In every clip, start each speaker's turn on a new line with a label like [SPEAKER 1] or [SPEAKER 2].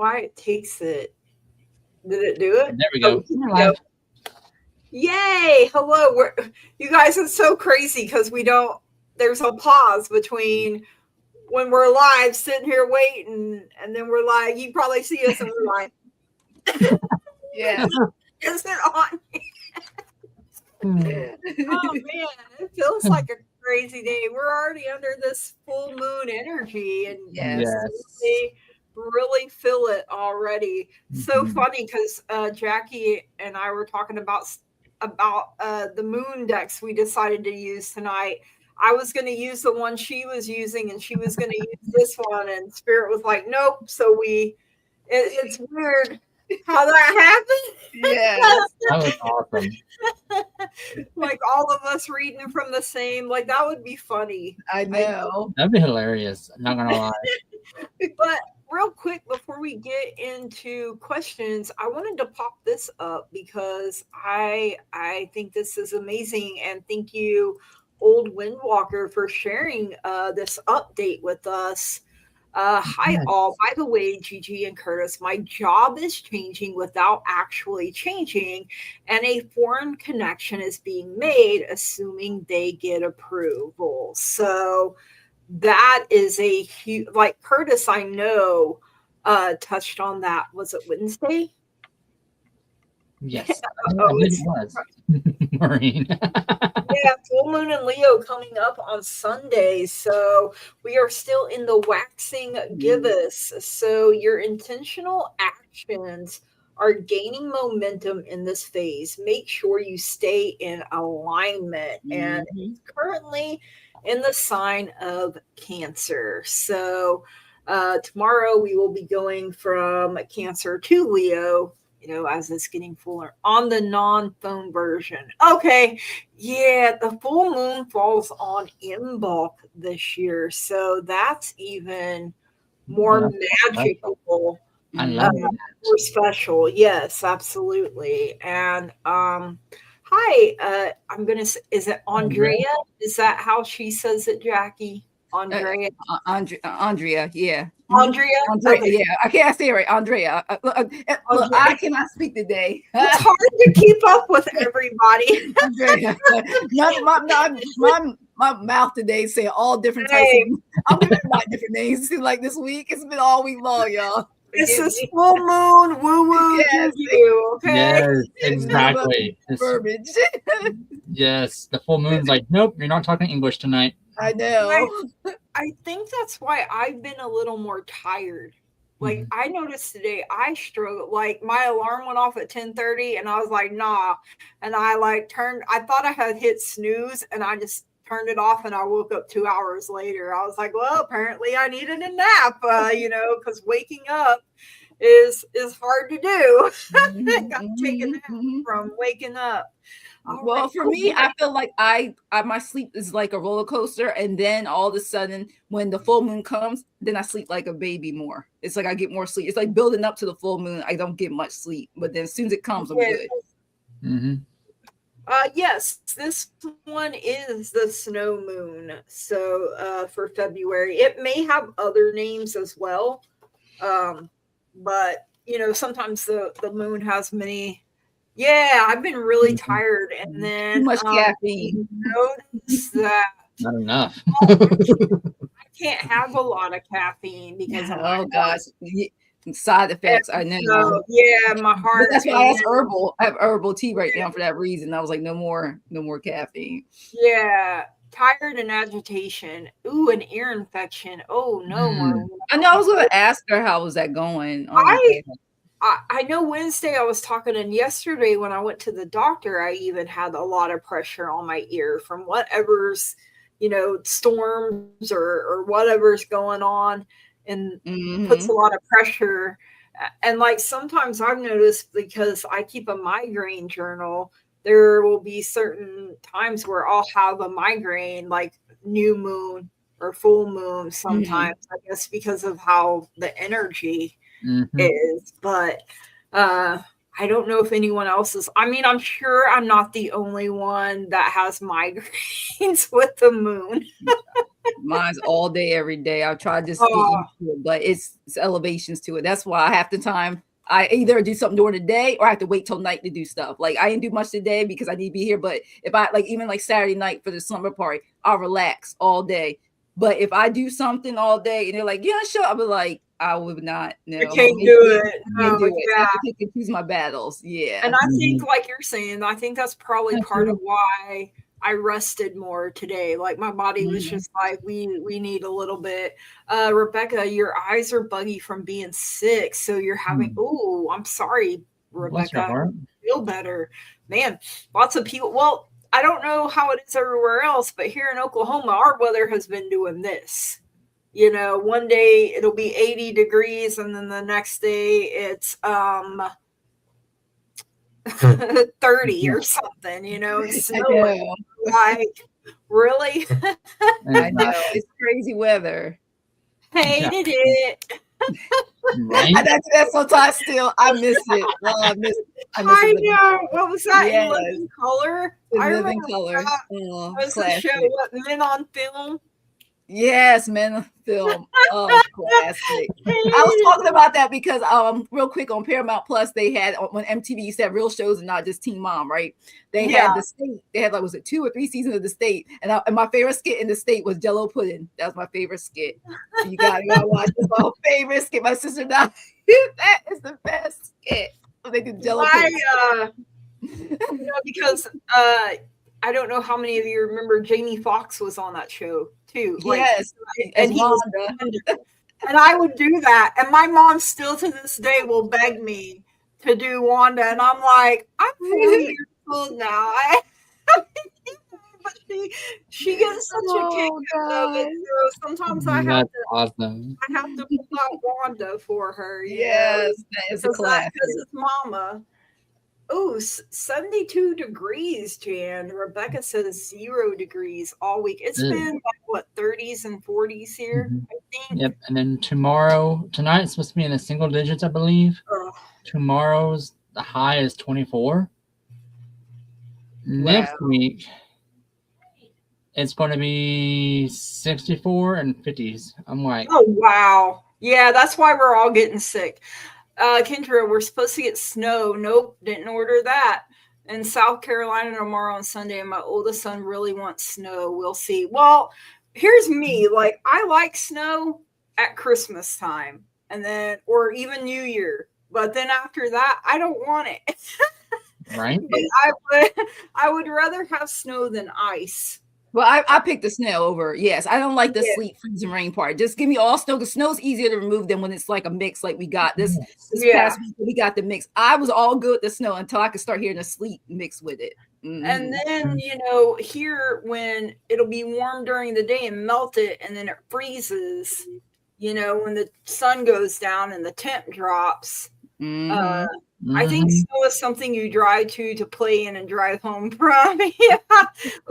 [SPEAKER 1] why it takes it. Did it do it?
[SPEAKER 2] There we go.
[SPEAKER 1] Yep. Yay! Hello. You guys are so crazy because there's a pause between when we're live sitting here waiting, and then we're like, you probably see us and we're like,
[SPEAKER 3] yeah.
[SPEAKER 1] Is it on? Oh man, it feels like a crazy day. We're already under this full moon energy, and
[SPEAKER 3] yes.
[SPEAKER 1] Really feel it already. So funny because Jackie and I were talking about the moon decks we decided to use tonight. I was going to use the one she was using, and she was going to use this one, and Spirit was like, nope. So it's weird how that happened.
[SPEAKER 3] Yeah,
[SPEAKER 2] that was awesome.
[SPEAKER 1] Like all of us reading from the same, like that would be funny.
[SPEAKER 3] I know.
[SPEAKER 2] That'd be hilarious. I'm not gonna lie.
[SPEAKER 1] But real quick before we get into questions, I wanted to pop this up because I think this is amazing, and thank you, Old Windwalker, for sharing this update with us. Hi all. By the way, Gigi and Curtis, my job is changing without actually changing, and a foreign connection is being made, assuming they get approval. So that is a huge, like Curtis, I know, touched on that. Was it Wednesday?
[SPEAKER 2] Yes. I think it was. Maureen.
[SPEAKER 1] Yeah, full moon and Leo coming up on Sunday. So we are still in the waxing gibbous. So your intentional actions are gaining momentum in this phase. Make sure you stay in alignment. And it's currently in the sign of Cancer. So tomorrow we will be going from Cancer to Leo, as it's getting fuller on the non-phone version. Okay. Yeah, the full moon falls on Imbolc this year. So that's even more magical.
[SPEAKER 2] I love that.
[SPEAKER 1] More special. Yes, absolutely. And hi, is it Andrea? Is that how she says it, Jackie? Andrea?
[SPEAKER 3] Andrea, yeah.
[SPEAKER 1] Andrea?
[SPEAKER 3] Okay. Yeah, I can't say it right. Andrea. Look, I cannot speak today.
[SPEAKER 1] It's hard to keep up with everybody.
[SPEAKER 3] Andrea. My mouth today say all different types of, I'm gonna write different names. It seems like this week, it's been all week long, y'all.
[SPEAKER 1] This is full moon, woo-woo,
[SPEAKER 3] yes.
[SPEAKER 1] okay?
[SPEAKER 2] Yes, exactly.
[SPEAKER 3] Verbiage.
[SPEAKER 2] Yes, the full moon's like, nope, you're not talking English tonight.
[SPEAKER 3] I know.
[SPEAKER 1] I think that's why I've been a little more tired. Like I noticed today I struggled. Like my alarm went off at 10:30 and I was like, nah. And I I thought I had hit snooze and I just turned it off and I woke up 2 hours later. I was like, well, apparently I needed a nap, because waking up is hard to do. Got to take a nap from waking up.
[SPEAKER 3] Well, for me, I feel like my sleep is like a roller coaster, and then all of a sudden, when the full moon comes, then I sleep like a baby more. It's like I get more sleep. It's like building up to the full moon. I don't get much sleep, but then as soon as it comes, I'm good.
[SPEAKER 1] Yes, this one is the snow moon. So for February, it may have other names as well, but sometimes the moon has many. Yeah, I've been really tired, and then
[SPEAKER 3] too much caffeine.
[SPEAKER 1] Notice that
[SPEAKER 2] not enough.
[SPEAKER 1] I can't have a lot of caffeine because
[SPEAKER 3] oh gosh, side effects. I know.
[SPEAKER 1] So, yeah, my heart.
[SPEAKER 3] But that's why I have herbal. I have herbal tea right now for that reason. I was like, no more caffeine.
[SPEAKER 1] Yeah, tired and agitation. Ooh, an ear infection. Oh no, more.
[SPEAKER 3] I know. I was going to ask her how was that going.
[SPEAKER 1] I know Wednesday I was talking, and yesterday when I went to the doctor, I even had a lot of pressure on my ear from whatever's, storms or whatever's going on, and puts a lot of pressure. And like sometimes I've noticed, because I keep a migraine journal, there will be certain times where I'll have a migraine, like new moon or full moon sometimes, I guess because of how the energy is, but I don't know if anyone else is. I mean, I'm sure I'm not the only one that has migraines with the moon.
[SPEAKER 3] Mine's all day, every day. I try to just get used to it, but it's elevations to it. That's why half the time I either do something during the day or I have to wait till night to do stuff. Like I didn't do much today because I need to be here. But if I like even like Saturday night for the slumber party, I'll relax all day. But if I do something all day and they're like, yeah, sure, I'll be like, I would not. No,
[SPEAKER 1] I can't do it.
[SPEAKER 3] Can't do it. I have to pick and choose my battles. Yeah.
[SPEAKER 1] And I think, like you're saying, I think that's probably part of why I rested more today. Like my body was just like, we need a little bit. Rebecca, your eyes are buggy from being sick. So you're having, oh, I'm sorry, Rebecca. Feel better. Man, lots of people. Well, I don't know how it is everywhere else, but here in Oklahoma, our weather has been doing this. You know, one day it'll be 80 degrees and then the next day it's 30 or something, you know, snowing. Like, really?
[SPEAKER 3] I know. It's crazy weather.
[SPEAKER 1] Hated it.
[SPEAKER 2] Right?
[SPEAKER 3] I do that sometimes still. I miss it. Oh, I miss
[SPEAKER 1] know. What was that?
[SPEAKER 3] Yes.
[SPEAKER 1] Living Color?
[SPEAKER 3] Living Color.
[SPEAKER 1] Oh, was the show, what, Men on Film?
[SPEAKER 3] Yes, Men on Film. Oh, classic. I was talking about that because real quick on Paramount Plus, they had when MTV used to have real shows and not just Teen Mom, right? They had The State. They had like, was it 2 or 3 seasons of The State? And my favorite skit in The State was Jello Pudding. That was my favorite skit. So you gotta watch. It's my favorite skit. My sister and I. That is the best skit. They do Jello Pudding.
[SPEAKER 1] Because I don't know how many of you remember Jamie Foxx was on that show too. Like,
[SPEAKER 3] yes,
[SPEAKER 1] and he was, and I would do that. And my mom still to this day will beg me to do Wanda, and I'm like, I'm 40 years old now. But she gets such a kick out of it. So sometimes I have to pull out Wanda for her.
[SPEAKER 3] Yes, that is a classic.
[SPEAKER 1] Because it's Mama. Oh, 72 degrees, Jan. Rebecca says 0 degrees all week. It's been like, what, 30s and 40s here, I think?
[SPEAKER 2] Yep. And then tonight it's supposed to be in the single digits, I believe. Tomorrow's the high is 24. Next week, it's going to be 64 and 50s. I'm like,
[SPEAKER 1] oh, wow. Yeah, that's why we're all getting sick. Kendra, we're supposed to get snow. Nope, didn't order that. In South Carolina tomorrow on Sunday, and my oldest son really wants snow. We'll see. Well, here's me. Like, I like snow at Christmas time, and then, or even New Year. But then after that, I don't want it.
[SPEAKER 2] Right?
[SPEAKER 1] I would rather have snow than ice.
[SPEAKER 3] Well, I picked the snow over. Yes, I don't like the sleet, freeze, and rain part. Just give me all snow. The snow's easier to remove than when it's like a mix. Like we got this past week, we got the mix. I was all good with the snow until I could start hearing the sleet mixed with it. Mm-hmm.
[SPEAKER 1] And then, you know, here when it'll be warm during the day and melt it, and then it freezes. You know, when the sun goes down and the temp drops.
[SPEAKER 3] Mm-hmm.
[SPEAKER 1] I think snow is something you drive to play in and drive home from. Yeah.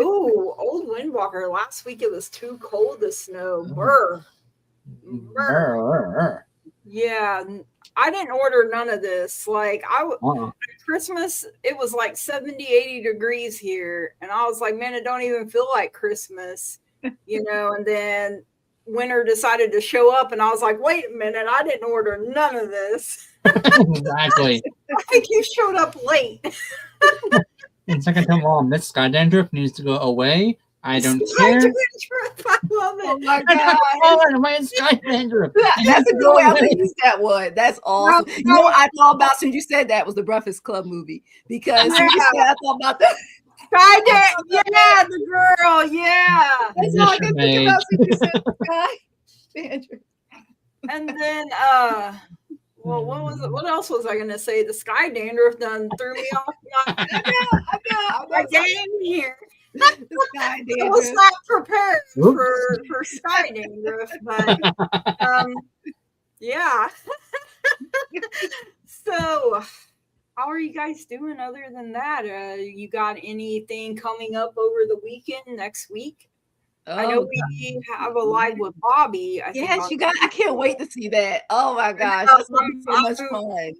[SPEAKER 1] Ooh, old Windwalker. Last week it was too cold to snow. Brr. Brr. Yeah. I didn't order none of this. Like Christmas, it was like 70, 80 degrees here. And I was like, man, it don't even feel like Christmas. You know, and then winter decided to show up and I was like, wait a minute, I didn't order none of this.
[SPEAKER 2] Exactly.
[SPEAKER 1] I think you showed up late.
[SPEAKER 2] And second time, Mom, this sky dandruff needs to go away. I don't care.
[SPEAKER 1] I love it.
[SPEAKER 3] Oh my God.
[SPEAKER 2] Sky dandruff.
[SPEAKER 3] That's a good way to use that one. That's awesome. You know what I thought about since you said that was the Breakfast Club movie. Because I thought about that.
[SPEAKER 1] Sky dandruff. Yeah, the girl. Yeah.
[SPEAKER 3] That's all I can think about since you said sky dandruff.
[SPEAKER 1] And then well, what else was I gonna say? The sky dandruff done threw me off my game here. I was not prepared for sky dandruff, but yeah. So how are you guys doing other than that? You got anything coming up over the weekend next week? I know we have a live with Bobby.
[SPEAKER 3] Yes, you got. I can't wait to see that. Oh my gosh, that's gonna be so much fun.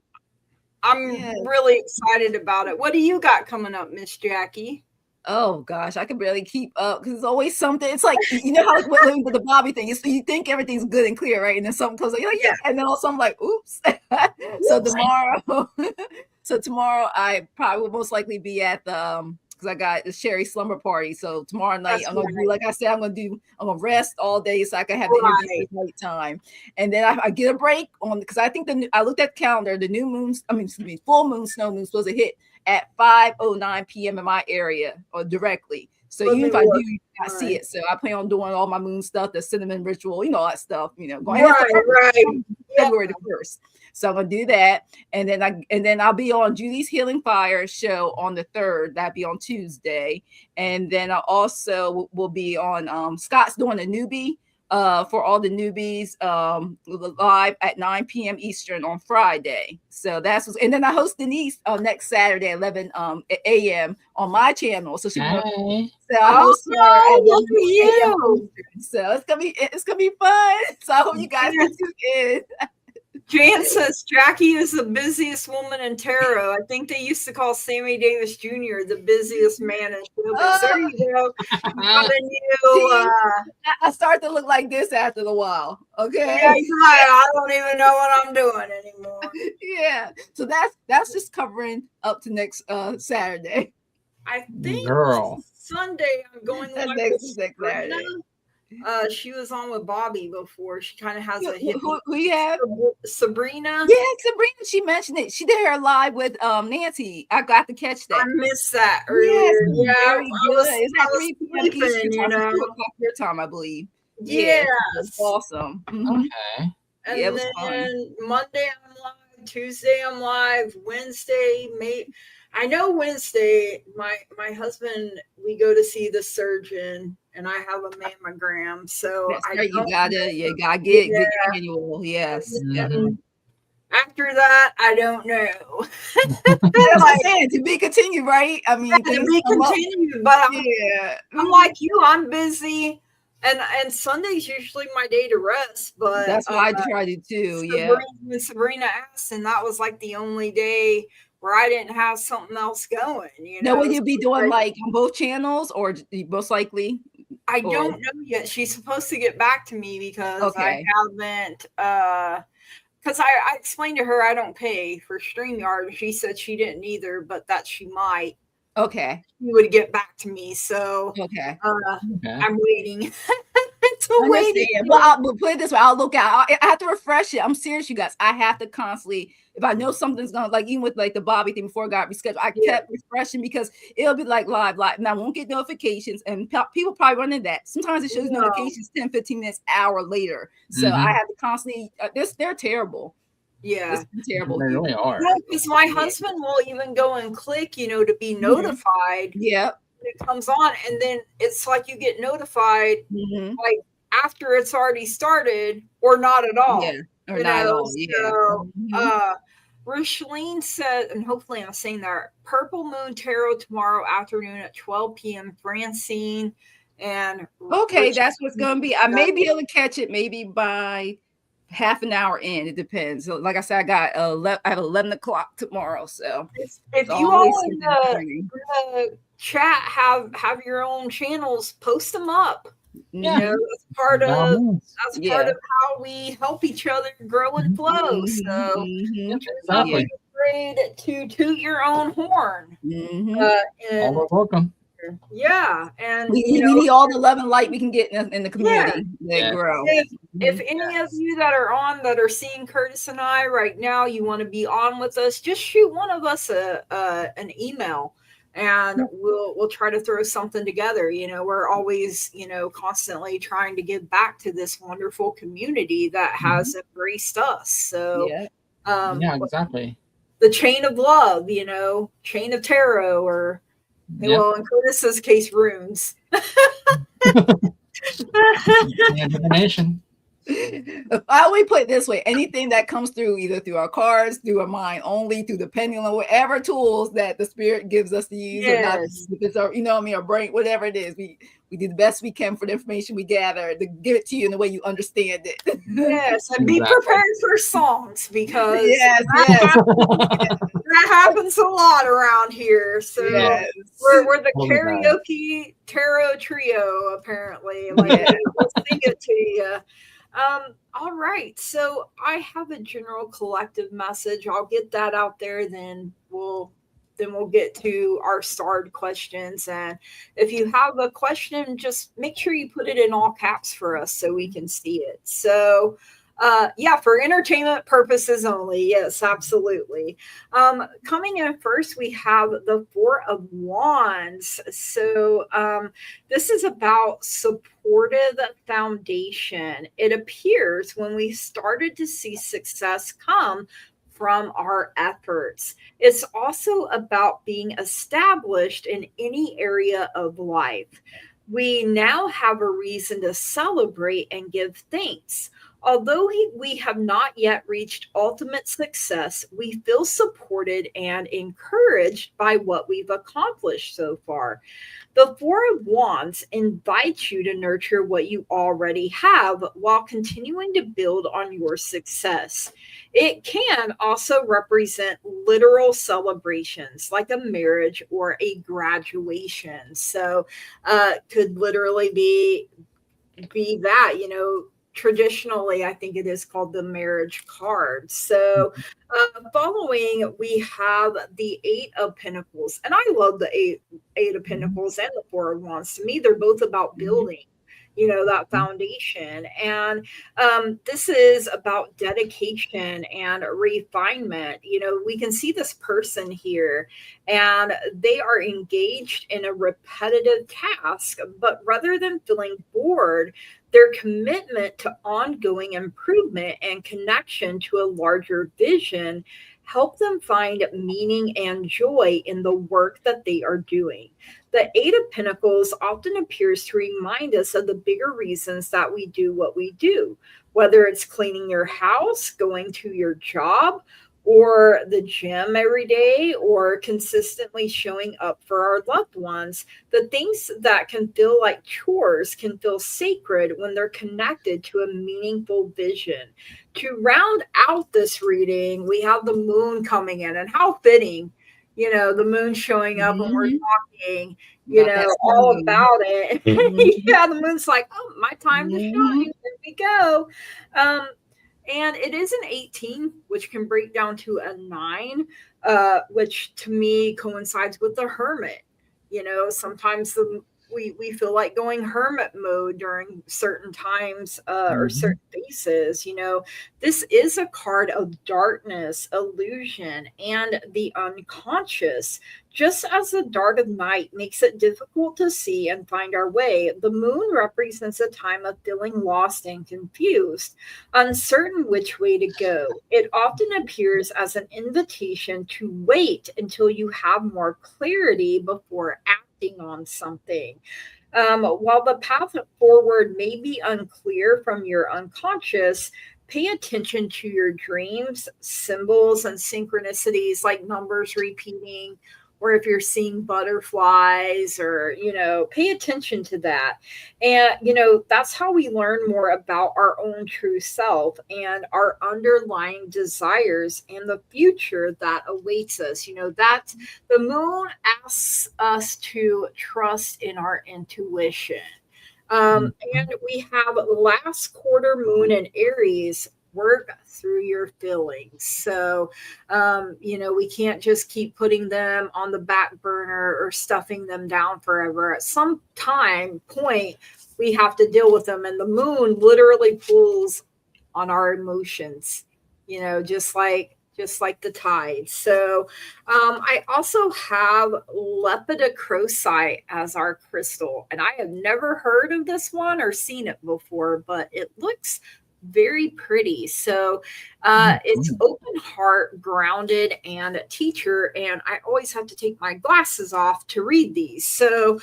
[SPEAKER 1] I'm really excited about it. What do you got coming up, Miss Jackie?
[SPEAKER 3] Oh gosh, I can barely keep up because it's always something. It's like you know how like with the Bobby thing, you think everything's good and clear, right? And then something comes like, you're like, yeah, and then also I'm like, oops. So tomorrow, I probably will most likely be at the because I got the Sherry slumber party. So tomorrow night I'm gonna do, like I said, I'm gonna rest all day so I can have the interview at night time, and then I get a break on because I think I looked at the calendar. The new moons, full moon, snow moon supposed to hit at 5:09 p.m. in my area or directly. So even if I do not see it, so I plan on doing all my moon stuff, the cinnamon ritual, all that stuff, going February the 1st. So I'm gonna do that, and then I'll be on Julie's Healing Fire show on the 3rd. That'd be on Tuesday, and then I also will be on Scott's doing a newbie. For all the newbies, live at 9 p.m. Eastern on Friday. So and then I host Denise next Saturday, 11 a.m. on my channel. So I host her at 11 a.m. So it's gonna be fun. So I hope you guys can tune in.
[SPEAKER 1] Jan says Jackie is the busiest woman in tarot. I think they used to call Sammy Davis Jr. the busiest man in showbiz. There you go.
[SPEAKER 3] I start to look like this after a while. Okay.
[SPEAKER 1] Yeah, I don't even know what I'm doing anymore.
[SPEAKER 3] Yeah. So that's just covering up to next Saturday.
[SPEAKER 1] I think Sunday I'm going
[SPEAKER 3] next Saturday.
[SPEAKER 1] She was on with Bobby before. She kind of has a hit.
[SPEAKER 3] Who you have?
[SPEAKER 1] Sabrina.
[SPEAKER 3] Yeah, Sabrina. She mentioned it. She did her live with Nancy. I got to catch that.
[SPEAKER 1] I missed that earlier.
[SPEAKER 3] Yes, very good. It's at 3 p.m. Eastern time, 2 o'clock your time, I believe.
[SPEAKER 1] Yeah,
[SPEAKER 3] it's awesome.
[SPEAKER 2] Okay.
[SPEAKER 1] And then Monday I'm live. Tuesday I'm live. Wednesday, I know Wednesday, my husband, we go to see the surgeon, and I have a mammogram. So
[SPEAKER 3] you gotta get your annual. Yes.
[SPEAKER 1] Mm-hmm. After that, I don't know.
[SPEAKER 3] To be continued, right? I mean,
[SPEAKER 1] to be continued, but I'm like you. I'm busy, and Sunday's usually my day to rest. But
[SPEAKER 3] that's what I try to do.
[SPEAKER 1] Sabrina asked, and that was like the only day where I didn't have something else going.
[SPEAKER 3] Now, will you be doing like on both channels, or most likely?
[SPEAKER 1] I don't know yet. She's supposed to get back to me because I haven't. Because I explained to her I don't pay for StreamYard. She said she didn't either, but that she might.
[SPEAKER 3] Okay.
[SPEAKER 1] She would get back to me. So I'm waiting.
[SPEAKER 3] Well, I'll put it this way. I'll look out. I have to refresh it. I'm serious, you guys. I have to constantly, if I know something's gonna, like even with like the Bobby thing before it got rescheduled, I kept refreshing because it'll be like live, and I won't get notifications, and people probably run into that. Sometimes it shows notifications 10, 15 minutes, hour later. So I have to constantly. They're terrible.
[SPEAKER 1] Yeah,
[SPEAKER 3] it's terrible.
[SPEAKER 2] They really are.
[SPEAKER 1] Because my husband will even go and click, to be notified.
[SPEAKER 3] Yeah.
[SPEAKER 1] When it comes on, and then it's like you get notified like after it's already started or not at all.
[SPEAKER 3] Yeah, or not at all.
[SPEAKER 1] So, Rocheline said, and hopefully I'm saying that, Purple Moon Tarot tomorrow afternoon at 12 p.m. Francine and
[SPEAKER 3] that's what's going to be. I may be able to catch it maybe by half an hour in. It depends. So, like I said, I have 11 o'clock tomorrow. So
[SPEAKER 1] if you all in the chat have your own channels, post them up. That's part of how we help each other grow and flow. So not be afraid to toot your own horn.
[SPEAKER 2] All welcome.
[SPEAKER 1] Yeah, and
[SPEAKER 3] we need all the love and light we can get in the community. Grow.
[SPEAKER 1] If any of you that are seeing Curtis and I right now, you want to be on with us, just shoot one of us an email. And we'll try to throw something together. We're always, constantly trying to give back to this wonderful community that has embraced us. So,
[SPEAKER 2] exactly.
[SPEAKER 1] The chain of love, chain of tarot, or well, in Curtis's case, runes.
[SPEAKER 2] Divination.
[SPEAKER 3] I always put it this way: anything that comes through, either through our cards, through our mind only, through the pendulum, whatever tools that the spirit gives us to use, or not, if it's our, our brain, whatever it is, we do the best we can for the information we gather to give it to you in the way you understand it.
[SPEAKER 1] Yes, and be prepared for songs because That happens a lot around here. So
[SPEAKER 3] Yes.
[SPEAKER 1] we're the
[SPEAKER 2] Totally bad.
[SPEAKER 1] karaoke tarot trio, apparently. Like we'll sing it to you. All right. So I have a general collective message. I'll get that out there, then we'll get to our starred questions. And if you have a question, just make sure you put it in all caps for us so we can see it. So yeah, for entertainment purposes only. Yes, absolutely. Coming in first, we have the Four of Wands. So this is about supportive foundation. It appears when we started to see success come from our efforts. It's also about being established in any area of life. We now have a reason to celebrate and give thanks. Although we have not yet reached ultimate success, we feel supported and encouraged by what we've accomplished so far. The Four of Wands invites you to nurture what you already have while continuing to build on your success. It can also represent literal celebrations like a marriage or a graduation. So, could literally be that, traditionally I think it is called the marriage card. So following we have the Eight of Pentacles, and I love the eight of Pentacles and the Four of Wands. To me, they're both about building that foundation. And this is about dedication and refinement. We can see this person here, and they are engaged in a repetitive task, but rather than feeling bored, their commitment to ongoing improvement and connection to a larger vision help them find meaning and joy in the work that they are doing. The Eight of Pentacles often appears to remind us of the bigger reasons that we do what we do, whether it's cleaning your house, going to your job, or the gym every day, or consistently showing up for our loved ones. The things that can feel like chores can feel sacred when they're connected to a meaningful vision. To round out this reading, we have the moon coming in, and how fitting, the moon showing up when we're talking, all about it. Yeah, the moon's like, oh, my time to shine. There we go. And it is an 18, which can break down to a 9, which to me coincides with the hermit. Sometimes we feel like going hermit mode during certain times or certain phases. This is a card of darkness, illusion, and the unconscious. Just as the dark of night makes it difficult to see and find our way, the moon represents a time of feeling lost and confused, uncertain which way to go. It often appears as an invitation to wait until you have more clarity before acting on something. While the path forward may be unclear from your unconscious, pay attention to your dreams, symbols, and synchronicities like numbers repeating, or if you're seeing butterflies, or, pay attention to that. And, that's how we learn more about our own true self and our underlying desires and the future that awaits us. That the moon asks us to trust in our intuition. And we have last quarter moon in Aries. Work through your feelings. So, we can't just keep putting them on the back burner or stuffing them down forever. At some point, we have to deal with them. And the moon literally pulls on our emotions, just like the tide. So I also have lepidocrocite as our crystal. And I have never heard of this one or seen it before, but it looks very pretty. So it's open heart, grounded, and teacher. And I always have to take my glasses off to read these. So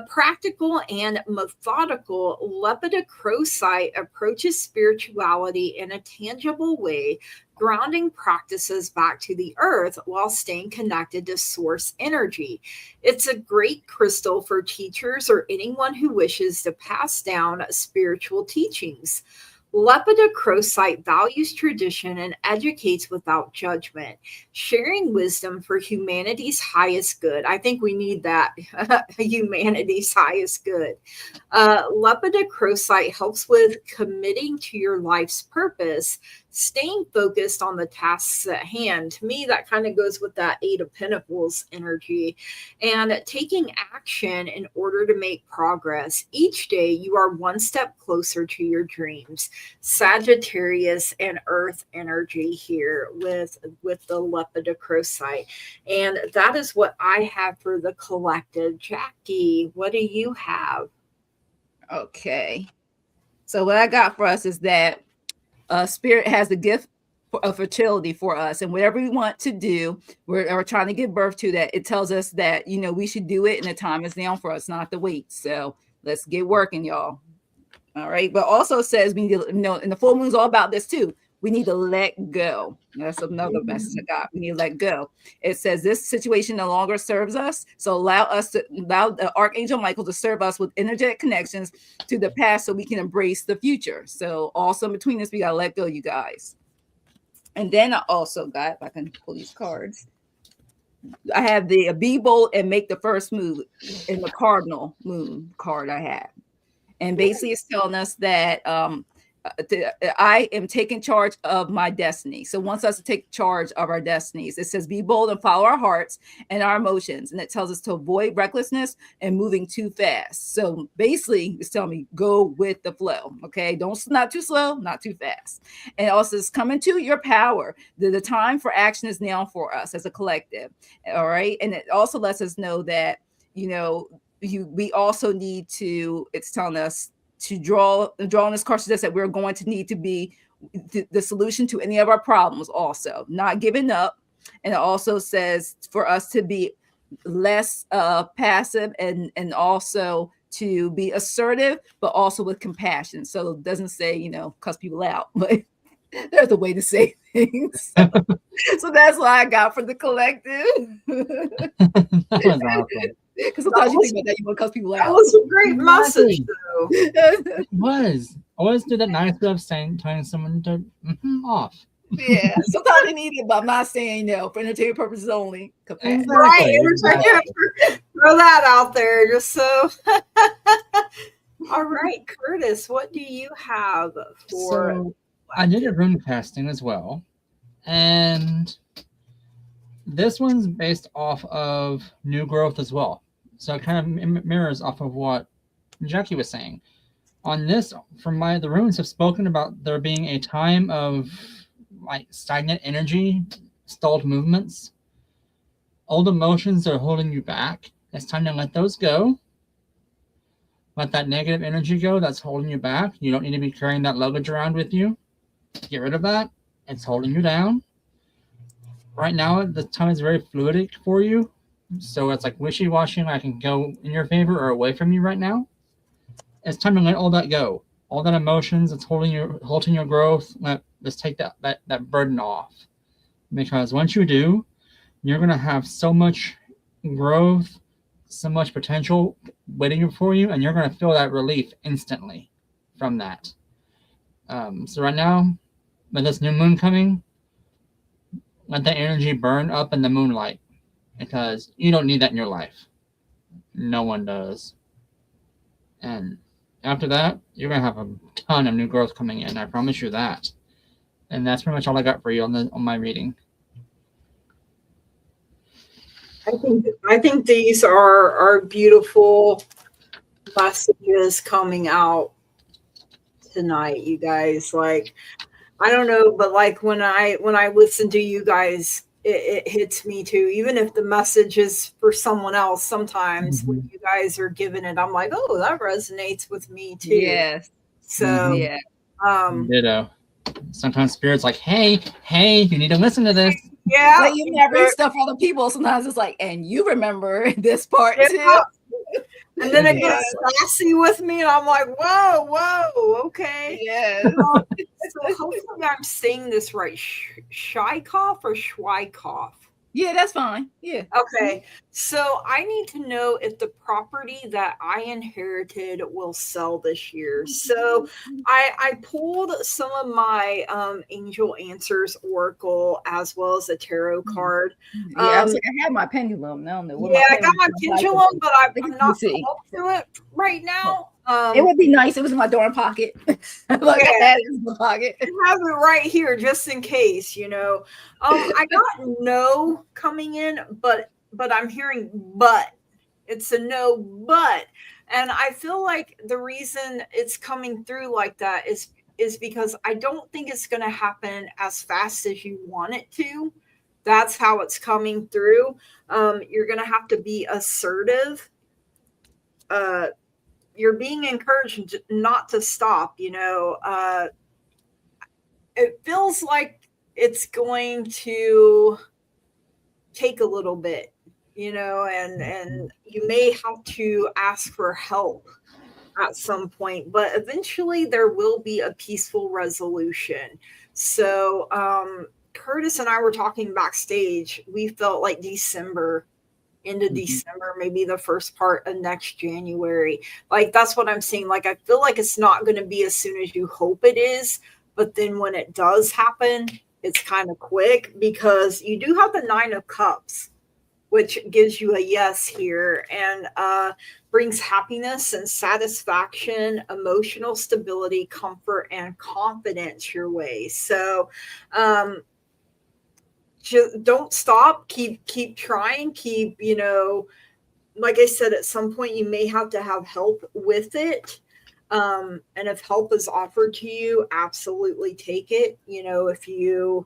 [SPEAKER 1] practical and methodical, lepidocrocite approaches spirituality in a tangible way, grounding practices back to the earth while staying connected to source energy. It's a great crystal for teachers or anyone who wishes to pass down spiritual teachings. Lepidocrocite values tradition and educates without judgment, sharing wisdom for humanity's highest good. I think we need that, humanity's highest good. Lepidocrocite helps with committing to your life's purpose, staying focused on the tasks at hand. To me, that kind of goes with that Eight of Pentacles energy, and taking action in order to make progress. Each day, you are one step closer to your dreams. Sagittarius and Earth energy here with the Lepidocrocite, and that is what I have for the collective. Jackie, what do you have?
[SPEAKER 3] Okay. So what I got for us is that Spirit has the gift of fertility for us, and whatever we want to do, we're trying to give birth to that. It tells us that, you know, we should do it, and the time is now for us not to wait. So let's get working, y'all. All right. But also says we need to, you know, and the full moon is all about this too. We need to let go. That's another message I got. We need to let go. It says this situation no longer serves us. So allow the Archangel Michael to serve us with energetic connections to the past so we can embrace the future. So also in between this, we got to let go, you guys. And then I also got, if I can pull these cards, I have the be bold and make the first move in the Cardinal Moon card I have. And basically it's telling us that I am taking charge of my destiny. So wants us to take charge of our destinies. It says be bold and follow our hearts and our emotions. And it tells us to avoid recklessness and moving too fast. So basically it's telling me go with the flow. Okay. Not too slow, not too fast. And it also says come into your power. The time for action is now for us as a collective. All right. And it also lets us know that, you know, we also need to, it's telling us to draw on this card suggests that we're going to need to be the solution to any of our problems, also not giving up. And it also says for us to be less passive and also to be assertive, but also with compassion. So it doesn't say, you know, cuss people out, but there's a way to say things. So that's what I got for the collective.
[SPEAKER 2] That was awesome.
[SPEAKER 3] Because sometimes you think about that, you want to cuss people out.
[SPEAKER 1] That was a great message, though.
[SPEAKER 2] It was. Always do that nice way of telling someone to off.
[SPEAKER 3] Yeah, sometimes they need it, but I'm not saying no for entertainment purposes only.
[SPEAKER 2] Exactly.
[SPEAKER 1] Right, throw that out there, just so. All right, Curtis, what do you have for?
[SPEAKER 2] So, I did a rune casting as well, and this one's based off of new growth as well. So it kind of mirrors off of what Jackie was saying. On this, the runes have spoken about there being a time of like stagnant energy, stalled movements, old emotions that are holding you back. It's time to let those go. Let that negative energy go that's holding you back. You don't need to be carrying that luggage around with you. Get rid of that. It's holding you down. Right now, the time is very fluidic for you. So it's like wishy-washy. I can go in your favor or away from you right now. It's time to let all that go. All that emotions that's holding your growth. Let's take that burden off. Because once you do, you're going to have so much growth, so much potential waiting for you, and you're going to feel that relief instantly from that. So right now, with this new moon coming, let that energy burn up in the moonlight, because you don't need that in your life. No one does. And after that, you're going to have a ton of new growth coming in. I promise you that. And that's pretty much all I got for you on my reading.
[SPEAKER 1] I think these are beautiful messages coming out tonight, you guys. Like, I don't know, but like when I listen to you guys, it hits me too. Even if the message is for someone else, sometimes when you guys are giving it, I'm like, oh, that resonates with me too.
[SPEAKER 3] Yes.
[SPEAKER 1] So
[SPEAKER 3] yeah.
[SPEAKER 2] Ditto. Sometimes Spirit's like, hey, you need to listen to this.
[SPEAKER 1] Yeah.
[SPEAKER 3] But you never read stuff for other people. Sometimes it's like, and you remember this part too.
[SPEAKER 1] And then it gets sassy with me, and I'm like, whoa, okay.
[SPEAKER 3] Yes.
[SPEAKER 1] So hopefully I'm saying this right. Shykoff or Schweikoff?
[SPEAKER 3] Yeah, that's fine. Yeah.
[SPEAKER 1] Okay, so I need to know if the property that I inherited will sell this year. So I pulled some of my Angel Answers Oracle as well as a tarot card.
[SPEAKER 3] Yeah, I was like, I have my pendulum. I don't know what
[SPEAKER 1] Yeah,
[SPEAKER 3] my
[SPEAKER 1] I got
[SPEAKER 3] pendulum
[SPEAKER 1] my
[SPEAKER 3] is like.
[SPEAKER 1] pendulum, but
[SPEAKER 3] Let
[SPEAKER 1] I'm
[SPEAKER 3] me
[SPEAKER 1] not
[SPEAKER 3] see.
[SPEAKER 1] talked to it right now.
[SPEAKER 3] It would be nice. It was in my dorm pocket. Look,
[SPEAKER 1] Yeah.
[SPEAKER 3] I had it in my pocket.
[SPEAKER 1] I have it right here just in case, you know. I got no coming in, but I'm hearing but. It's a no but. And I feel like the reason it's coming through like that is because I don't think it's going to happen as fast as you want it to. That's how it's coming through. You're going to have to be assertive. You're being encouraged not to stop, you know. It feels like it's going to take a little bit, you know, and you may have to ask for help at some point, but eventually there will be a peaceful resolution. So Curtis and I were talking backstage. We felt like December, into December, maybe the first part of next January. Like that's what I'm seeing. Like I feel like it's not going to be as soon as you hope it is, but then when it does happen, it's kind of quick because you do have the 9 of Cups, which gives you a yes here and brings happiness and satisfaction, emotional stability, comfort, and confidence your way. So just don't stop. Keep trying. Keep, you know, like I said, at some point you may have to have help with it. And if help is offered to you, absolutely take it. You know, if you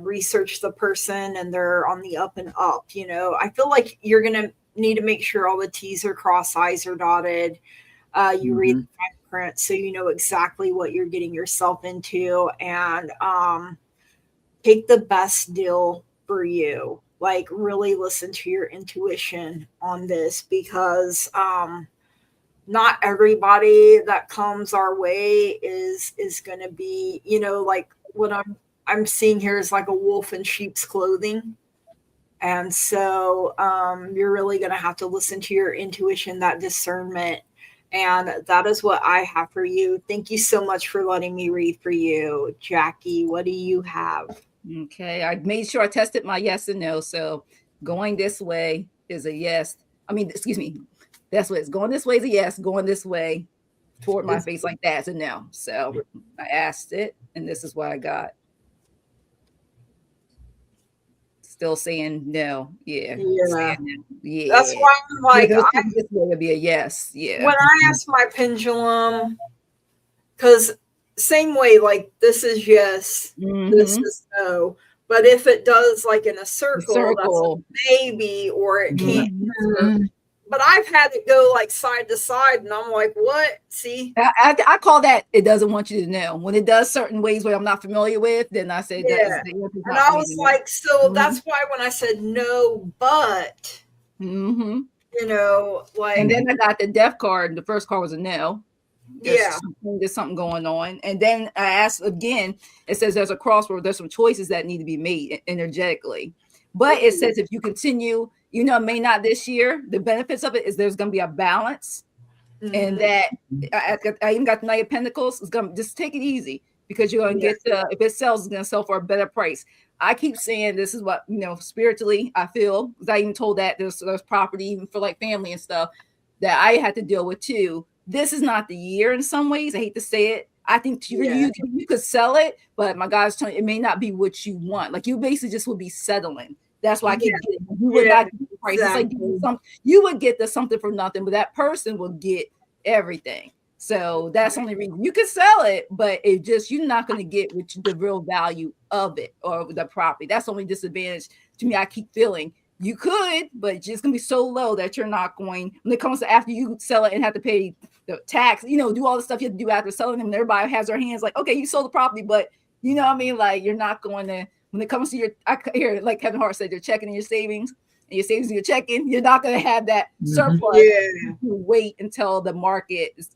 [SPEAKER 1] research the person and they're on the up and up, you know, I feel like you're going to need to make sure all the T's are crossed, I's are dotted. You read the fine print so you know exactly what you're getting yourself into, and take the best deal for you. Like really listen to your intuition on this because not everybody that comes our way is going to be, you know, like what I'm seeing here is like a wolf in sheep's clothing. And so you're really going to have to listen to your intuition, that discernment. And that is what I have for you. Thank you so much for letting me read for you. Jackie, what do you have?
[SPEAKER 3] Okay, I made sure I tested my yes and no. So going this way is a yes. I mean, excuse me, that's what it's going this way is a yes. Going this way toward my face like that is a no. So I asked it, and this is what I got. Still saying no. Yeah.
[SPEAKER 1] Yeah.
[SPEAKER 3] No. Yeah.
[SPEAKER 1] That's why I'm like,
[SPEAKER 3] this way would be a yes. Yeah.
[SPEAKER 1] When I ask my pendulum, because same way, like this is yes, this is no. But if it does like in a circle, that's a maybe, or it can't. But I've had it go like side to side, and I'm like, what? See?
[SPEAKER 3] I call that it doesn't want you to know. When it does certain ways where I'm not familiar with, then I say
[SPEAKER 1] yeah. And I was like, so that's why when I said no, but you know, like,
[SPEAKER 3] and then I got the death card. The first card was a no. There's something going on. And then I asked again, it says there's a crossroad, there's some choices that need to be made energetically. But it says if you continue, you know, may not this year, the benefits of it is there's going to be a balance. And that I even got the Knight of Pentacles. It's going to just take it easy because you're going to get if it sells, it's going to sell for a better price. I keep saying this is what, you know, spiritually I feel, because I even told that there's property even for like family and stuff that I had to deal with too. This is not the year in some ways. I hate to say it. I think you could sell it, but my God's telling you, it may not be what you want. Like you basically just would be settling. That's why I keep getting. You would not get the price. Exactly. It's like you would get the something for nothing, but that person will get everything. So that's the only reason you can sell it, but it just you're not going to get the real value of it or the property. That's the only disadvantage to me. I keep feeling. You could, but it's just gonna be so low that you're not going. When it comes to after you sell it and have to pay the tax, you know, do all the stuff you have to do after selling them, and everybody has their hands like, okay, you sold the property, but you know what I mean? Like you're not going to. When it comes to I hear like Kevin Hart said, you're checking in your savings and your savings and your checking. You're not going to have that surplus. You wait until the market is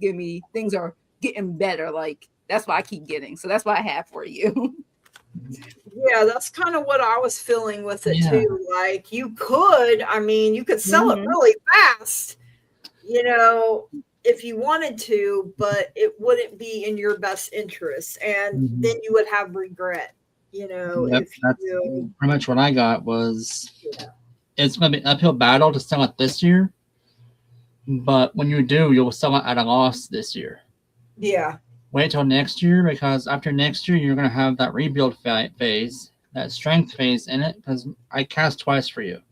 [SPEAKER 3] things are getting better. Like that's what I keep getting. So that's what I have for you.
[SPEAKER 1] Yeah, that's kind of what I was feeling with it
[SPEAKER 2] Yeah.
[SPEAKER 1] too. Like you could, I mean, you could sell it really fast, you know, if you wanted to, but it wouldn't be in your best interest. And then you would have regret, you know,
[SPEAKER 2] Yep,
[SPEAKER 1] if
[SPEAKER 2] that's
[SPEAKER 1] you,
[SPEAKER 2] pretty much what I got was
[SPEAKER 1] yeah.
[SPEAKER 2] it's going to be an uphill battle to sell it this year, but when you do, you'll sell it at a loss this year.
[SPEAKER 1] Yeah.
[SPEAKER 2] Wait till next year because after next year, you're going to have that rebuild phase, that strength phase in it because I cast twice for you.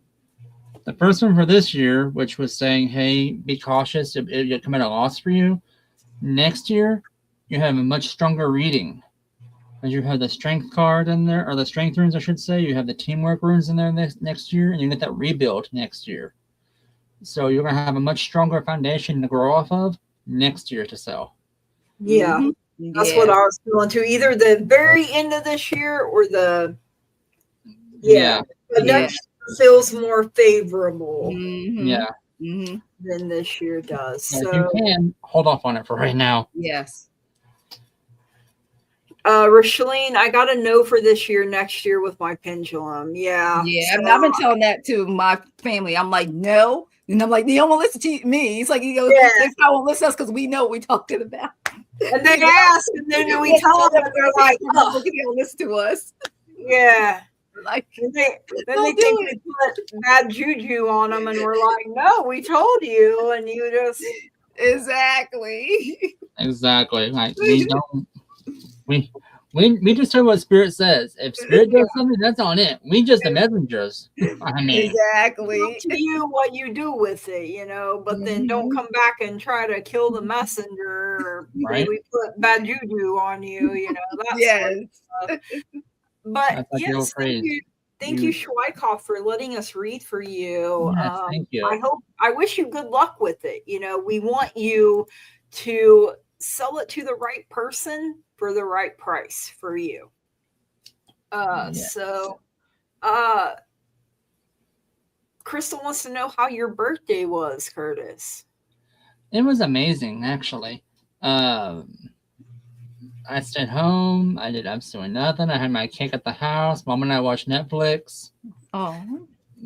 [SPEAKER 2] The first one for this year, which was saying, hey, be cautious, it'll come at a loss for you. Next year, you have a much stronger reading. As you have the strength card in there, or the strength runes, I should say. You have the teamwork runes in there next year, and you get that rebuild next year. So you're going to have a much stronger foundation to grow off of next year to sell.
[SPEAKER 1] Yeah. That's what I was feeling too. Either the very end of this year or the the next year feels more favorable.
[SPEAKER 2] Yeah.
[SPEAKER 1] Than this year does.
[SPEAKER 2] Yeah,
[SPEAKER 1] so
[SPEAKER 2] if you can hold off on it for right now.
[SPEAKER 3] Yes.
[SPEAKER 1] Rocheline, I got a no for this year, next year with my pendulum. Yeah.
[SPEAKER 3] Yeah. So, I've been telling that to my family. I'm like, no. And I'm like, they don't want to listen to me. He's like, you know, they won't listen to us because we know what we're talking about.
[SPEAKER 1] And they ask, and then we tell them, and they're like, oh,
[SPEAKER 3] they don't listen to us.
[SPEAKER 1] Yeah.
[SPEAKER 3] Like,
[SPEAKER 1] then they think we put bad juju on them, and we're like, no, we told you, and you just
[SPEAKER 3] exactly.
[SPEAKER 2] Like we don't we just heard what Spirit says. If Spirit does something, that's on it. We just the messengers. I mean,
[SPEAKER 1] exactly. It's up to you what you do with it, you know. But then don't come back and try to kill the messenger. Or
[SPEAKER 2] right?
[SPEAKER 1] We put bad juju on you, you know. That's sort of stuff. But
[SPEAKER 2] like
[SPEAKER 1] yes, thank you, Schweikoff, for letting us read for you.
[SPEAKER 2] Yes, thank you.
[SPEAKER 1] I wish you good luck with it. You know, we want you to sell it to the right person for the right price for you. So Crystal wants to know how your birthday was, Curtis.
[SPEAKER 2] It was amazing, actually. I stayed home. I did absolutely nothing. I had my cake at the house. Mom and I watched Netflix.
[SPEAKER 3] Oh,
[SPEAKER 1] I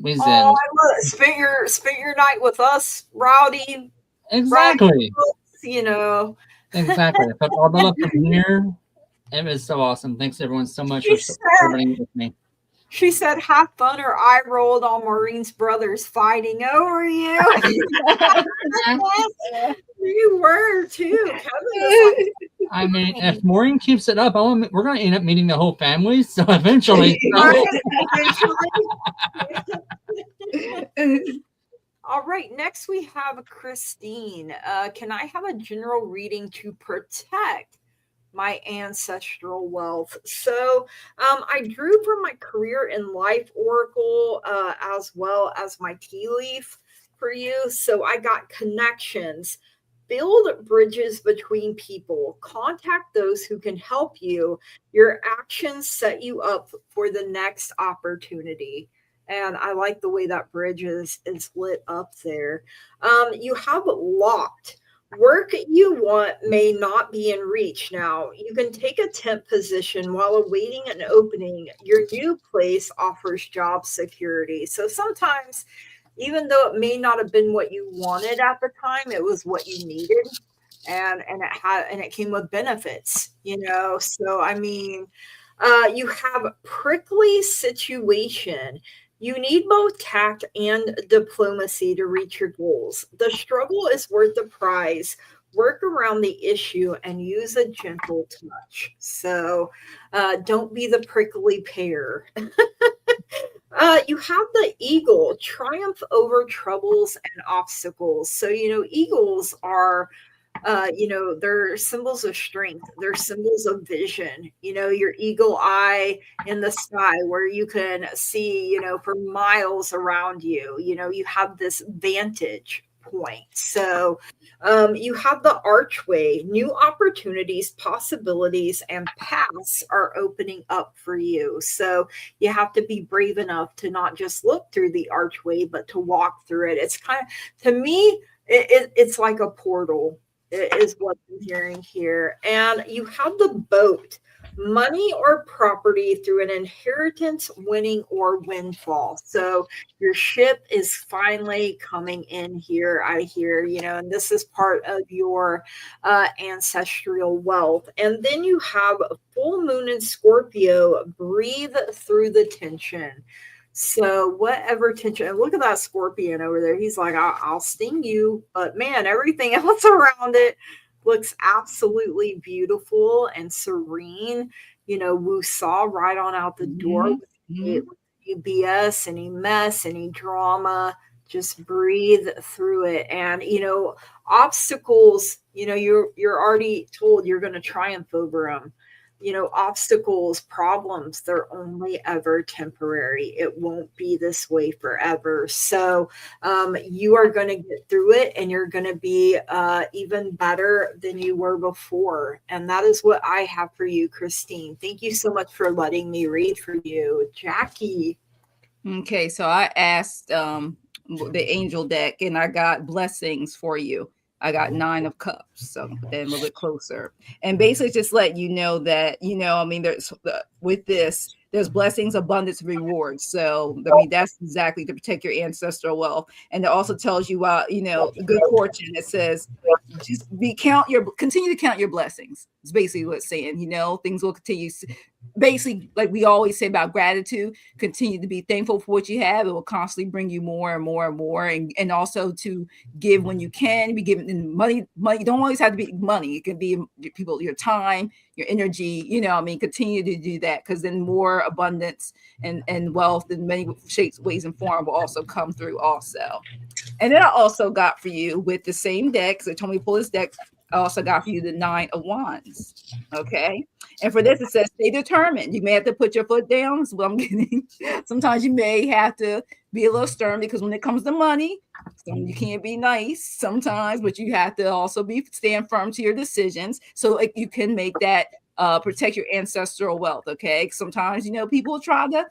[SPEAKER 1] love it. Spent your night with us, Rowdy.
[SPEAKER 2] Exactly.
[SPEAKER 1] You know.
[SPEAKER 2] Exactly. I felt all the love from here. It was so awesome. Thanks everyone so much for celebrating with me.
[SPEAKER 1] She said, "Have fun," or I rolled on Maureen's brothers fighting over you. You were too. Kevin
[SPEAKER 2] I mean, if Maureen keeps it up, we're going to end up meeting the whole family. So eventually.
[SPEAKER 1] All right. Next, we have Christine. Can I have a general reading to protect my ancestral wealth? So I drew from my career and life oracle as well as my tea leaf for you. So I got connections. Build bridges between people. Contact those who can help you. Your actions set you up for the next opportunity. And I like the way that bridge is lit up there. You have locked. Work you want may not be in reach now. You can take a temp position while awaiting an opening. Your new place offers job security. So sometimes, even though it may not have been what you wanted at the time, it was what you needed, and it came with benefits, you know. So I mean, you have prickly situation. You need both tact and diplomacy to reach your goals. The struggle is worth the prize. Work around the issue and use a gentle touch. So don't be the prickly pear. You have the eagle, triumph over troubles and obstacles. So, you know, eagles are, they're symbols of strength. They're symbols of vision. You know, your eagle eye in the sky where you can see, you know, for miles around you. You know, you have this vantage point. So you have the archway, new opportunities, possibilities, and paths are opening up for you. So you have to be brave enough to not just look through the archway, but to walk through it. It's kind of, to me, it's like a portal is what I'm hearing here. And you have the boat. money or property through an inheritance, winning, or windfall. So your ship is finally coming in here, I hear, and this is part of your ancestral wealth. And then you have full moon in Scorpio, breathe through the tension. So whatever tension, and look at that scorpion over there. He's like, I'll sting you, but man, everything else around it looks absolutely beautiful and serene. Wu Saw right on out the door with any BS, any mess, any drama. Just breathe through it. And obstacles, you're already told you're going to triumph over them. Obstacles, problems, they're only ever temporary. It won't be this way forever. So you are going to get through it, and you're going to be even better than you were before. And that is what I have for you, Christine. Thank you so much for letting me read for you. Jackie.
[SPEAKER 3] Okay, so I asked the angel deck, and I got blessings for you. I got 9 of cups, so then a little bit closer. And basically just let you know that, I mean, there's with this, there's blessings, abundance, rewards. So, I mean, that's exactly to protect your ancestral wealth. And it also tells you, good fortune. It says, just continue to count your blessings. It's basically what it's saying, things will continue. Basically, like we always say about gratitude, continue to be thankful for what you have. It will constantly bring you more and more and more. And also to give when you can, be giving money. Money don't always have to be money. It can be people, your time, your energy, continue to do that, because then more abundance and wealth in many shapes, ways, and form will also come through also. And then I also got for you with the same deck, because they told me to pull this deck, I also got for you the 9 of Wands. Okay. And for this, it says, stay determined. You may have to put your foot down. That's what I'm getting. Sometimes you may have to be a little stern, because when it comes to money, you can't be nice sometimes, but you have to also stand firm to your decisions, so you can make that protect your ancestral wealth. Okay. Sometimes, people try to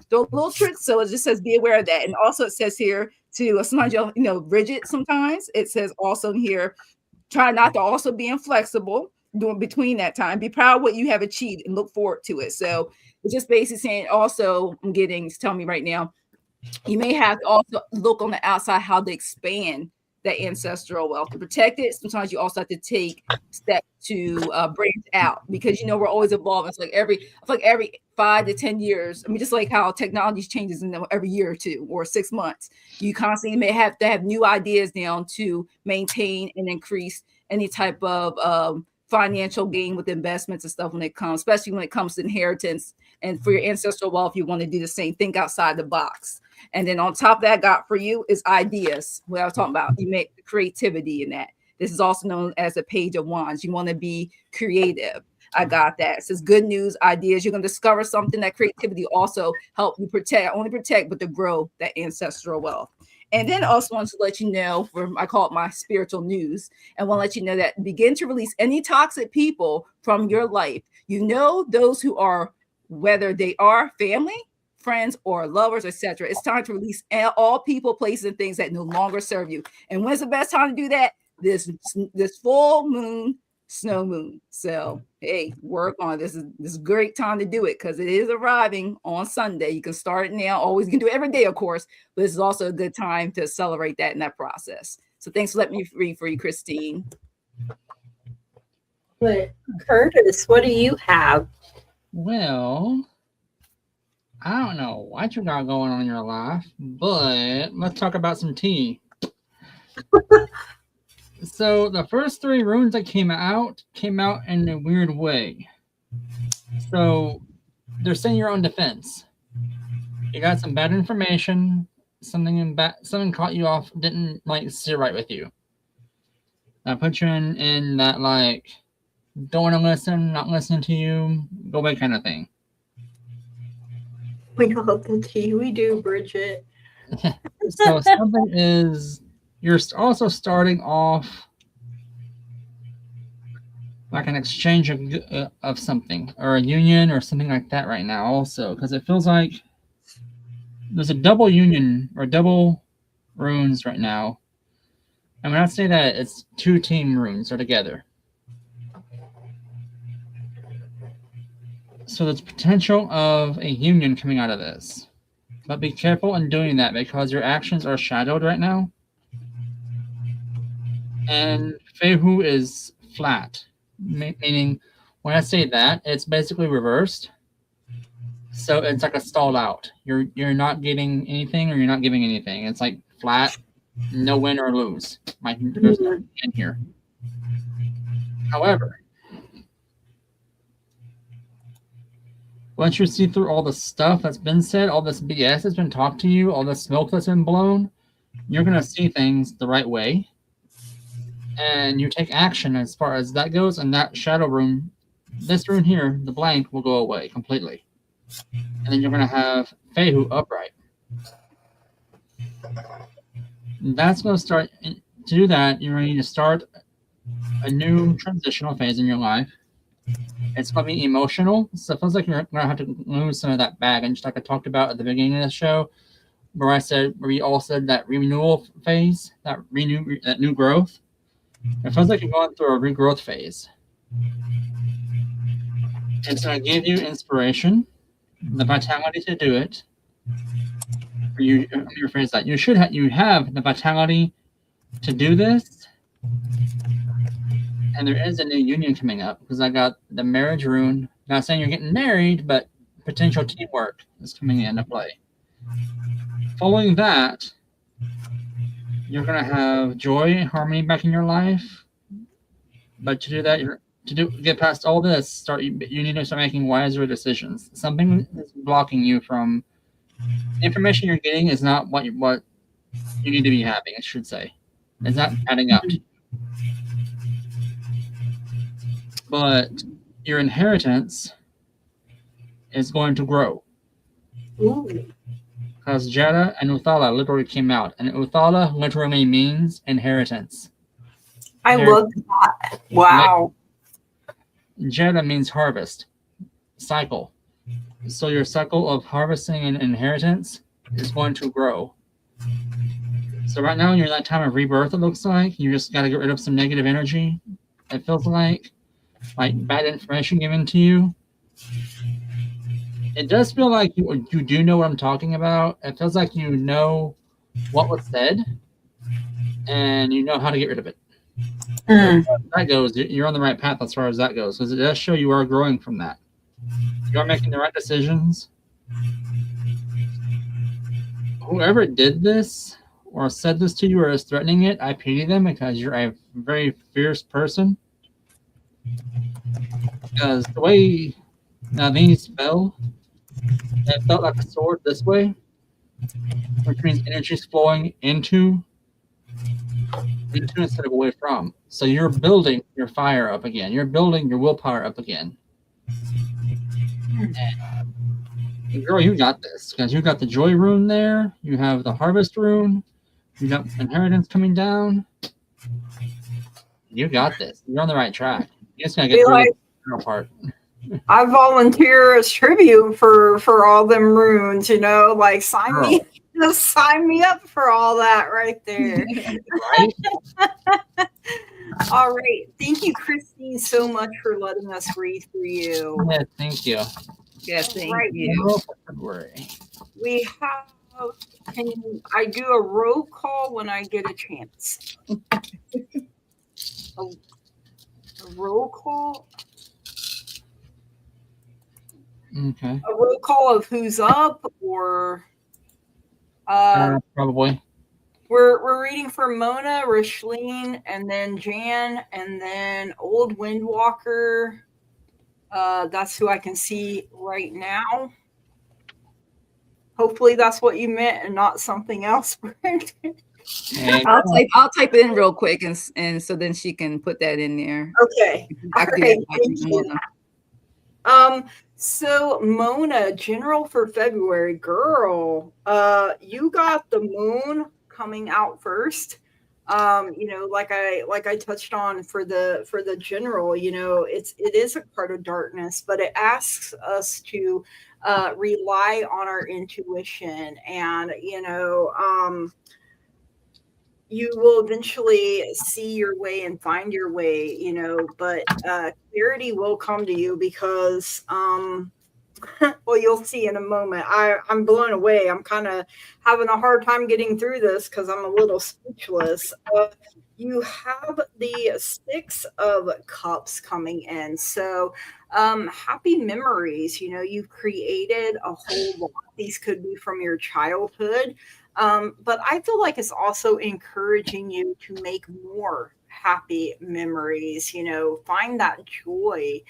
[SPEAKER 3] throw little tricks. So it just says, be aware of that. And also it says here to sometimes rigid. Sometimes it says also here, try not to also be inflexible doing between that time. Be proud of what you have achieved and look forward to it. So it's just basically saying, also it's telling me right now, you may have to also look on the outside how to expand that ancestral wealth to protect it. Sometimes you also have to take steps to branch out, because we're always evolving. It's like every 5 to 10 years. I mean, just like how technology changes in every year or 2 or 6 months, you constantly may have to have new ideas now to maintain and increase any type of financial gain with investments and stuff especially when it comes to inheritance. And for your ancestral wealth, you want to do the same. Think outside the box. And then on top of that, got for you is ideas. What I was talking about, you make creativity in that. This is also known as a page of wands. You want to be creative. I got that. It says good news, ideas. You're going to discover something. That creativity also help you only protect, but to grow that ancestral wealth. And then also wants to let you know, I call it my spiritual news, and want to let you know that begin to release any toxic people from your life. Those who are, whether they are family, friends, or lovers, etc. It's time to release all people, places, and things that no longer serve you. And when's the best time to do that? This full moon, snow moon. So hey, work on it. This is a great time to do it, because it is arriving on Sunday. You can start it now. Always, you can do it every day, of course, but this is also a good time to celebrate that in that process. So thanks for letting me read for you, Christine.
[SPEAKER 1] But Curtis, what do you have?
[SPEAKER 2] Well, I don't know what you got going on in your life, but let's talk about some tea. So the first 3 runes that came out in a weird way. So they're saying your own defense. You got some bad information, something caught you off, didn't sit right with you. I put you in that don't want to listen, not listening to you, go away kind of thing.
[SPEAKER 1] We love the tea. We do, Bridget.
[SPEAKER 2] So something is, you're also starting off like an exchange of something, or a union or something like that right now also, because it feels like there's a double union or double runes right now. And when I say that, it's 2 team runes are together. So there's potential of a union coming out of this. But be careful in doing that because your actions are shadowed right now. And Fehu is flat, meaning when I say that, it's basically reversed. So it's like a stalled out. You're not getting anything or you're not giving anything. It's like flat, no win or lose. Like there's nothing in here. However, once you see through all the stuff that's been said, all this BS that's been talked to you, all the smoke that's been blown, you're gonna see things the right way. And you take action as far as that goes, and that shadow room, this room here, the blank, will go away completely. And then you're going to have Fehu upright. And that's going to start, to do that, you're going to need to start a new transitional phase in your life. It's going to be emotional, so it feels like you're going to have to lose some of that baggage, like I talked about at the beginning of the show, where we all said that renewal phase, that new growth. It feels like you're going through a regrowth phase. It's going to give you inspiration, the vitality to do it. Let me rephrase that. You have the vitality to do this, and there is a new union coming up because I got the marriage rune. Not saying you're getting married, but potential teamwork is coming into play. Following that, you're going to have joy and harmony back in your life. But to do that, get past all this, you need to start making wiser decisions. Something is blocking you from information you're getting is not what you need to be having, I should say. It's not adding up. But your inheritance is going to grow.
[SPEAKER 1] Ooh.
[SPEAKER 2] Because Jada and Uthala literally came out, and Uthala literally means inheritance.
[SPEAKER 1] I love that. Wow.
[SPEAKER 2] Jada means harvest, cycle. So your cycle of harvesting and inheritance is going to grow. So right now you're in that time of rebirth, it looks like. You just got to get rid of some negative energy. It feels like bad information given to you. It does feel like you do know what I'm talking about. It feels like you know what was said, and you know how to get rid of it. As far as that goes, you're on the right path as far as that goes, because it does show you are growing from that. You are making the right decisions. Whoever did this or said this to you or is threatening it, I pity them because you're a very fierce person. Because the way these fell, it felt like a sword this way, which means energy is flowing into instead of away from. So you're building your fire up again. You're building your willpower up again. And girl, you got this, because you got the joy rune there. You have the harvest rune. You got inheritance coming down. You got this. You're on the right track. You just gotta get through the part.
[SPEAKER 1] I volunteer as tribute for all them runes, sign me. Just sign me up for all that right there.
[SPEAKER 2] Right?
[SPEAKER 1] All right. Thank you, Christine, so much for letting us read for you.
[SPEAKER 2] Yeah, thank you.
[SPEAKER 3] Yes, thank you.
[SPEAKER 1] We have, I do a roll call when I get a chance? a roll call?
[SPEAKER 2] Okay.
[SPEAKER 1] A roll call of who's up, or
[SPEAKER 2] probably.
[SPEAKER 1] We're reading for Mona, Rashleen, and then Jan, and then Old Windwalker. That's who I can see right now. Hopefully that's what you meant and not something else.
[SPEAKER 3] I'll type it in real quick, and so then she can put that in there.
[SPEAKER 1] Okay. All right. Thank you. So Mona, general for February, girl, you got the moon coming out first. Like I touched on for the general, it is a part of darkness, but it asks us to rely on our intuition, and you will eventually see your way and find your way, but clarity will come to you because Well, you'll see in a moment. I'm blown away. I'm kind of having a hard time getting through this because I'm a little speechless. You have the Six of Cups coming in. So, happy memories. You know, you've created a whole lot. These could be from your childhood. But I feel like it's also encouraging you to make more happy memories, you know, find that joy.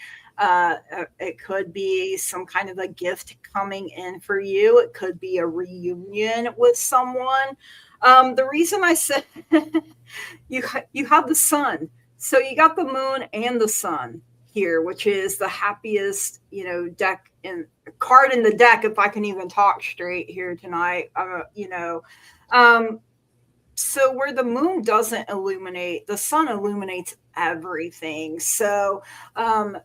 [SPEAKER 1] It could be some kind of a gift coming in for you. It could be a reunion with someone. The reason I said you have the sun, so you got the moon and the sun here, which is the happiest, you know, deck in card in the deck. If I can even talk straight here tonight, you know, um, so where the moon doesn't illuminate, the sun illuminates everything. So, um,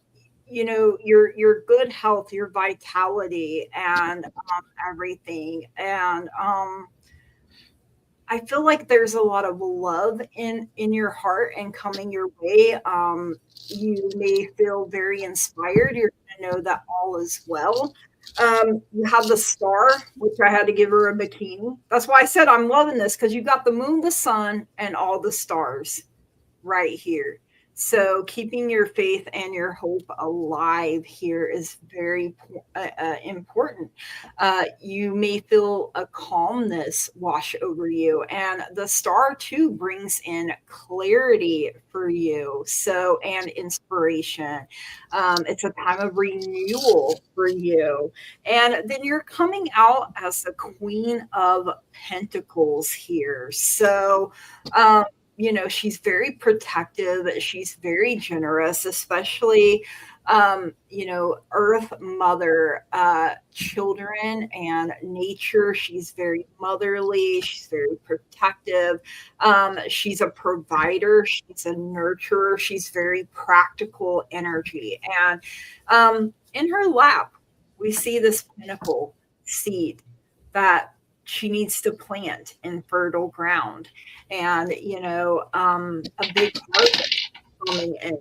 [SPEAKER 1] you know, your good health, your vitality, and everything, and I feel like there's a lot of love in your heart and coming your way. You may feel very inspired. You're going to know that all is well. You have the star, which I had to give her a bikini. That's why I said I'm loving this because you got the moon, the sun, and all the stars right here. So keeping your faith and your hope alive here is very important. You may feel a calmness wash over you, and the star too brings in clarity for you. So and inspiration. It's a time of renewal for you, and then you're coming out as the Queen of Pentacles here. So. You know, she's very protective, she's very generous, especially you know, earth mother, children and nature. She's very motherly, she's very protective, she's a provider, she's a nurturer, she's very practical energy. And in her lap we see this pinnacle seed that she needs to plant in fertile ground, and you know, a big harvest coming in.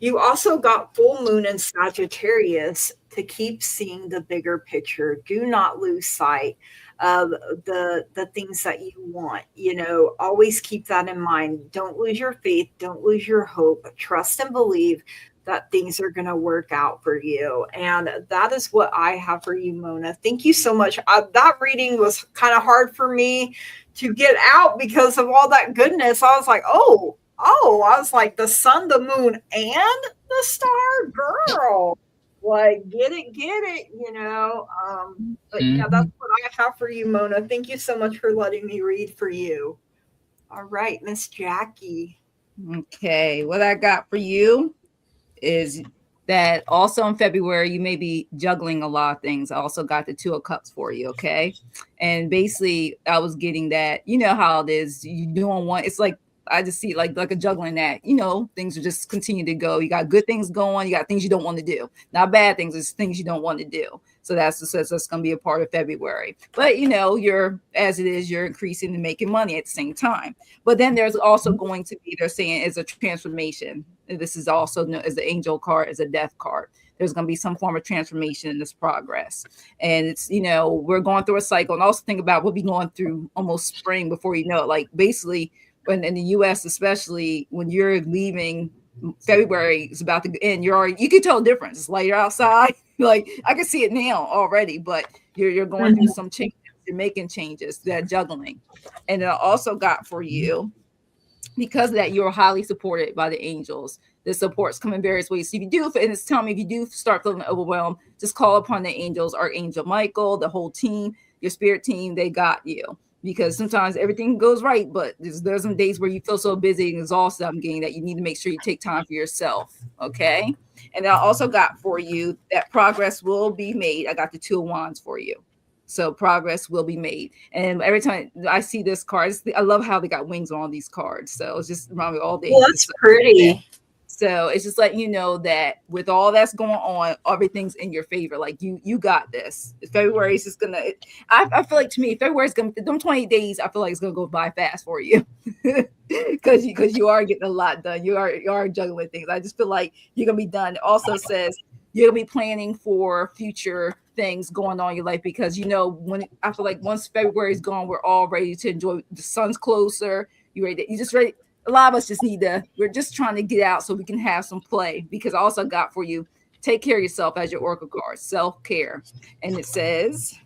[SPEAKER 1] You also got full moon in Sagittarius to keep seeing the bigger picture. Do not lose sight of the things that you want. You know, always keep that in mind. Don't lose your faith, don't lose your hope. Trust and believe that things are going to work out for you. And that is what I have for you, Mona. Thank you so much. That reading was kind of hard for me to get out because of all that goodness. I was like, I was like, the sun, the moon, and the star, girl. Like, get it, you know. But yeah, that's what I have for you, Mona. Thank you so much for letting me read for you. All right, Miss Jackie.
[SPEAKER 3] Okay, what I got for you is that also in February, you may be juggling a lot of things. I also got the Two of Cups for you, okay? And basically, I was getting that, you know how it is. You don't want, it's like, I just see like a juggling act, you know, things will just continue to go. You got good things going, you got things you don't want to do. Not bad things, it's things you don't want to do. So that's going to be a part of February. But, you know, you're, as it is, you're increasing and making money at the same time. But then there's also going to be, they're saying, is a transformation. This is also known as the angel card, as a death card. There's going to be some form of transformation in this progress. And it's, you know, we're going through a cycle. And also think about we'll be going through almost spring before you know it. Like basically, when in the US, especially when you're leaving, February is about to end. You can tell the difference. It's lighter outside. Like I can see it now already, but you're going through some changes. You're making changes, that juggling. And I also got for you, because of that, you're highly supported by the angels. The support's come in various ways. So if you do, and it's telling me if you do start feeling overwhelmed, just call upon the angels, Archangel Michael, the whole team, your spirit team, they got you. Because sometimes everything goes right, but there's some days where you feel so busy and exhausted, I'm getting, that you need to make sure you take time for yourself, okay? And I also got for you that progress will be made. I got the Two of Wands for you. So progress will be made. And every time I see this card, I love how they got wings on all these cards. So it's just around me all day.
[SPEAKER 1] Well, that's pretty.
[SPEAKER 3] So it's just letting you know that with all that's going on, everything's in your favor. Like you got this. February is just gonna. I feel like, to me, February's gonna. Them 28 days, I feel like it's gonna go by fast for you, because you are getting a lot done. You are juggling things. I just feel like you're gonna be done. It also says you're gonna be planning for future things going on in your life, because when I feel like once February is gone, we're all ready to enjoy. The sun's closer. You just ready. A lot of us just we're just trying to get out so we can have some play, because I also got for you, take care of yourself as your oracle card, self-care. And it says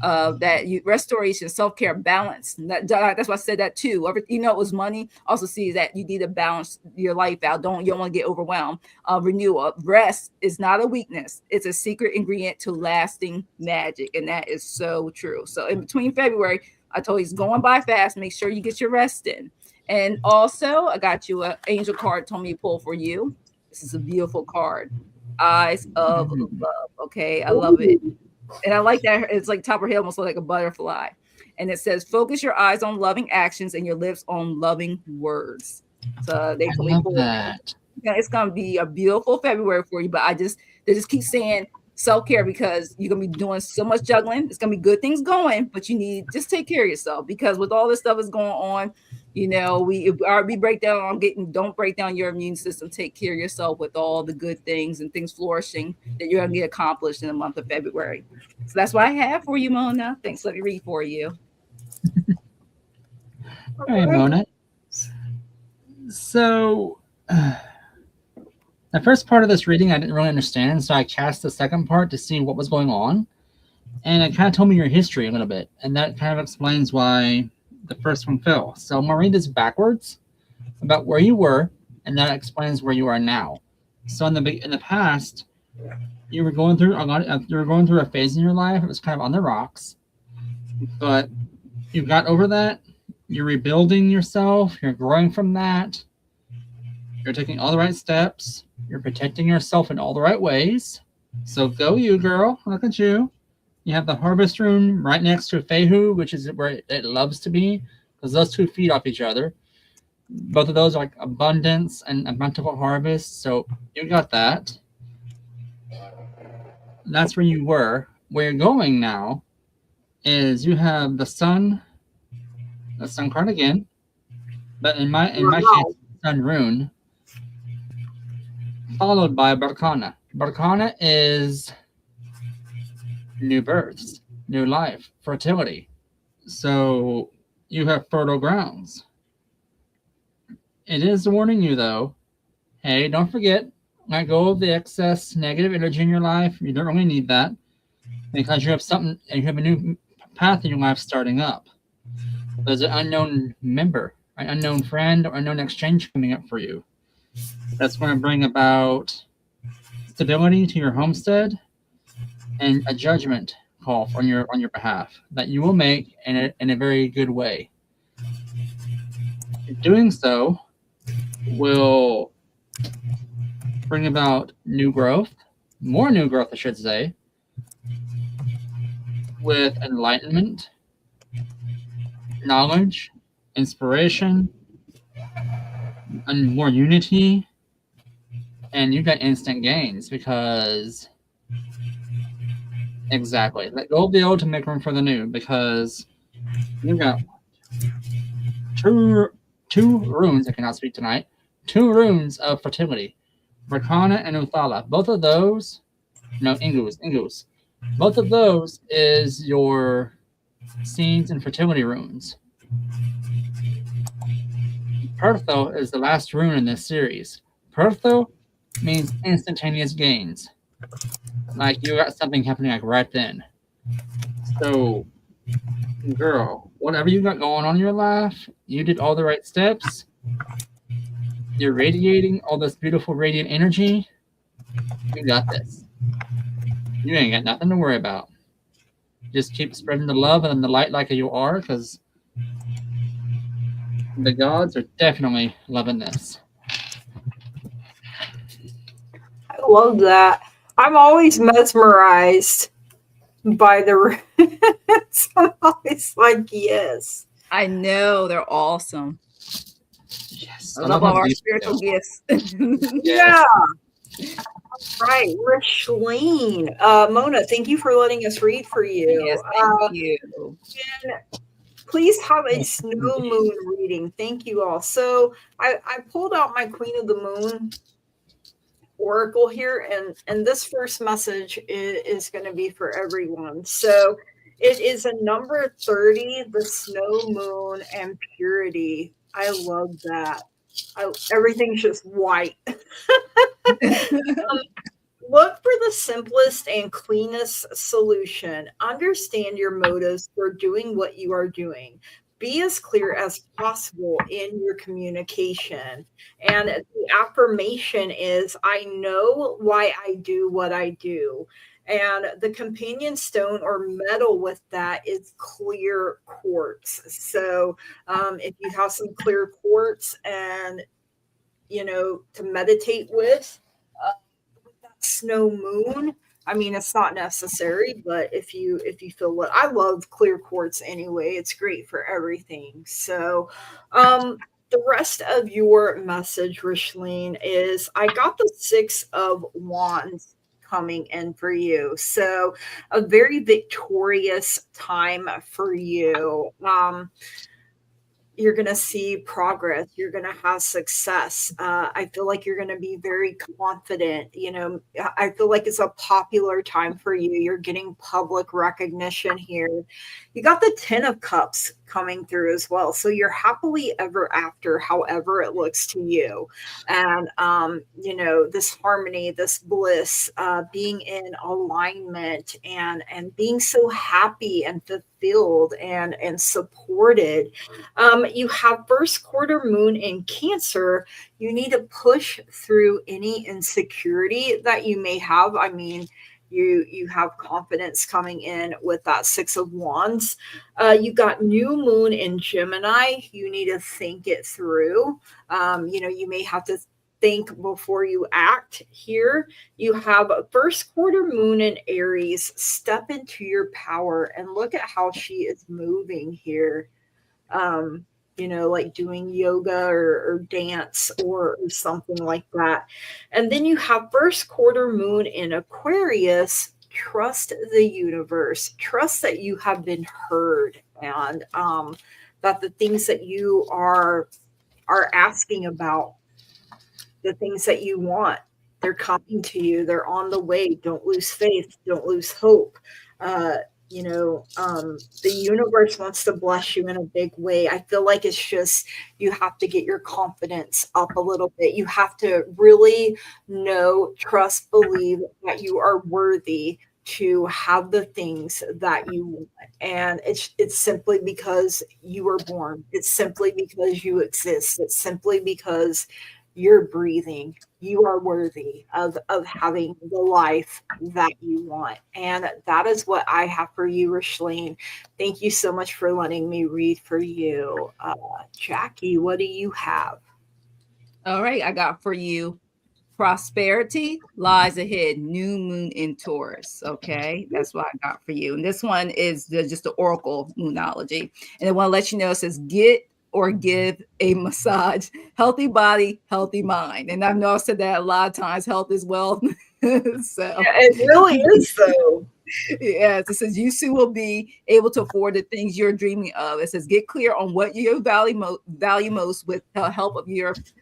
[SPEAKER 3] that restoration, self-care, balance. That's why I said that too. It was money. Also see that you need to balance your life out. You don't want to get overwhelmed. Renewal, rest is not a weakness. It's a secret ingredient to lasting magic, and that is so true. So in between February, I told you it's going by fast. Make sure you get your rest in. And also, I got you an angel card. Told me to pull for you. This is a beautiful card. Eyes of love. Okay, I love it. And I like that it's like top of her head, almost like a butterfly. And it says, focus your eyes on loving actions and your lips on loving words. So they told me
[SPEAKER 2] that.
[SPEAKER 3] It's gonna be a beautiful February for you. But they just keep saying self-care, because you're gonna be doing so much juggling. It's gonna be good things going, but you need just take care of yourself, because with all this stuff that's going on, we break down on don't break down your immune system. Take care of yourself with all the good things and things flourishing that you're gonna get accomplished in the month of February. So that's what I have for you, Mona. Thanks. Let me read for you.
[SPEAKER 2] All right, Mona. So the first part of this reading I didn't really understand, so I cast the second part to see what was going on. And it kind of told me your history a little bit, and that kind of explains why the first one fell. So I'm going to read this backwards about where you were, and that explains where you are now. So in the past, you were going through a phase in your life. It was kind of on the rocks, but you got over that. You're rebuilding yourself. You're growing from that. You're taking all the right steps. You're protecting yourself in all the right ways. So go you, girl. Look at you. You have the harvest rune right next to Fehu, which is where it loves to be, because those two feed off each other. Both of those are like abundance and a bountiful harvest. So you got that. That's where you were. Where you're going now is you have the sun card again, but in my case, sun rune, followed by Barkana. Barkana is new births, new life, fertility. So you have fertile grounds. It is warning you though, hey, don't forget, let go of the excess negative energy in your life. You don't really need that, because you have a new path in your life starting up. There's an unknown member, an unknown friend, or unknown exchange coming up for you. That's going to bring about stability to your homestead and a judgment call on your behalf that you will make in a very good way. Doing so will bring about new growth, more new growth, I should say, with enlightenment, knowledge, inspiration, and more unity. And you got instant gains because exactly, let go of the old to make room for the new, because you got two runes, I cannot speak tonight, 2 runes of fertility, Rakana and Uthala. Both of those, no, Ingus. Both of those is your seeds and fertility runes. Pertho is the last rune in this series. Pertho means instantaneous gains. Like you got something happening like right then. So, girl, whatever you got going on in your life, you did all the right steps. You're radiating all this beautiful radiant energy. You got this. You ain't got nothing to worry about. Just keep spreading the love and the light like you are, because the gods are definitely loving this.
[SPEAKER 1] I love that. I'm always mesmerized by the runes. I'm always like, yes.
[SPEAKER 3] I know, they're awesome.
[SPEAKER 2] Yes.
[SPEAKER 3] I love all our spiritual gifts.
[SPEAKER 1] Yeah. Right. We're Shalene. Mona, thank you for letting us read for you.
[SPEAKER 3] Yes, thank you.
[SPEAKER 1] And please have a snow moon reading. Thank you all. So I pulled out my Queen of the Moon oracle here, and this first message is going to be for everyone. So it is a number 30, the snow moon and purity. I love that. Everything's just white. Look for the simplest and cleanest solution. Understand your motives for doing what you are doing. Be as clear as possible in your communication. And the affirmation is I know why I do what I do. And the companion stone or metal with that is clear quartz. So if you have some clear quartz and, to meditate with, snow moon, I mean, it's not necessary, but if you feel what I love clear quartz anyway, it's great for everything. So the rest of your message, Rishlene, is I got the 6 of Wands coming in for you. So a very victorious time for you. You're going to see progress. You're going to have success. I feel like you're going to be very confident. I feel like it's a popular time for you. You're getting public recognition here. You got the 10 of Cups coming through as well. So you're happily ever after, however it looks to you. And, this harmony, this bliss, being in alignment and being so happy and fulfilled and supported. You have first quarter moon in Cancer. You need to push through any insecurity that you may have. I mean, you have confidence coming in with that 6 of Wands. You got new moon in Gemini. You need to think it through. You may have to think before you act here. You have a first quarter moon in Aries. Step into your power and look at how she is moving here. Like doing yoga or dance or something like that. And then you have first quarter moon in Aquarius. Trust the universe. Trust that you have been heard and that the things that you are asking about, the things that you want, they're coming to you. They're on the way. Don't lose faith. Don't lose hope. The universe wants to bless you in a big way. I feel like it's just you have to get your confidence up a little bit. You have to really know, trust, believe that you are worthy to have the things that you want. And it's simply because you were born. It's simply because you exist. It's simply because you're breathing. You are worthy of having the life that you want. And that is what I have for you, Rishlene. Thank you so much for letting me read for you. Jackie, what do you have?
[SPEAKER 3] All right, I got for you prosperity lies ahead, new moon in Taurus. Okay, that's what I got for you. And this one is just the oracle moonology. And I want to let you know, it says get or give a massage, healthy body, healthy mind. And I know I've said that a lot of times, health is wealth. So
[SPEAKER 1] yeah, it really is though.
[SPEAKER 3] Yes, it says you soon will be able to afford the things you're dreaming of. It says get clear on what you value most with the help of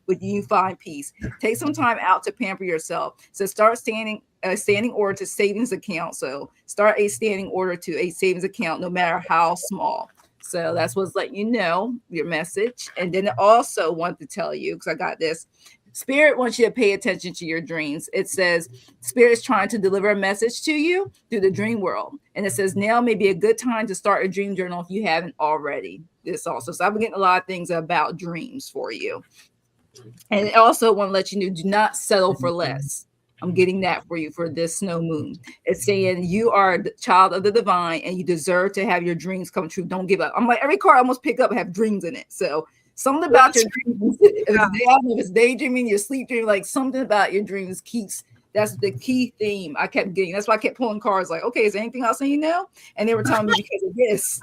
[SPEAKER 3] with you find peace. Take some time out to pamper yourself. So start standing order to savings account. So start a standing order to a savings account, no matter how small. So that's what's letting you know your message. And then I also want to tell you, because I got this, Spirit wants you to pay attention to your dreams. It says Spirit is trying to deliver a message to you through the dream world. And it says now may be a good time to start a dream journal if you haven't already. This also. So I've been getting a lot of things about dreams for you. And it also want to let you know, do not settle for less. I'm getting that for you for this snow moon. It's saying you are the child of the divine and you deserve to have your dreams come true. Don't give up. I'm like, every card I almost pick up have dreams in it. So something about your dreams, if it's daydreaming, your sleep dream, like something about your dreams keeps, that's the key theme I kept getting. That's why I kept pulling cards like, okay, is there anything else you know? And they were telling me because of this,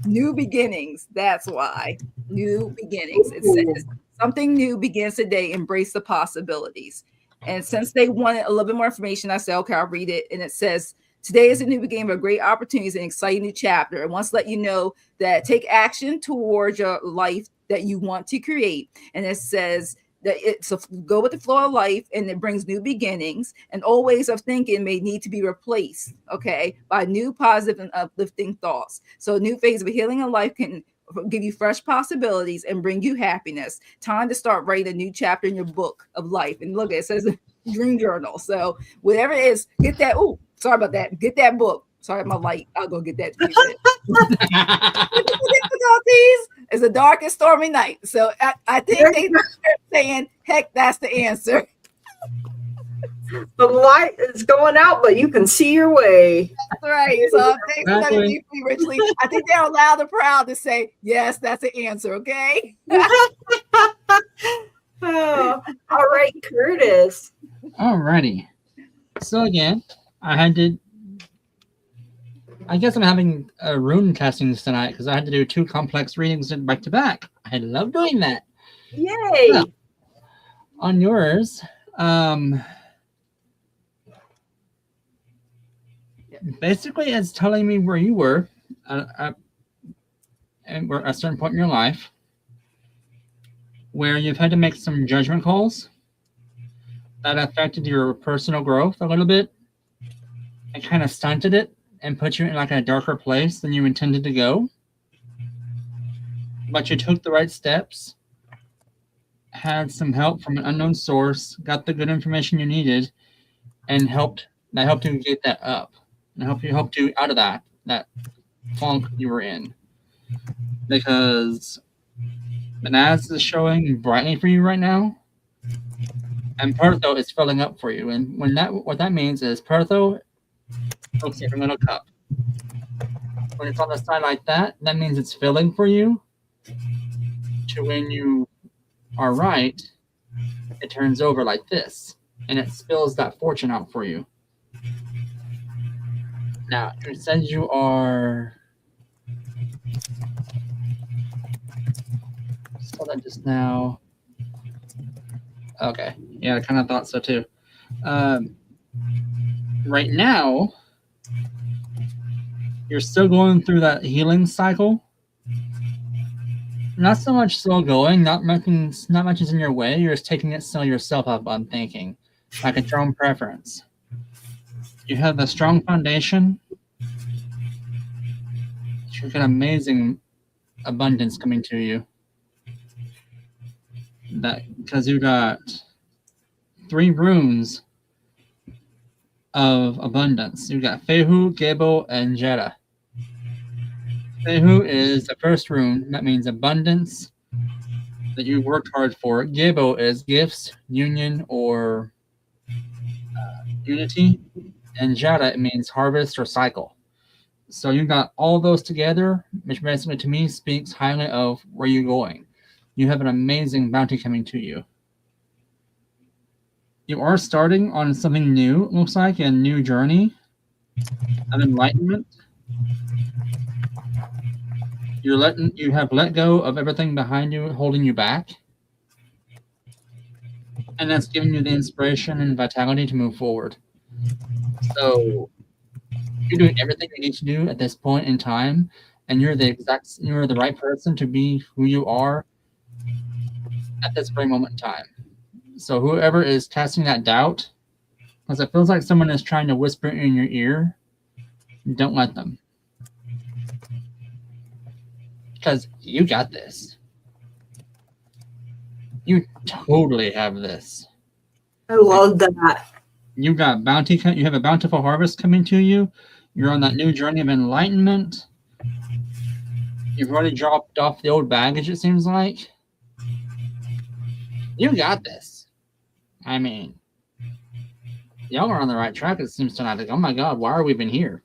[SPEAKER 3] new beginnings. That's why, new beginnings. It says something new begins today. Embrace the possibilities. And since they wanted a little bit more information, I said, okay, I'll read it. And it says, today is a new beginning of great opportunities and exciting new chapter. It wants to let you know that take action towards your life that you want to create. And it says, that it's a go with the flow of life, and it brings new beginnings, and old ways of thinking may need to be replaced, okay, by new positive and uplifting thoughts. So a new phase of healing in life can give you fresh possibilities and bring you happiness. Time to start writing a new chapter in your book of life. And look, it says dream journal. So whatever it is, get that. Oh, sorry about that. Get that book. Sorry, my light. I'll go get that. Difficulties. It's a dark and stormy night. So I think they're saying, heck, that's the answer.
[SPEAKER 1] The light is going out, but you can see your way.
[SPEAKER 3] That's right. So thanks for letting me be richly. I think they're loud and proud to say, yes, that's the answer. Okay.
[SPEAKER 1] Oh, all right, Curtis.
[SPEAKER 2] Alrighty. So again, I guess I'm having rune castings tonight because I had to do 2 complex readings back to back. I love doing that.
[SPEAKER 1] Yay!
[SPEAKER 2] So, on yours, basically it's telling me where you were at a certain point in your life where you've had to make some judgment calls that affected your personal growth a little bit and kind of stunted it and put you in like a darker place than you intended to go. But you took the right steps, had some help from an unknown source, got the good information you needed, and helped you get that up. And helped you out of that funk you were in. Because Manaz is showing brightly for you right now. And Pertho is filling up for you. And what that means is Pertho looks at your little cup. When it's on the side like that, that means it's filling for you. To when you are right, it turns over like this. And it spills that fortune out for you. Now, it says you are... Saw that just now. Okay. Yeah, I kind of thought so too. Right now, you're still going through that healing cycle. Not so much slow going, not much is in your way. You're just taking it slow yourself up on thinking, like a your own preference. You have a strong foundation. You've got amazing abundance coming to you. That because you got 3 runes of abundance. You got Fehu, Gebo, and Jetta. Fehu is the first rune. That means abundance that you worked hard for. Gebo is gifts, union, or unity. And Jetta, it means harvest or cycle. So you got all those together, which basically to me speaks highly of where you're going. You have an amazing bounty coming to you. You are starting on something new, it looks like, a new journey of enlightenment. You have let go of everything behind you holding you back. And that's giving you the inspiration and vitality to move forward. So you're doing everything you need to do at this point in time, and you're the right person to be who you are at this very moment in time. So whoever is casting that doubt, because it feels like someone is trying to whisper in your ear, don't let them. Because you got this. You totally have this.
[SPEAKER 1] I love that.
[SPEAKER 2] You got bounty. You have a bountiful harvest coming to you. You're on that new journey of enlightenment. You've already dropped off the old baggage, it seems like. You got this. I mean, y'all are on the right track, it seems tonight. Like, oh my God, why are we even here?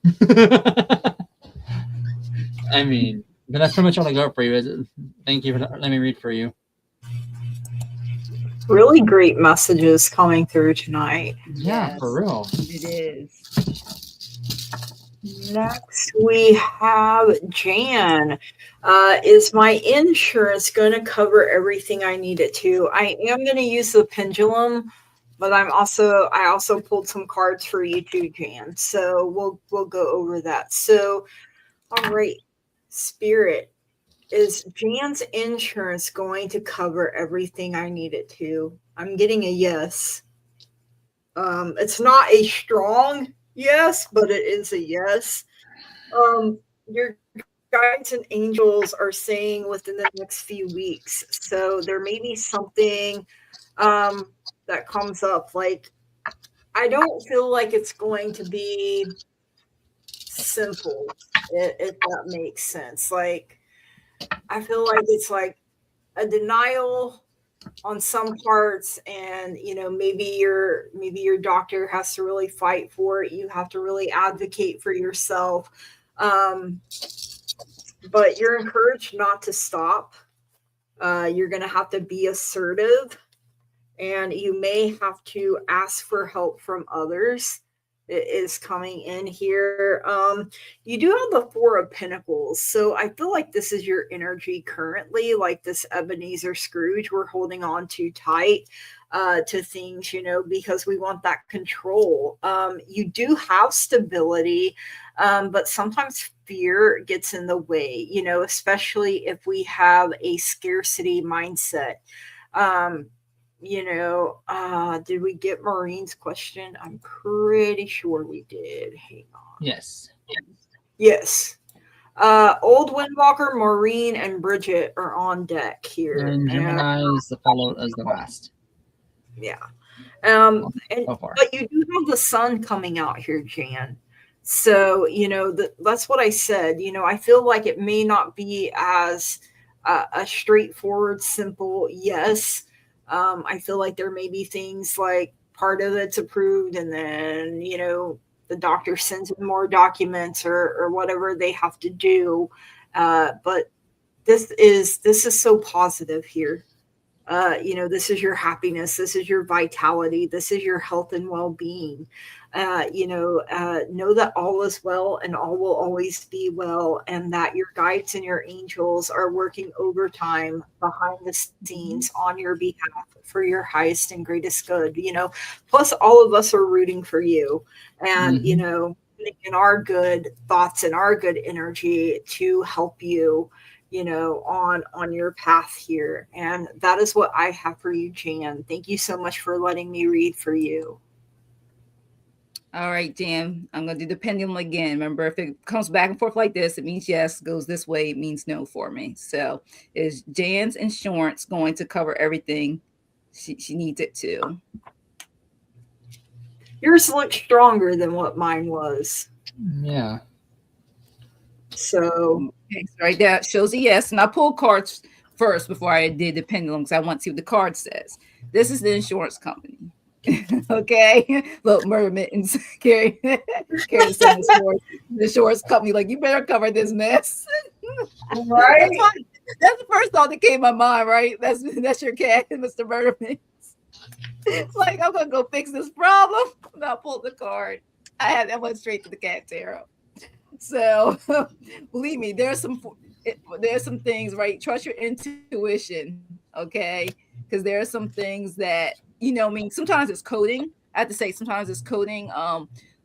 [SPEAKER 2] I mean, but that's pretty much all I got for you. Thank you for letting me read for you.
[SPEAKER 1] Really great messages coming through tonight.
[SPEAKER 2] Yeah, yes, for real.
[SPEAKER 3] It is.
[SPEAKER 1] Next, we have Jan. Is my insurance going to cover everything I need it to? I am going to use the pendulum, but I also pulled some cards for you too, Jan. So we'll go over that. So, all right, Spirit, Is Jan's insurance going to cover everything I need it to? I'm getting a yes. It's not a strong yes, but it is a yes. Your guides and angels are saying within the next few weeks. So there may be something that comes up. Like, I don't feel like it's going to be simple, if that makes sense. Like, I feel like it's like a denial on some parts, and maybe your doctor has to really fight for it. You have to really advocate for yourself. Um, but you're encouraged not to stop. You're going to have to be assertive, and you may have to ask for help from others. It is coming in here. You do have the Four of Pentacles, so I feel like this is your energy currently, like this Ebenezer Scrooge. We're holding on too tight to things, because we want that control. You do have stability, but sometimes fear gets in the way, especially if we have a scarcity mindset. Um, did we get Maureen's question? I'm pretty sure we did. Hang on.
[SPEAKER 2] Yes.
[SPEAKER 1] Yes. Old Windwalker, Maureen, and Bridget are on deck here.
[SPEAKER 2] And Gemini is the follow as the last.
[SPEAKER 1] Yeah.
[SPEAKER 2] So far.
[SPEAKER 1] But you do have the sun coming out here, Jan. So, that's what I said. I feel like it may not be as a straightforward, simple yes. I feel like there may be things like part of it's approved, and then, the doctor sends in more documents, or whatever they have to do. But this is so positive here. This is your happiness, this is your vitality, this is your health and well-being. Know that all is well, and all will always be well, and that your guides and your angels are working overtime behind the scenes on your behalf for your highest and greatest good. Plus all of us are rooting for you, and putting in our good thoughts and our good energy to help you, on your path here. And that is what I have for you, Jan. Thank you so much for letting me read for you.
[SPEAKER 3] All right, Jan, I'm going to do the pendulum again. Remember, if it comes back and forth like this, it means yes. Goes this way, it means no for me. So is Jan's insurance going to cover everything she needs it to?
[SPEAKER 1] Yours looks stronger than what mine was.
[SPEAKER 2] Yeah.
[SPEAKER 1] So,
[SPEAKER 3] okay, so right, that shows a yes. And I pulled cards first before I did the pendulum, because I want to see what the card says. This is the insurance company. Okay, look, mermaids carry the insurance company. Like, you better cover this mess.
[SPEAKER 1] Right.
[SPEAKER 3] That's the first thought that came to my mind. Right, that's your cat, Mr. Mermaid. It's like, I'm gonna go fix this problem. And I pulled the card. I went straight to the cat tarot. So believe me, there's some things, right? Trust your intuition, okay? Because there are some things that, sometimes it's coding. I have to say, sometimes it's coding.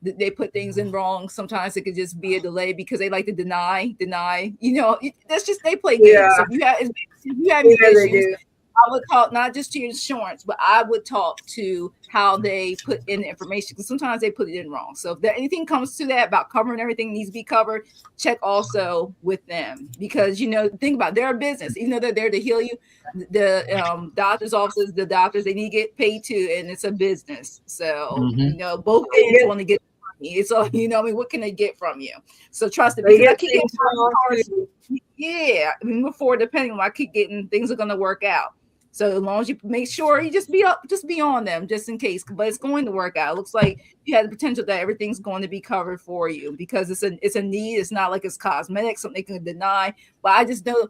[SPEAKER 3] They put things in wrong. Sometimes it could just be a delay because they like to deny. That's just, they play games.
[SPEAKER 1] Yeah.
[SPEAKER 3] So if you have issues, I would talk not just to your insurance, but I would talk to how they put in the information, because sometimes they put it in wrong. So if anything comes to that about covering everything needs to be covered, check also with them, because think about it, they're a business. Even though they're there to heal you, the doctor's offices, the doctors, they need to get paid too, and it's a business. So both ends want to get money. It's all what can they get from you? So trust it, because I keep getting before, depending on, I keep getting things are going to work out. So as long as you make sure you just be on them, just in case. But it's going to work out. It looks like you have the potential that everything's going to be covered for you, because it's a need. It's not like it's cosmetic, something they can deny. But I just know,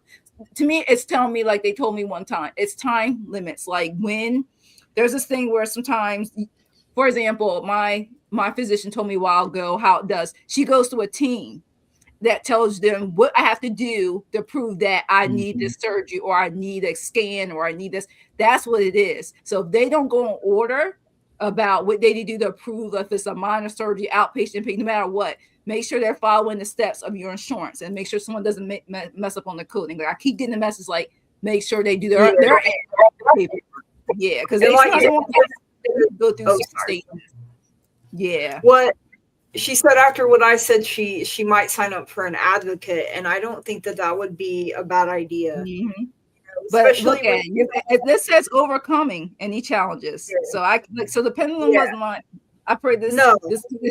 [SPEAKER 3] to me, it's telling me, like they told me one time, it's time limits. Like, when there's this thing where sometimes, for example, my physician told me a while ago how it does. She goes to a team that tells them what I have to do to prove that I need this surgery, or I need a scan, or I need this. That's what it is. So if they don't go in order about what they need to do to prove if it's a minor surgery, outpatient, no matter what, make sure they're following the steps of your insurance, and make sure someone doesn't mess up on the coding. Like I keep getting the message like, make sure they do their paper. Yeah, because they sometimes want to go through statements. Yeah.
[SPEAKER 1] What she said after what I said, she might sign up for an advocate, and I don't think that would be a bad idea.
[SPEAKER 3] Mm-hmm. But look at it. This says overcoming any challenges. Yeah. So the pendulum wasn't like, I pray this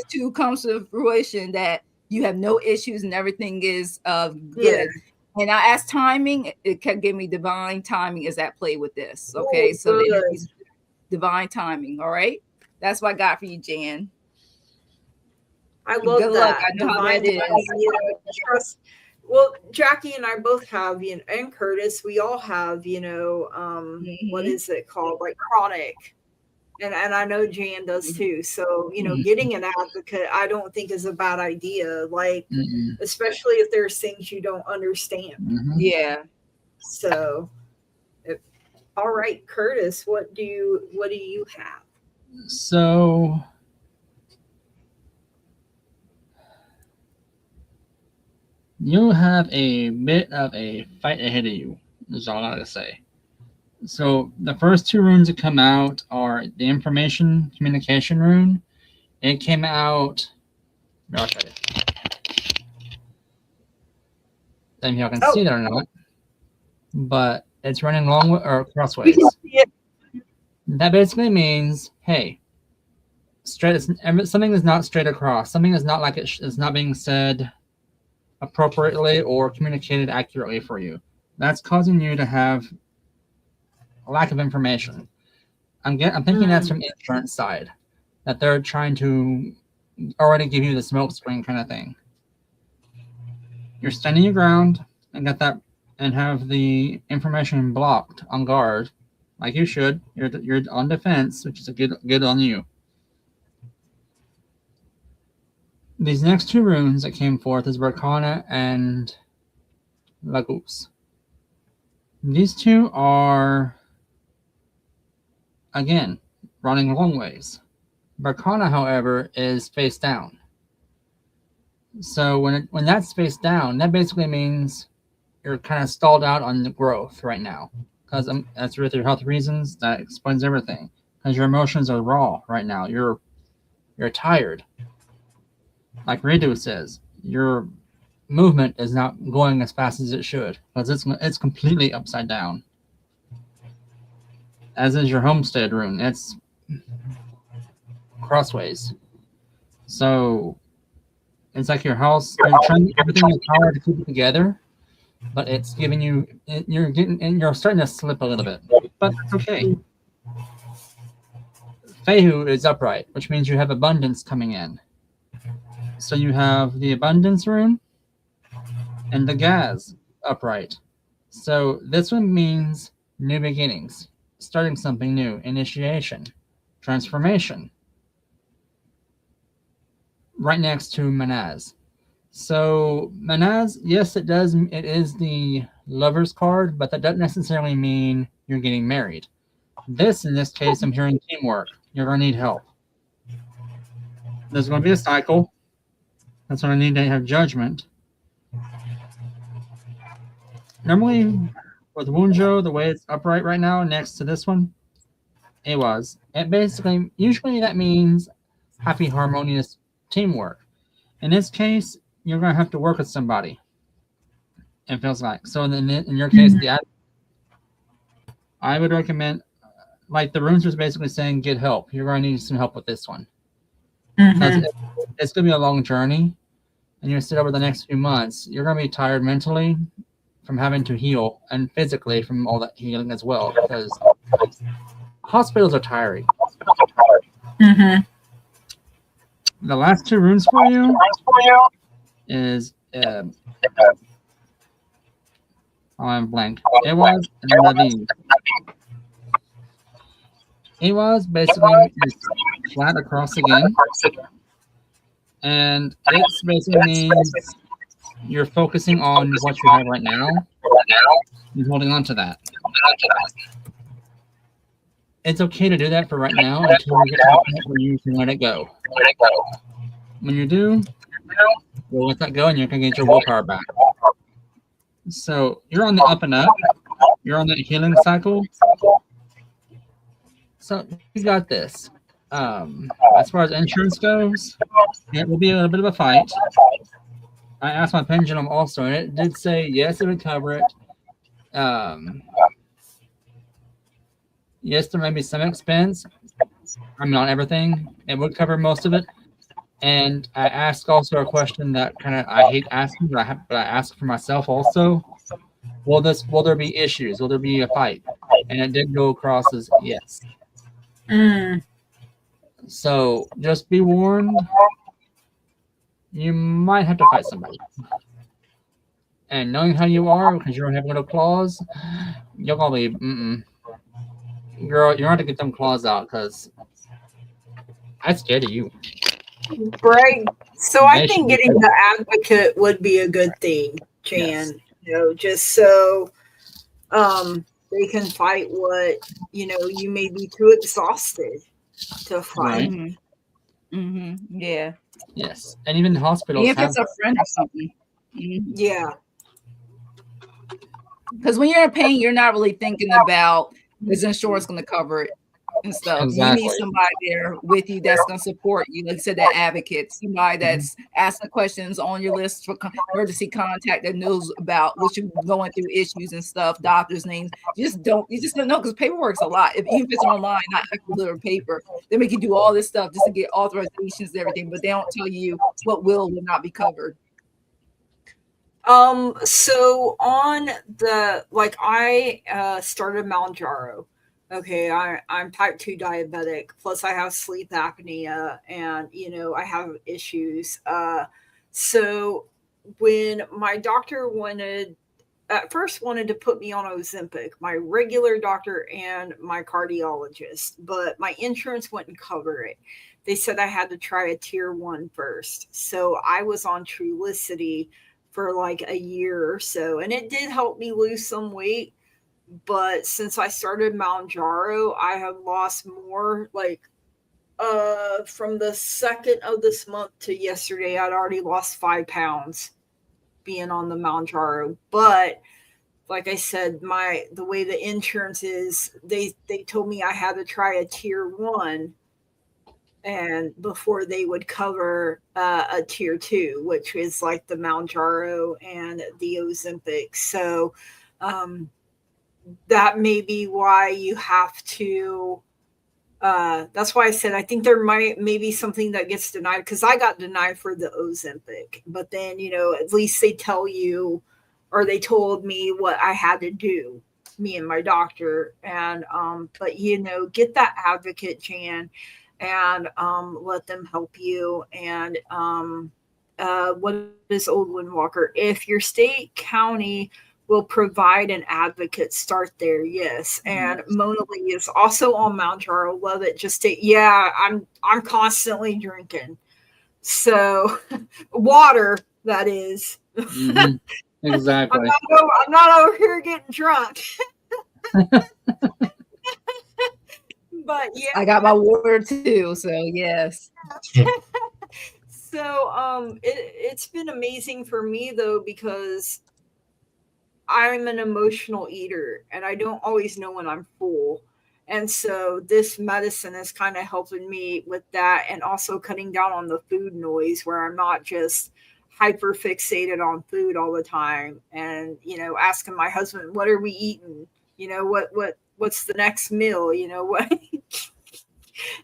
[SPEAKER 3] too comes to fruition, that you have no issues and everything is good. Yeah. And I asked timing, it kept giving me divine timing is at play with this. Okay, so divine timing. All right, that's what I got for you, Jan.
[SPEAKER 1] I love good that. Luck. I know how that is. Well, Jackie and I both have, and Curtis, we all have, what is it called? Like chronic. And I know Jan does too. So, getting an advocate, I don't think is a bad idea. Like, especially if there's things you don't understand.
[SPEAKER 3] Yeah.
[SPEAKER 1] So, all right, Curtis, what do you have?
[SPEAKER 2] So, you have a bit of a fight ahead of you, is all I gotta say. So the first two runes that come out are the information communication rune. It came out. I'll try it. I don't know if y'all can see that or not, but it's running long or crossways. Yeah. That basically means, hey, something is not straight across. Something is not like it's not being said appropriately or communicated accurately for you. That's causing you to have a lack of information. I'm thinking that's from the insurance side, that they're trying to already give you the smoke screen kind of thing. You're standing your ground and have the information blocked on guard, like you should. You're on defense, which is a good on you. These next two runes that came forth is Berkana and Lagos. These two are, again, running long ways. Berkana, however, is face down. So when that's face down, that basically means you're kind of stalled out on the growth right now. Because that's with your health reasons. That explains everything. Because your emotions are raw right now. You're tired. Like Redu says, your movement is not going as fast as it should because it's completely upside down. As is your homestead rune, it's crossways. So it's like your house. You're trying everything in your power to keep it together, but it's giving you. You're starting to slip a little bit, but it's okay. Fehu is upright, which means you have abundance coming in. So you have the abundance rune and the Gaz upright. So this one means new beginnings, starting something new, initiation, transformation. Right next to Manaz. So Manaz, yes, it is the lover's card, but that doesn't necessarily mean you're getting married. In this case, I'm hearing teamwork. You're going to need help. There's going to be a cycle. That's when I need to have judgment. Normally, with Wunjo, the way it's upright right now next to this one, usually that means happy, harmonious teamwork. In this case, you're going to have to work with somebody. It feels like. So in your case, I would recommend, like the runes was basically saying, get help. You're going to need some help with this one. It's going to be a long journey. And you're sit over the next few months, you're going to be tired mentally from having to heal and physically from all that healing as well, because hospitals are tiring. The last two runes for you is I'm blank. Ewaz and Naveen. Ewaz basically is flat across again. And it basically means you're focusing on what you have right now and holding on to that. It's okay to do that for right now until you get to the point where you can let it go. When you do, We'll let that go, and you can get your willpower back. So you're on the up and up. You're on that healing cycle. So you got this. As far as insurance goes, it will be a little bit of a fight. I asked my pendulum also, and it did say yes, it would cover it. Yes, there may be some expense. I mean, not everything. It would cover most of it. And I asked also a question that kind of I hate asking, but I ask for myself also. Will there be issues? Will there be a fight? And it did go across as yes. So just be warned. You might have to fight somebody. And knowing how you are, because you don't have little claws, you'll probably girl, you're going to get them claws out because I'm scared of you.
[SPEAKER 1] Right. So I think getting the advocate would be a good thing, Jan. Yes. Just so they can fight what you may be too exhausted to fight.
[SPEAKER 2] Right.
[SPEAKER 3] Yeah.
[SPEAKER 2] Yes, and even the hospitals.
[SPEAKER 3] If it's a friend or something.
[SPEAKER 1] Yeah.
[SPEAKER 3] Because when you're in pain, you're not really thinking about is insurance going to cover it and stuff.
[SPEAKER 2] Exactly.
[SPEAKER 3] You need somebody there with you that's going to support you. Like you said, that advocate, somebody that's asking questions on your list for emergency contact that knows about what you're going through, issues and stuff, doctors' names. You just don't know because paperwork's a lot. Even if it's online, not actual little paper, they make you do all this stuff just to get authorizations and everything, but they don't tell you what will not be covered.
[SPEAKER 1] So on the I started Mounjaro. Okay, I'm type 2 diabetic, plus I have sleep apnea and I have issues. So when my doctor at first wanted to put me on Ozempic, my regular doctor and my cardiologist, but my insurance wouldn't cover it. They said I had to try a tier 1 first. So I was on Trulicity for like a year or so, and it did help me lose some weight. But since I started Mounjaro, I have lost more. From the 2nd of this month to yesterday, I'd already lost 5 pounds being on the Mounjaro. But like I said, the way the insurance is, they told me I had to try a tier 1 and before they would cover a tier 2, which is like the Mounjaro and the Ozempic. So that may be why you have to. That's why I said I think there may be something that gets denied, because I got denied for the Ozempic, but then at least they tell you, or they told me what I had to do, me and my doctor, and but get that advocate, Jan, and let them help you. And what is Old Windwalker? If your state, county will provide an advocate, start there. Yes. And Mona Lee is also on Mounjaro. Love it. I'm constantly drinking. So water, that is.
[SPEAKER 2] Exactly.
[SPEAKER 1] I'm not over here getting drunk. But yeah,
[SPEAKER 3] I got my water too, so yes.
[SPEAKER 1] So it's been amazing for me though, because I'm an emotional eater and I don't always know when I'm full. And so this medicine is kind of helping me with that, and also cutting down on the food noise, where I'm not just hyper fixated on food all the time, and asking my husband, what are we eating? What's the next meal? What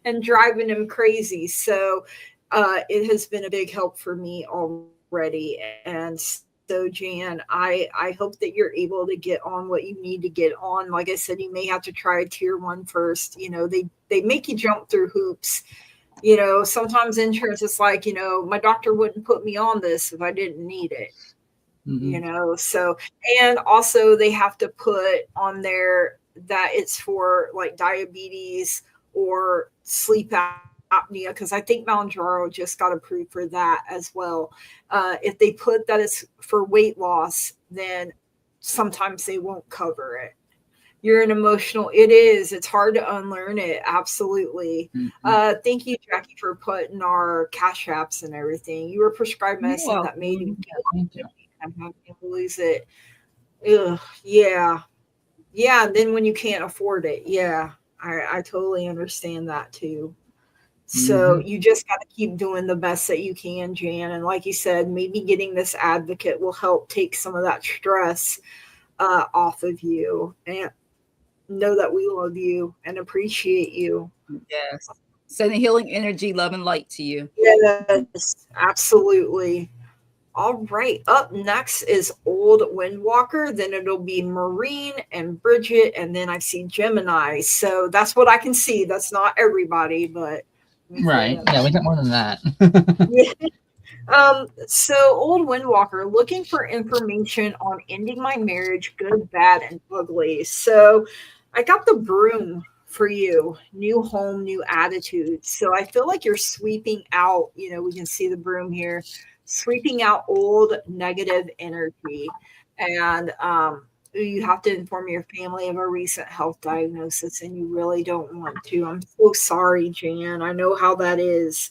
[SPEAKER 1] and driving him crazy. So it has been a big help for me already. And so, Jan, I hope that you're able to get on what you need to get on. Like I said, you may have to try a tier 1 first. They make you jump through hoops. Sometimes insurance is like, my doctor wouldn't put me on this if I didn't need it. So, and also they have to put on there that it's for like diabetes or sleep apnea, because I think Mounjaro just got approved for that as well. If they put that it's for weight loss, then sometimes they won't cover it. You're an emotional. It is. It's hard to unlearn it. Absolutely.
[SPEAKER 2] Mhm.
[SPEAKER 1] Thank you, Jackie, for putting our cash apps and everything. You were prescribed
[SPEAKER 3] You're
[SPEAKER 1] medicine that made you
[SPEAKER 3] welcome.
[SPEAKER 2] Yeah, thank you.
[SPEAKER 1] I'm having to lose it. Ugh, yeah. Yeah. And then when you can't afford it, yeah. I totally understand that too. So
[SPEAKER 2] Hmm.
[SPEAKER 1] you just got to keep doing the best that you can, Jan. And like you said, maybe getting this advocate will help take some of that stress off of you. And know that we love you and appreciate you.
[SPEAKER 3] Yes. Sending healing energy, love, and light to you.
[SPEAKER 1] Yes, absolutely. All right. Up next is Old Windwalker. Then it'll be Marine and Bridget. And then I see Gemini. So that's what I can see. That's not everybody, but
[SPEAKER 2] Right. Yeah, we got more than that.
[SPEAKER 1] yeah. So Old Windwalker looking for information on ending my marriage, good, bad, and ugly. So I got the broom for you. New home, new attitude. So I feel like you're sweeping out, we can see the broom here, sweeping out old negative energy. And you have to inform your family of a recent health diagnosis, and you really don't want to. I'm so sorry, Jan. I know how that is.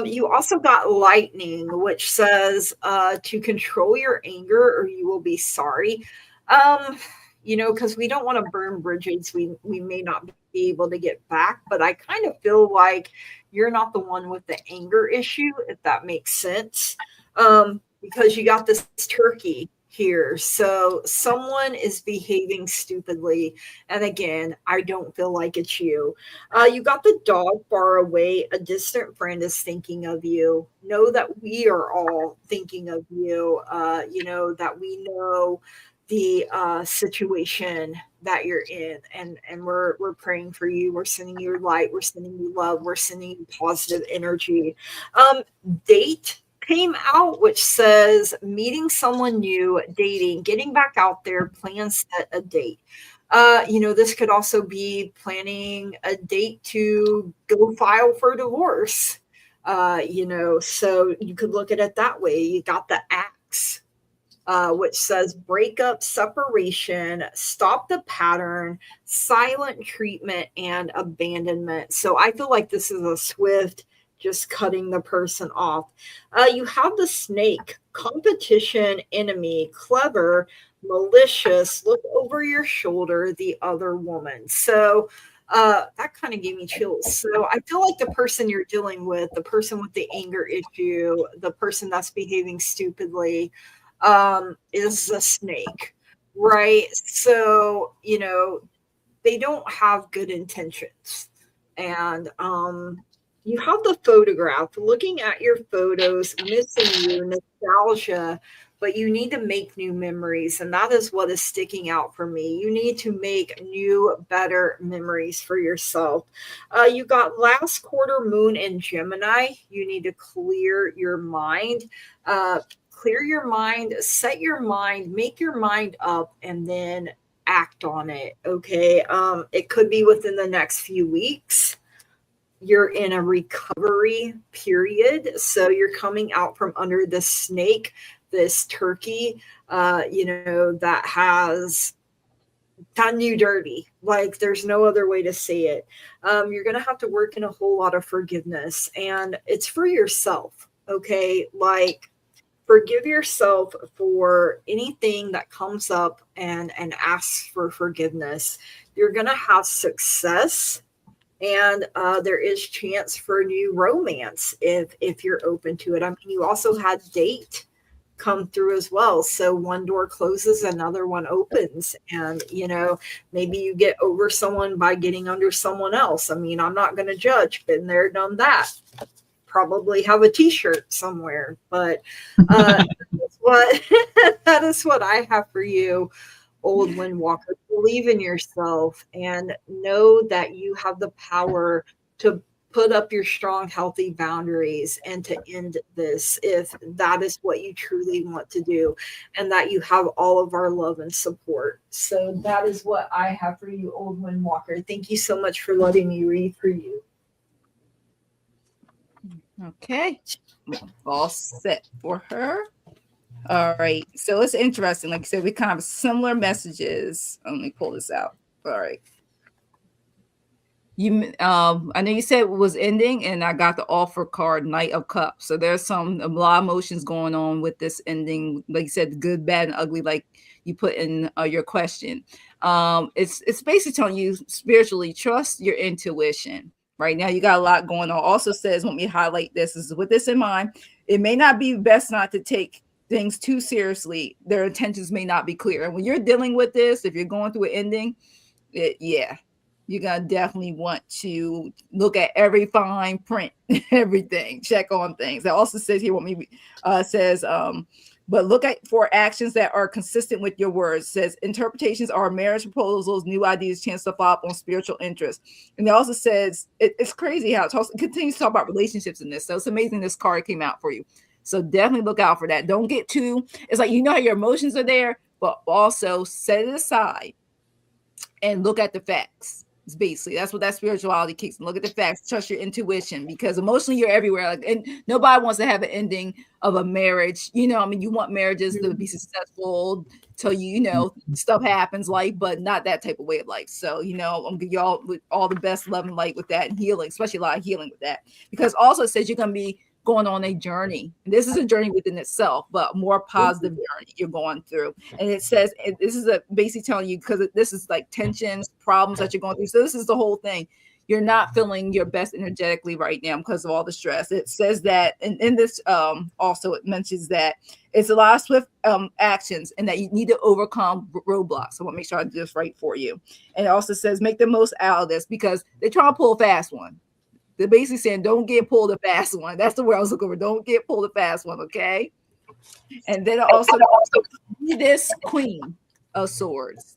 [SPEAKER 1] You also got lightning, which says to control your anger or you will be sorry. Because we don't want to burn bridges we may not be able to get back. But I kind of feel like you're not the one with the anger issue, if that makes sense. Because you got this turkey here. So someone is behaving stupidly. And again, I don't feel like it's you. You got the dog far away. A distant friend is thinking of you. Know that we are all thinking of you. That we know the situation that you're in, and we're praying for you. We're sending you light. We're sending you love. We're sending you positive energy. Um, Date came out, which says meeting someone new, dating, getting back out there, plan, set a date. This could also be planning a date to go file for divorce. So you could look at it that way. You got the axe, which says breakup, separation, stop the pattern, silent treatment, and abandonment. So I feel like this is a swift, just cutting the person off. You have the snake, competition, enemy, clever, malicious, look over your shoulder, the other woman. So that kind of gave me chills. So I feel like the person you're dealing with, the person with the anger issue, the person that's behaving stupidly, is a snake, right? So, they don't have good intentions. And you have the photograph, looking at your photos, missing you, nostalgia, but you need to make new memories. And that is what is sticking out for me. You need to make new, better memories for yourself. You got last quarter moon in Gemini. You need to clear your mind. Clear your mind, set your mind, make your mind up, and then act on it. Okay. It could be within the next few weeks. You're in a recovery period. So you're coming out from under this snake, this turkey, that has done you dirty. Like there's no other way to say it. You're going to have to work in a whole lot of forgiveness, and it's for yourself. Okay. Like, forgive yourself for anything that comes up and asks for forgiveness. You're going to have success, and there is chance for new romance if you're open to it. I mean, you also had date come through as well. So one door closes, another one opens, and maybe you get over someone by getting under someone else. I mean, I'm not going to judge. Been there, done that. Probably have a t-shirt somewhere, but that's what that is what I have for you, Old Windwalker. Believe in yourself and know that you have the power to put up your strong, healthy boundaries and to end this if that is what you truly want to do, and that you have all of our love and support. So that is what I have for you, Old Windwalker. Thank you so much for letting me read for you.
[SPEAKER 3] Okay. All set for her. All right. So it's interesting. Like I said, we kind of have similar messages. Let me pull this out. All right. I know you said it was ending, and I got the offer card, Knight of Cups. So there's a lot of emotions going on with this ending. Like you said, good, bad, and ugly, like you put in your question. It's basically telling you spiritually, trust your intuition. Right now, you got a lot going on. Also says, want me to highlight this, is with this in mind, it may not be best not to take things too seriously. Their intentions may not be clear. And when you're dealing with this, if you're going through an ending, you're gonna definitely want to look at every fine print, everything, check on things. It also says here what me says, but look at for actions that are consistent with your words. It says interpretations are marriage proposals, new ideas, chance to follow up on spiritual interest. And it also says it's crazy how it continues to talk about relationships in this. So it's amazing this card came out for you. So definitely look out for that. Don't get too. It's like how your emotions are there, but also set it aside and look at the facts. Basically, that's what that spirituality kicks. Look at the facts, trust your intuition, because emotionally you're everywhere. Like, and nobody wants to have an ending of a marriage. You want marriages to be successful till stuff happens, but not that type of way of life. So, I'm gonna give y'all with all the best love and light with that and healing, especially a lot of healing with that. Because also it says you're gonna be going on a journey. This is a journey within itself, but more positive journey you're going through. And it says this is basically telling you, because this is like tensions, problems that you're going through. So this is the whole thing. You're not feeling your best energetically right now because of all the stress. It says that, and in this also it mentions that it's a lot of swift actions and that you need to overcome roadblocks. So I want to make sure I do this right for you. And it also says make the most out of this, because they're trying to pull a fast one. They're basically saying, don't get pulled a fast one. That's the word I was looking for. Don't get pulled a fast one, okay? And then also be this Queen of Swords.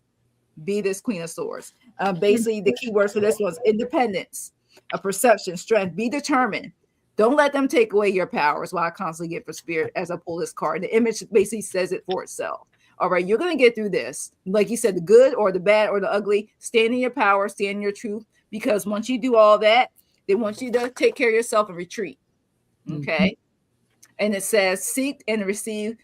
[SPEAKER 3] Be this Queen of Swords. Basically, the key words for this was independence, a perception, strength. Be determined. Don't let them take away your power, is what I constantly get for spirit as I pull this card. The image basically says it for itself. All right, you're going to get through this. Like you said, the good or the bad or the ugly, stand in your power, stand in your truth, because once you do all that, they want you to take care of yourself and retreat. Okay. And it says, seek and receive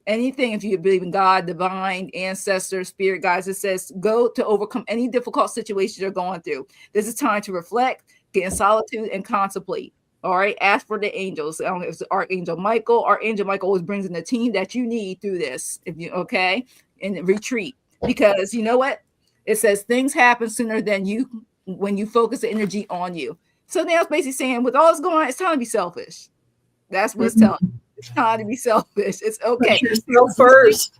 [SPEAKER 3] anything if you believe in God, divine, ancestors, spirit guides. It says, go to overcome any difficult situations you're going through. This is time to reflect, get in solitude, and contemplate. All right. Ask for the angels. I don't know if it's Archangel Michael. Archangel Michael always brings in the team that you need through this. Okay. And retreat. Because you know what? It says things happen sooner than when you focus the energy on you. So now it's basically saying, with all this going on, it's time to be selfish. That's what it's telling you. It's time to be selfish. It's okay.
[SPEAKER 1] Put yourself first.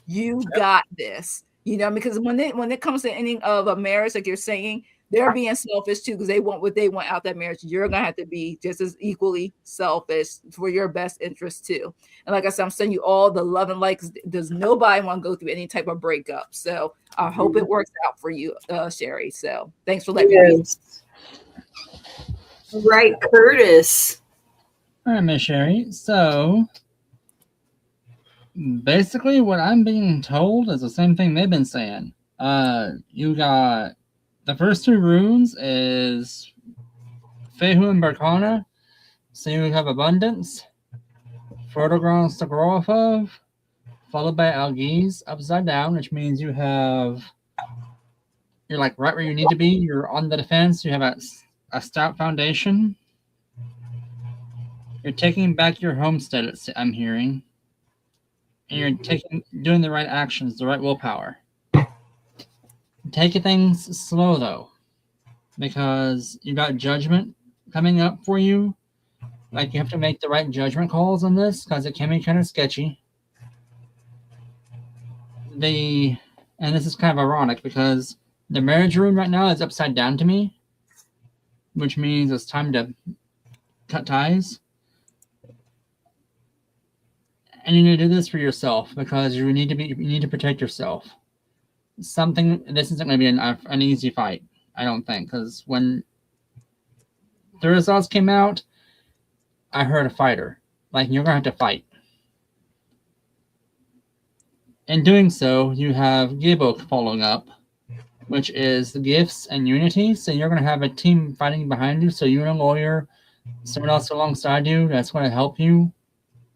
[SPEAKER 3] You got this. Because when it comes to the ending of a marriage, like you're saying, they're being selfish too, because they want what they want out that marriage. You're gonna have to be just as equally selfish for your best interest too. And like I said, I'm sending you all the love and light, because does nobody want to go through any type of breakup. So I hope it works out for you, Sherry. So thanks for letting me be.
[SPEAKER 1] Right, Curtis.
[SPEAKER 2] All right, Miss Sherry. So basically what I'm being told is the same thing they've been saying. You got the first two runes is Fehu and Barkana. So you have abundance, fertile grounds to grow off of, followed by Algiz upside down, which means you're like right where you need to be. You're on the defense. You have a stout foundation. You're taking back your homestead, I'm hearing. And you're doing the right actions, the right willpower. Take things slow, though, because you got judgment coming up for you. Like, you have to make the right judgment calls on this, because it can be kind of sketchy. And this is kind of ironic, because the marriage rune right now is upside down to me, which means it's time to cut ties. And you need to do this for yourself, because you need to protect yourself. This isn't going to be an easy fight, I don't think, because when the results came out, I heard a fighter. Like, you're going to have to fight. In doing so, you have Gibok following up, which is the gifts and unity. So you're going to have a team fighting behind you. So you and a lawyer, someone else alongside you, that's going to help you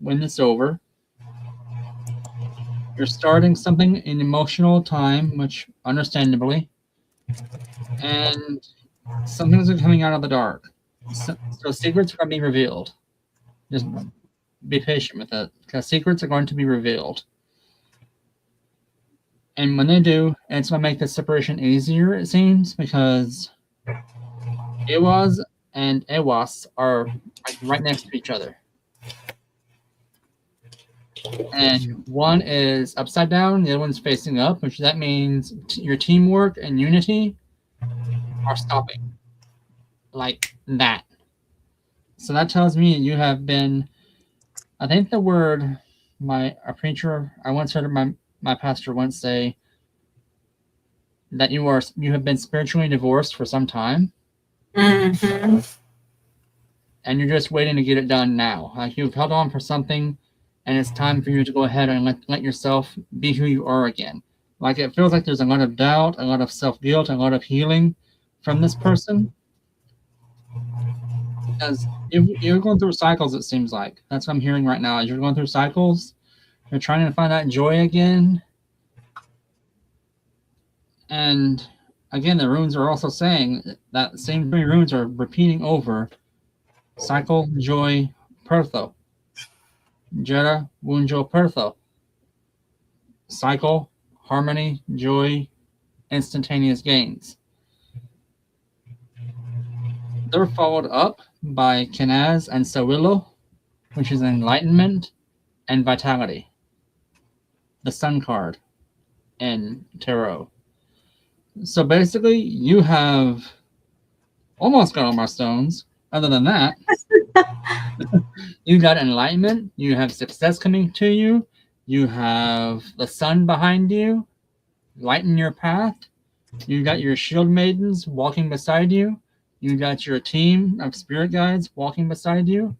[SPEAKER 2] when it's over. You're starting something in emotional time, which understandably, and some things are coming out of the dark. So secrets are going to be revealed. Just be patient with it, because secrets are going to be revealed. And when they do, it's going to make the separation easier, it seems, because Iwas and Ewas are like right next to each other. And one is upside down, the other one's facing up, which that means your teamwork and unity are stopping. Like that. So that tells me you have been, I think the word, a preacher, I once heard my pastor once say that you have been spiritually divorced for some time.
[SPEAKER 1] Mm-hmm.
[SPEAKER 2] And you're just waiting to get it done now. Like you've held on for something, and it's time for you to go ahead and let yourself be who you are again. Like it feels like there's a lot of doubt, a lot of self guilt, a lot of healing from this person. Because you're going through cycles, it seems like. That's what I'm hearing right now. As you're going through cycles, you're trying to find that joy again. And again, the runes are also saying that same three runes are repeating over cycle, joy, Pertho. Jera, Wunjo, Pertho. Cycle, harmony, joy, instantaneous gains. They're followed up by Kenaz and Sawillo, which is enlightenment and vitality. The Sun card in Tarot. So basically, you have almost got all my stones. Other than that, you got enlightenment, you have success coming to you, you have the sun behind you, lighten your path, you got your shield maidens walking beside you, you got your team of spirit guides walking beside you,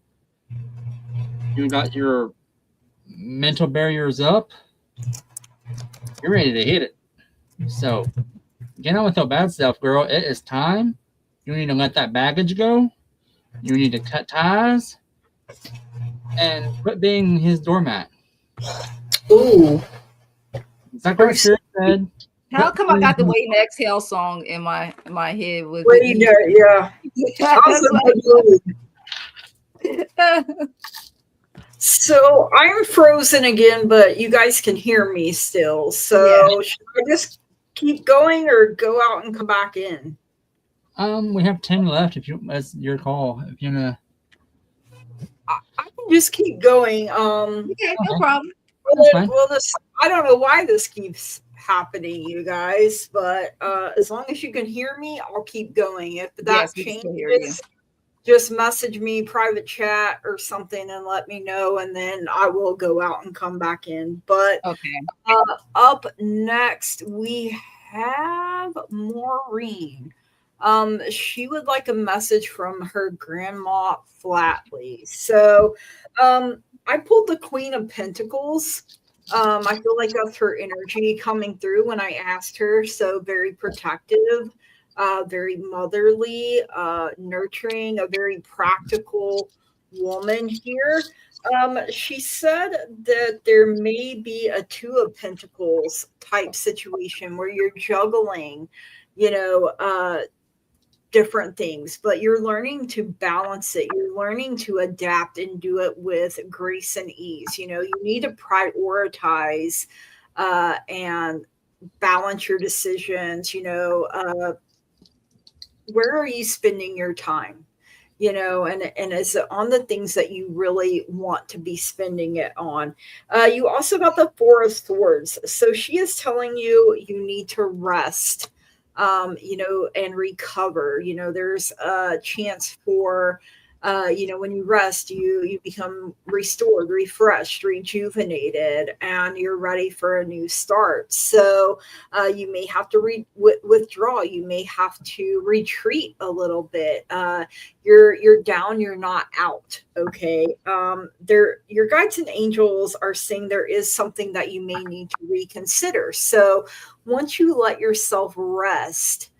[SPEAKER 2] you got your mental barriers up, you're ready to hit it. So get on with your bad self, girl. It is time. You need to let that baggage go. You need to cut ties and quit being his doormat.
[SPEAKER 1] Ooh.
[SPEAKER 2] Is that what Spirit said?
[SPEAKER 3] How come I got the Wait and Exhale song in my head with
[SPEAKER 1] Wait, yeah. So I'm frozen again, but you guys can hear me still. So should I just keep going or go out and come back in?
[SPEAKER 2] We have 10 left. If you, that's your call. If you're gonna,
[SPEAKER 1] I can just keep going.
[SPEAKER 3] Okay, no problem.
[SPEAKER 1] Well, I don't know why this keeps happening, you guys, but as long as you can hear me, I'll keep going. If that changes, just message me, private chat or something, and let me know, and then I will go out and come back in. But up next, we have Maureen. She would like a message from her grandma Flatley. So I pulled the Queen of Pentacles. I feel like that's her energy coming through when I asked her. So very protective, very motherly, nurturing, a very practical woman here. She said that there may be a Two of Pentacles type situation where you're juggling, different things, but you're learning to balance it. You're learning to adapt and do it with grace and ease. You need to prioritize and balance your decisions. Where are you spending your time? And is it on the things that you really want to be spending it on? You also got the Four of Swords. So she is telling you need to rest, and recover. There's a chance for, when you rest, you become restored, refreshed, rejuvenated, and you're ready for a new start. So you may have to withdraw. You may have to retreat a little bit. You're down, you're not out. Okay. Your guides and angels are saying there is something that you may need to reconsider. So once you let yourself rest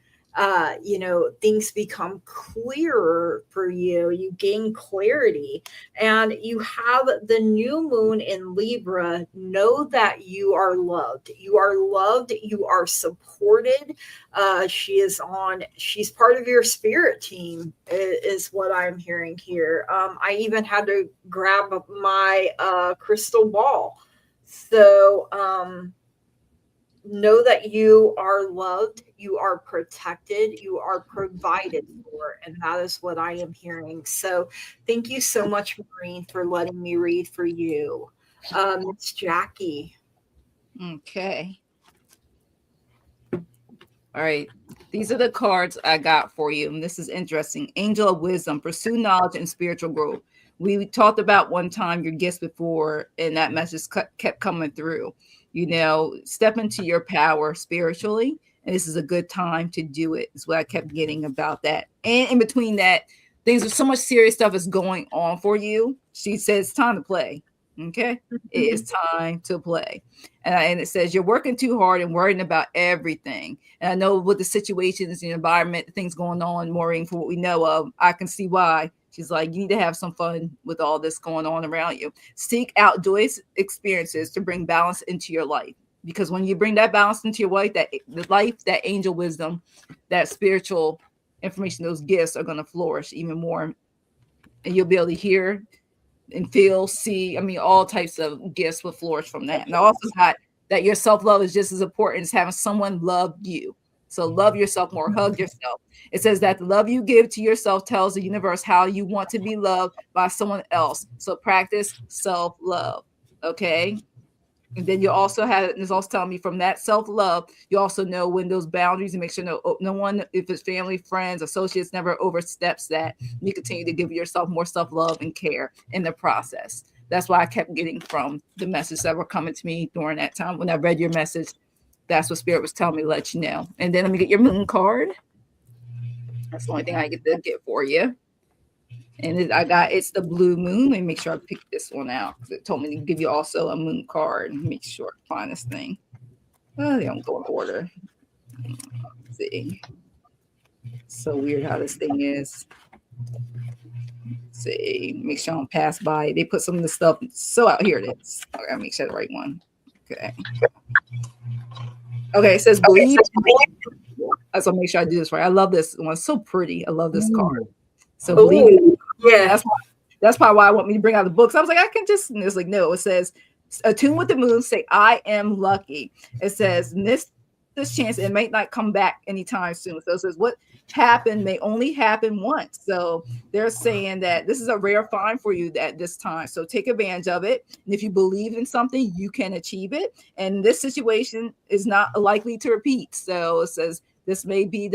[SPEAKER 1] things become clearer for you. You gain clarity, and you have the new moon in Libra. Know that you are loved. You are loved. You are supported. She's part of your spirit team, is what I'm hearing here. I even had to grab my crystal ball. So, know that you are loved, you are protected, you are provided for, and that is what I am hearing. So thank you so much, Maureen, for letting me read for you. It's Jackie.
[SPEAKER 3] Okay. All right. These are the cards I got for you. And this is interesting. Angel of Wisdom, pursue knowledge and spiritual growth. We talked about one time your gifts before, and that message kept coming through. Step into your power spiritually. And this is a good time to do it, is what I kept getting about that. And in between that, there's so much serious stuff is going on for you. She says it's time to play. Okay. It is time to play. And it says you're working too hard and worrying about everything. And I know with the situations, the environment, the things going on, Maureen, for what we know of, I can see why. She's like, you need to have some fun with all this going on around you. Seek out joyous experiences to bring balance into your life. Because when you bring that balance into your life, that angel wisdom, that spiritual information, those gifts are going to flourish even more. And you'll be able to hear and feel, see, all types of gifts will flourish from that. And I also got that your self-love is just as important as having someone love you. So love yourself more, hug yourself. It says that the love you give to yourself tells the universe how you want to be loved by someone else. So practice self-love, okay? And then you also have, and it's also telling me from that self-love, you also know when those boundaries, and make sure no one, if it's family, friends, associates, never oversteps that. You continue to give yourself more self-love and care in the process. That's why I kept getting from the message that were coming to me during that time. When I read your message, that's what Spirit was telling me to let you know. And then let me get your moon card. That's the only thing I get to get for you. And it's the blue moon. Let me make sure I pick this one out, because it told me to give you also a moon card. Make sure I find this thing. Oh, they don't go in order. Let's see. So weird how this thing is. Let's see. Make sure I don't pass by. They put some of the stuff so out here. It is. I gotta make sure the right one. Okay. Okay, it says believe. So make sure I do this right. I love this one. It's so pretty. I love this card. So believe. Yeah, that's probably why I want me to bring out the books. I was like, I can just, and it's like, no, it says, attune with the moon, say, I am lucky. It says, this chance, it may not come back anytime soon. So it says, what happened may only happen once. So they're saying that this is a rare find for you at this time. So take advantage of it. And if you believe in something, you can achieve it. And this situation is not likely to repeat. So it says, this may be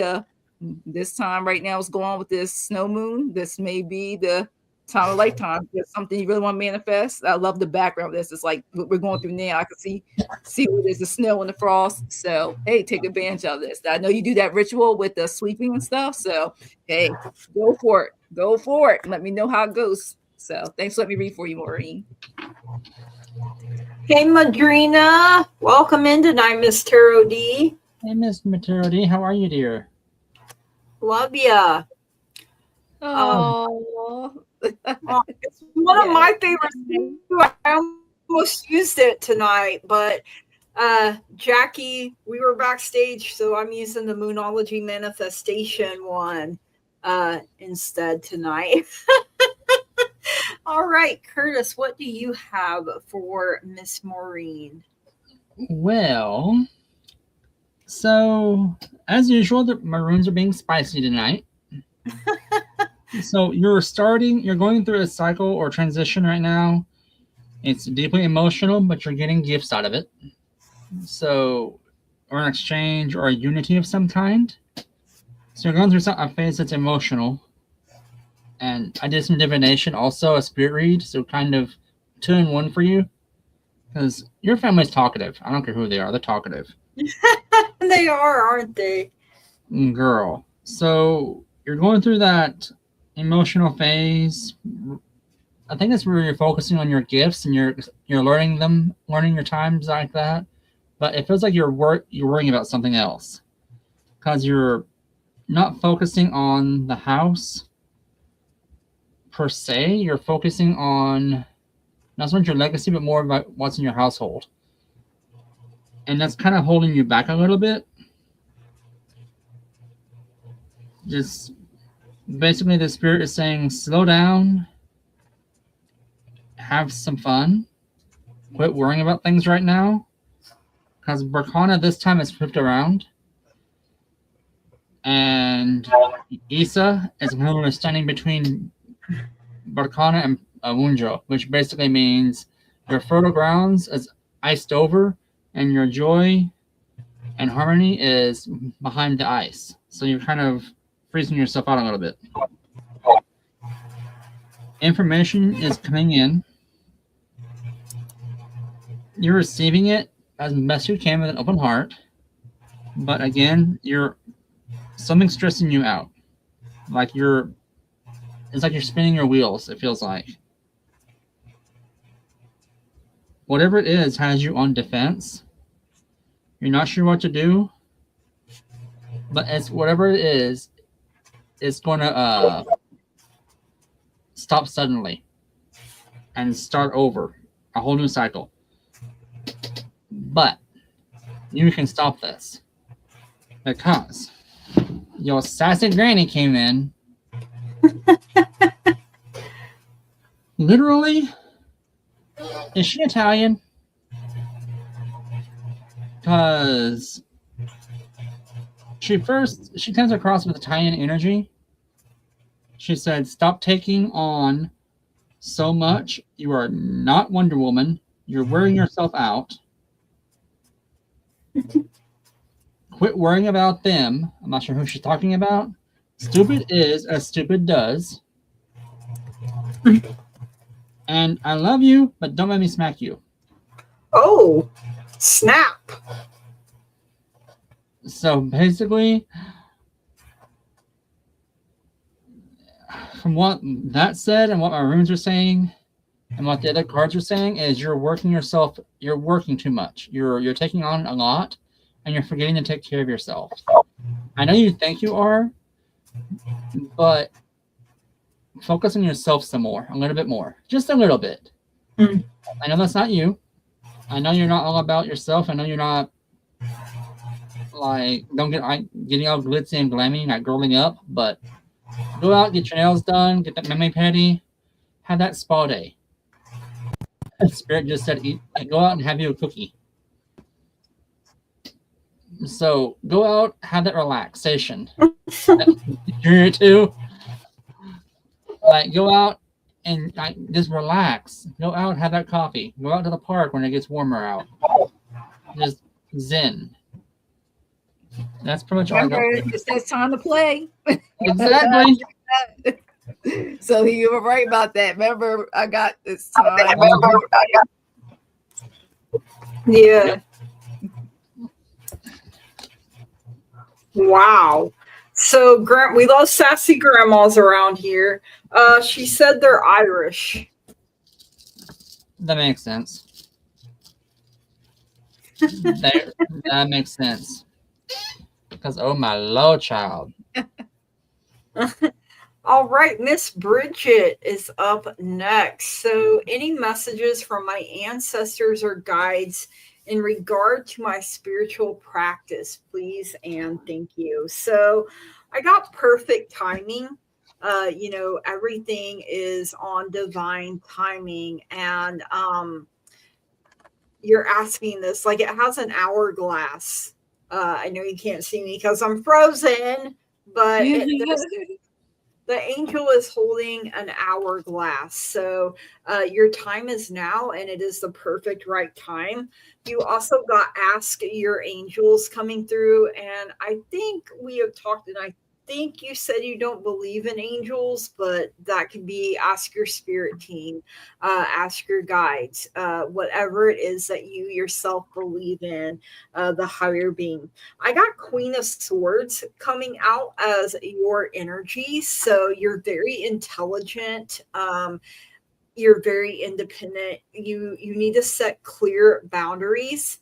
[SPEAKER 3] this time right now is going on with this snow moon. This may be the time of lifetime. There's something you really want to manifest. I love the background of this. It's like what we're going through now. I can see where there's the snow and the frost. So hey, take advantage of this. I know you do that ritual with the sweeping and stuff. So hey, go for it. Let me know how it goes. So thanks for letting me read for you, Maureen.
[SPEAKER 1] Hey, Madrina. Welcome in tonight, Miss Tarot D.
[SPEAKER 2] Hey, Miss Tarot D. How are you, dear?
[SPEAKER 1] Love ya.
[SPEAKER 3] Oh,
[SPEAKER 1] it's one of my favorites too. I almost used it tonight, but Jackie, we were backstage, so I'm using the Moonology Manifestation one instead tonight. All right, Curtis, what do you have for Miss Maureen?
[SPEAKER 2] Well, so as usual, the maroons are being spicy tonight. So you're going through a cycle or transition right now. It's deeply emotional, but you're getting gifts out of it. So, or an exchange or a unity of some kind. So you're going through a phase that's emotional. And I did some divination, also a spirit read, so kind of 2-in-1 for you. Because your family's talkative. I don't care who they are, they're talkative.
[SPEAKER 1] They are, aren't they?
[SPEAKER 2] Girl. So you're going through that emotional phase. I think that's where you're focusing on your gifts and you're learning your times like that. But it feels like you're worrying about something else, because you're not focusing on the house per se. You're focusing on not so much your legacy, but more about what's in your household. And that's kind of holding you back a little bit. Just basically, the spirit is saying, slow down, have some fun, quit worrying about things right now. Because Barkana this time is flipped around. And Issa is currently standing between Barkana and Wunjo, which basically means your fertile grounds is iced over and your joy and harmony is behind the ice. So you're kind of freezing yourself out a little bit. Information is coming in. You're receiving it as best you can with an open heart. But again, something's stressing you out. It's like you're spinning your wheels, it feels like. Whatever it is has you on defense. You're not sure what to do. But it's whatever it is, it's going to stop suddenly and start over. A whole new cycle. But you can stop this. Because your sassy granny came in. Literally, is she Italian? Because she comes across with Italian energy. She said, stop taking on so much. You are not Wonder Woman. You're wearing yourself out. Quit worrying about them. I'm not sure who she's talking about. Stupid is as stupid does. And I love you, but don't let me smack you.
[SPEAKER 1] Oh, snap.
[SPEAKER 2] So basically, from what that said and what my runes are saying and what the other cards are saying is you're working too much. You're taking on a lot and you're forgetting to take care of yourself. I know you think you are, but focus on yourself some more, a little bit more, just a little bit. I know that's not you. I know you're not all about yourself. I know you're not getting all glitzy and glammy, not growing up, but go out, get your nails done, get that meme petty, have that spa day. Spirit just said, go out and have you a cookie. So go out, have that relaxation. You're too. Go out and just relax. Go out, have that coffee. Go out to the park when it gets warmer out. Just zen. That's pretty much all I got.
[SPEAKER 3] It says time to play.
[SPEAKER 2] Exactly.
[SPEAKER 3] So you were right about that. Remember, I got this time.
[SPEAKER 1] Yeah. Wow. So we love sassy grandmas around here. She said they're Irish.
[SPEAKER 2] That makes sense. That makes sense. Because, oh my Lord, child.
[SPEAKER 1] All right, Miss Bridget is up next. So, any messages from my ancestors or guides in regard to my spiritual practice, please and thank you. So, I got perfect timing. Everything is on divine timing, and you're asking this like it has an hourglass. I know you can't see me because I'm frozen, but the angel is holding an hourglass. So your time is now, and it is the perfect right time. You also got ask your angels coming through, and I think we have talked, and I think you said you don't believe in angels, but that could be ask your spirit team, ask your guides, whatever it is that you yourself believe in, the higher being. I got Queen of Swords coming out as your energy. So you're very intelligent. You're very independent. You need to set clear boundaries,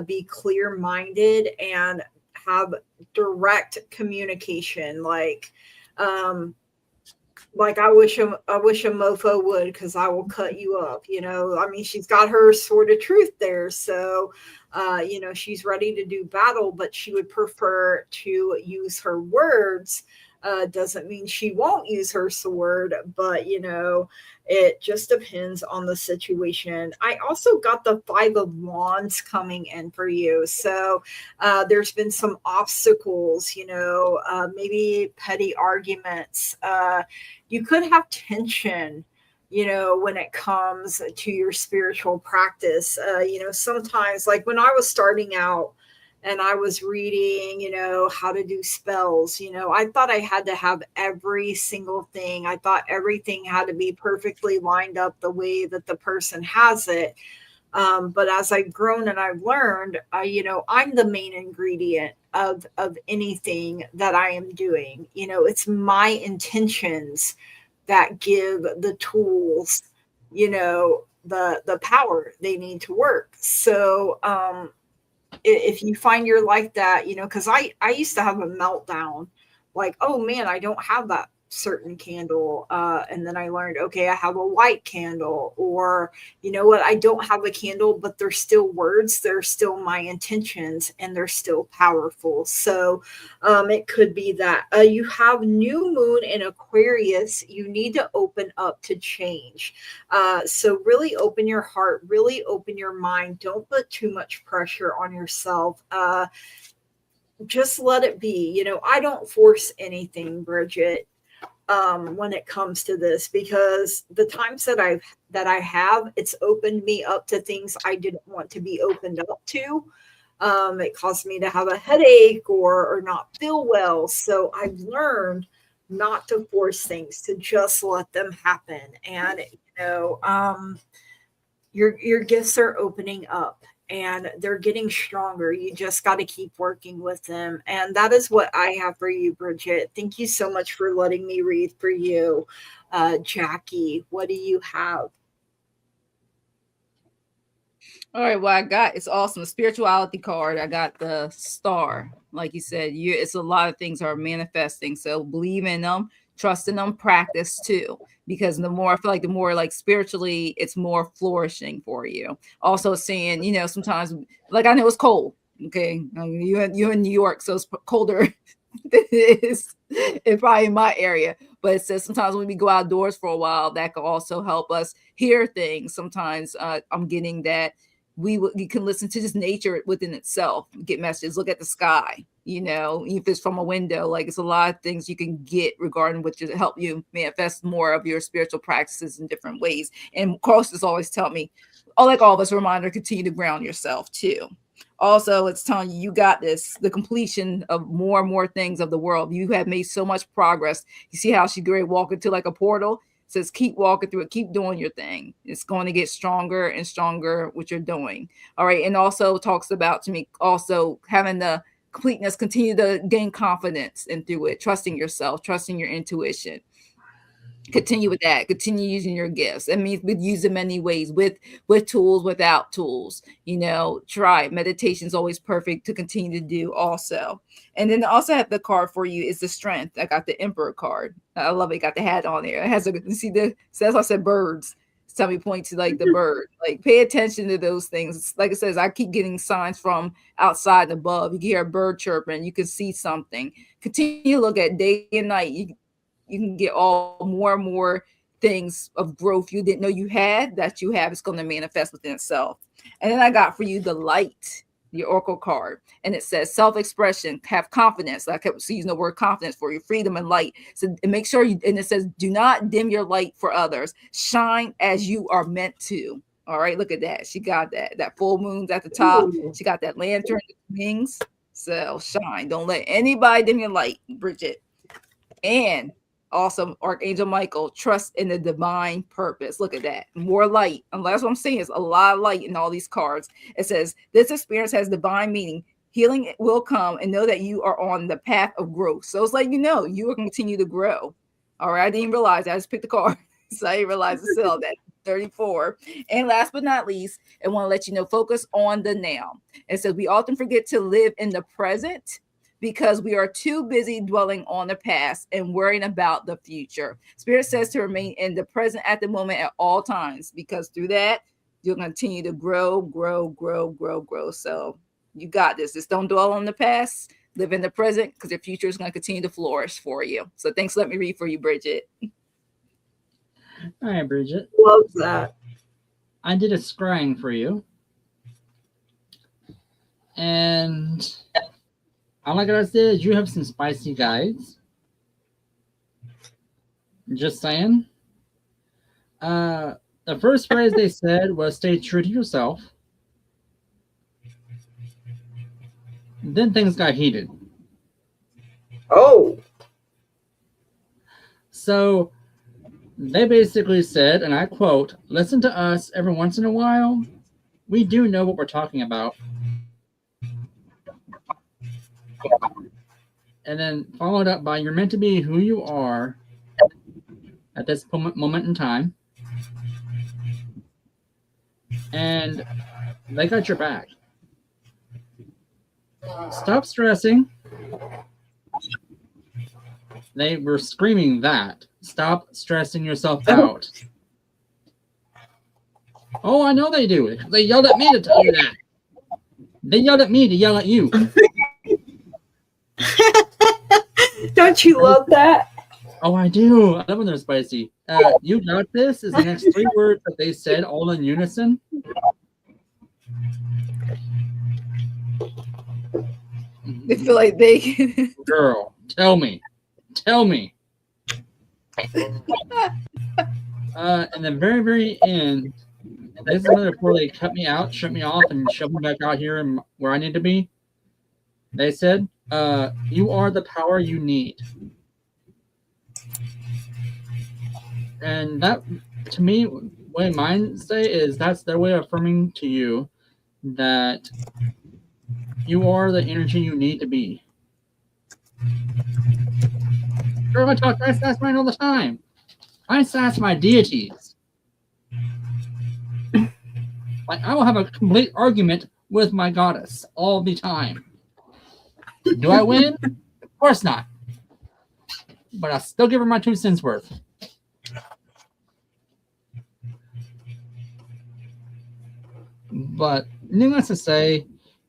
[SPEAKER 1] be clear minded, and have direct communication, like I wish a mofo would, because I will cut you up. I mean, she's got her sword of truth there, so she's ready to do battle, but she would prefer to use her words. Doesn't mean she won't use her sword, but it just depends on the situation. I also got the Five of Wands coming in for you. So there's been some obstacles, maybe petty arguments. You could have tension, when it comes to your spiritual practice. Sometimes, like when I was starting out, and I was reading, how to do spells. I thought I had to have every single thing. I thought everything had to be perfectly lined up the way that the person has it. But as I've grown and I've learned, I'm the main ingredient of anything that I am doing. It's my intentions that give the tools, the power they need to work. So, if you find you're like that, because I used to have a meltdown, like, oh man, I don't have that certain candle. And then I learned, okay, I have a white candle, or you know what, I don't have a candle, but they're still words, they're still my intentions, and they're still powerful. So it could be that you have new moon in Aquarius. You need to open up to change. So really open your heart, really open your mind. Don't put too much pressure on yourself. Just let it be. I don't force anything, Bridget, when it comes to this, because the times that I have, it's opened me up to things I didn't want to be opened up to. It caused me to have a headache or not feel well. So I've learned not to force things, to just let them happen. And your gifts are opening up and they're getting stronger. You just got to keep working with them. And that is what I have for you, Bridget. Thank you so much for letting me read for you. Jackie, what do you have?
[SPEAKER 3] All right, well, I got, it's awesome. The spirituality card, I got the star. Like you said, it's a lot of things are manifesting. So believe in them, trust in them, practice too. Because the more, I feel like the more like spiritually, it's more flourishing for you. Also saying, sometimes, like I know it's cold. Okay. You're in New York, so it's colder than it is probably in my area. But it says sometimes when we go outdoors for a while, that can also help us hear things. Sometimes I'm getting that you can listen to just nature within itself, get messages, look at the sky, if it's from a window, like it's a lot of things you can get regarding which to help you manifest more of your spiritual practices in different ways. And of course, it's always tell me, like all of us, a reminder, continue to ground yourself too. Also, it's telling you, you got this, the completion of more and more things of the world. You have made so much progress. You see how she great walk into like a portal. Says keep walking through it, keep doing your thing. It's going to get stronger and stronger what you're doing. All right. And also talks about, to me, also having the completeness, continue to gain confidence and through it, trusting yourself, trusting your intuition. Continue with that. Continue using your gifts. That means we use them many ways, with tools, without tools. Try. Meditation is always perfect to continue to do also. And then also have the card for you is the strength. I got the Emperor card. I love it. Got the hat on there. It has that's why I said birds. Tell me point to like the bird. Like pay attention to those things. Like it says, I keep getting signs from outside and above. You can hear a bird chirping. You can see something. Continue to look at day and night. You can get all more and more things of growth you didn't know you had that you have. It's going to manifest within itself. And then I got for you the light, your oracle card. And it says self-expression, have confidence. I kept using the word confidence for you, freedom and light. So and make sure and it says, do not dim your light for others. Shine as you are meant to. All right, look at that. She got that full moon's at the top. She got that lantern wings. So shine. Don't let anybody dim your light, Bridget. And awesome, Archangel Michael, trust in the divine purpose. Look at that. More light. And that's what I'm saying, is a lot of light in all these cards. It says, this experience has divine meaning. Healing will come, and know that you are on the path of growth. So it's like, you will continue to grow. All right. I didn't realize that. I just picked the card. So I didn't realize to sell that. 34. And last but not least, I want to let you know, focus on the now. It says we often forget to live in the present, because we are too busy dwelling on the past and worrying about the future. Spirit says to remain in the present at the moment at all times, because through that, you'll continue to grow. So you got this. Just don't dwell on the past. Live in the present, because your future is going to continue to flourish for you. So thanks. Let me read for you, Bridget.
[SPEAKER 2] All right, Bridget.
[SPEAKER 1] Love that.
[SPEAKER 2] I did a scrying for you. And all I gotta say is you have some spicy guides. Just saying. The first phrase they said was stay true to yourself. Then things got heated.
[SPEAKER 1] Oh.
[SPEAKER 2] So they basically said, and I quote, listen to us every once in a while. We do know what we're talking about. And then followed up by, you're meant to be who you are at this moment in time. And they got your back. Stop stressing. They were screaming that. Stop stressing yourself out. Oh, I know they do. They yelled at me to tell you that. They yelled at me to yell at you.
[SPEAKER 1] Don't you love that?
[SPEAKER 2] Oh, I do. I love when they're spicy. You got this is the next 3 words that they said all in unison.
[SPEAKER 3] I feel like they...
[SPEAKER 2] Girl, tell me. And the very, very end, this is before they cut me out, shut me off, and shoved me back out here and where I need to be. They said, you are the power you need. And that, to me, what mine say is that's their way of affirming to you that you are the energy you need to be. Girl, I talk I sass mine all the time. I sass my deities. Like, I will have a complete argument with my goddess all the time. Do I win? Of course not. But I still give her my 2 cents worth. But needless to say,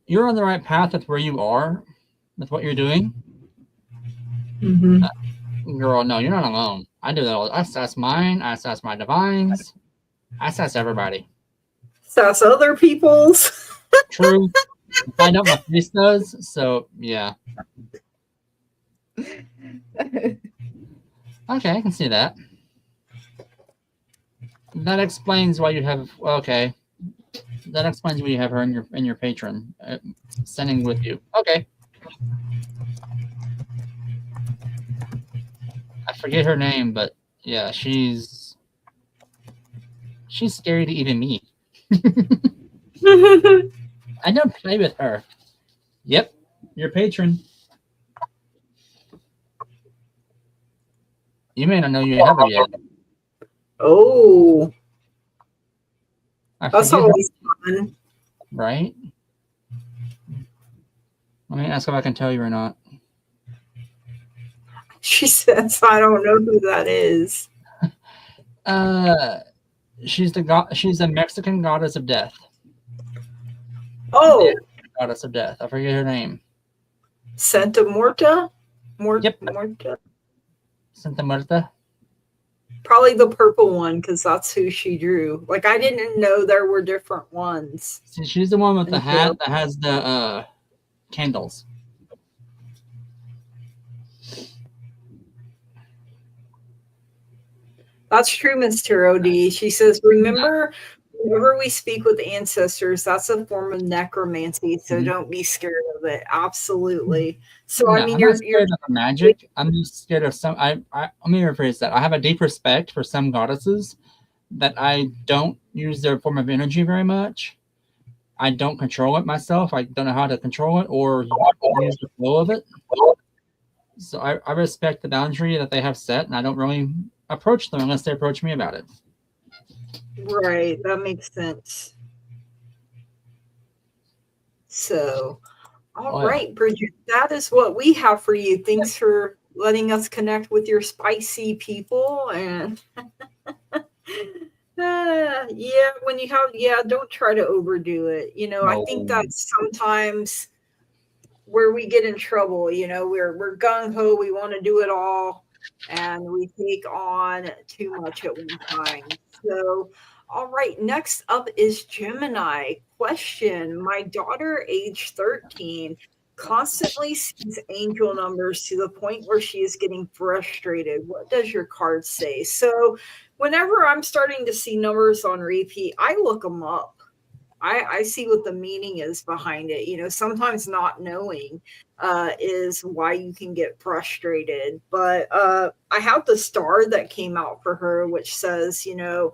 [SPEAKER 2] you're on the right path with where you are, with what you're doing.
[SPEAKER 1] Mm-hmm.
[SPEAKER 2] Girl, no, you're not alone. I do that all. I sass mine. I sass my divines. I sass everybody.
[SPEAKER 1] Sass other people's.
[SPEAKER 2] True. I know my face does, so yeah. Okay, I can see that. That explains why you have. Okay, that explains why you have her in your patron, sending with you. Okay. I forget her name, but yeah, she's scary to even meet. I don't play with her. Yep, your patron. You may not know you have her yet.
[SPEAKER 1] Oh. That's always fun.
[SPEAKER 2] Right? Let me ask if I can tell you or not.
[SPEAKER 1] She says, I don't know who that is.
[SPEAKER 2] She's the Mexican goddess of death.
[SPEAKER 1] Oh.
[SPEAKER 2] Yeah, goddess of death. I forget her name.
[SPEAKER 1] Santa Muerta?
[SPEAKER 2] Yep.
[SPEAKER 1] Muerta.
[SPEAKER 2] Santa Muerta.
[SPEAKER 1] Probably the purple one, because that's who she drew. Like, I didn't know there were different ones.
[SPEAKER 2] See, she's the one with the hat that has the candles.
[SPEAKER 1] That's true, Miss Tarot D. She says, remember, whenever we speak with ancestors, that's a form of necromancy, so don't be scared of it. Absolutely. So,
[SPEAKER 2] No,
[SPEAKER 1] I mean,
[SPEAKER 2] I'm not scared of magic. I'm just scared of some. Let me rephrase that. I have a deep respect for some goddesses that I don't use their form of energy very much. I don't control it myself. I don't know how to control it or use the flow of it. So I respect the boundary that they have set, and I don't really approach them unless they approach me about it.
[SPEAKER 1] Right, that makes sense. So, All
[SPEAKER 2] Oh, yeah.
[SPEAKER 1] right, Bridget, that is what we have for you. Thanks for letting us connect with your spicy people. And yeah, when you have, yeah, don't try to overdo it. I think
[SPEAKER 2] No.
[SPEAKER 1] that's sometimes where we get in trouble. We're gung ho, we want to do it all, and we take on too much at one time. So, all right, next up is Gemini. Question: My daughter, age 13, constantly sees angel numbers to the point where she is getting frustrated. What does your card say? So, whenever I'm starting to see numbers on repeat, I look them up. I see what the meaning is behind it. Sometimes not knowing is why you can get frustrated. But I have the star that came out for her, which says, to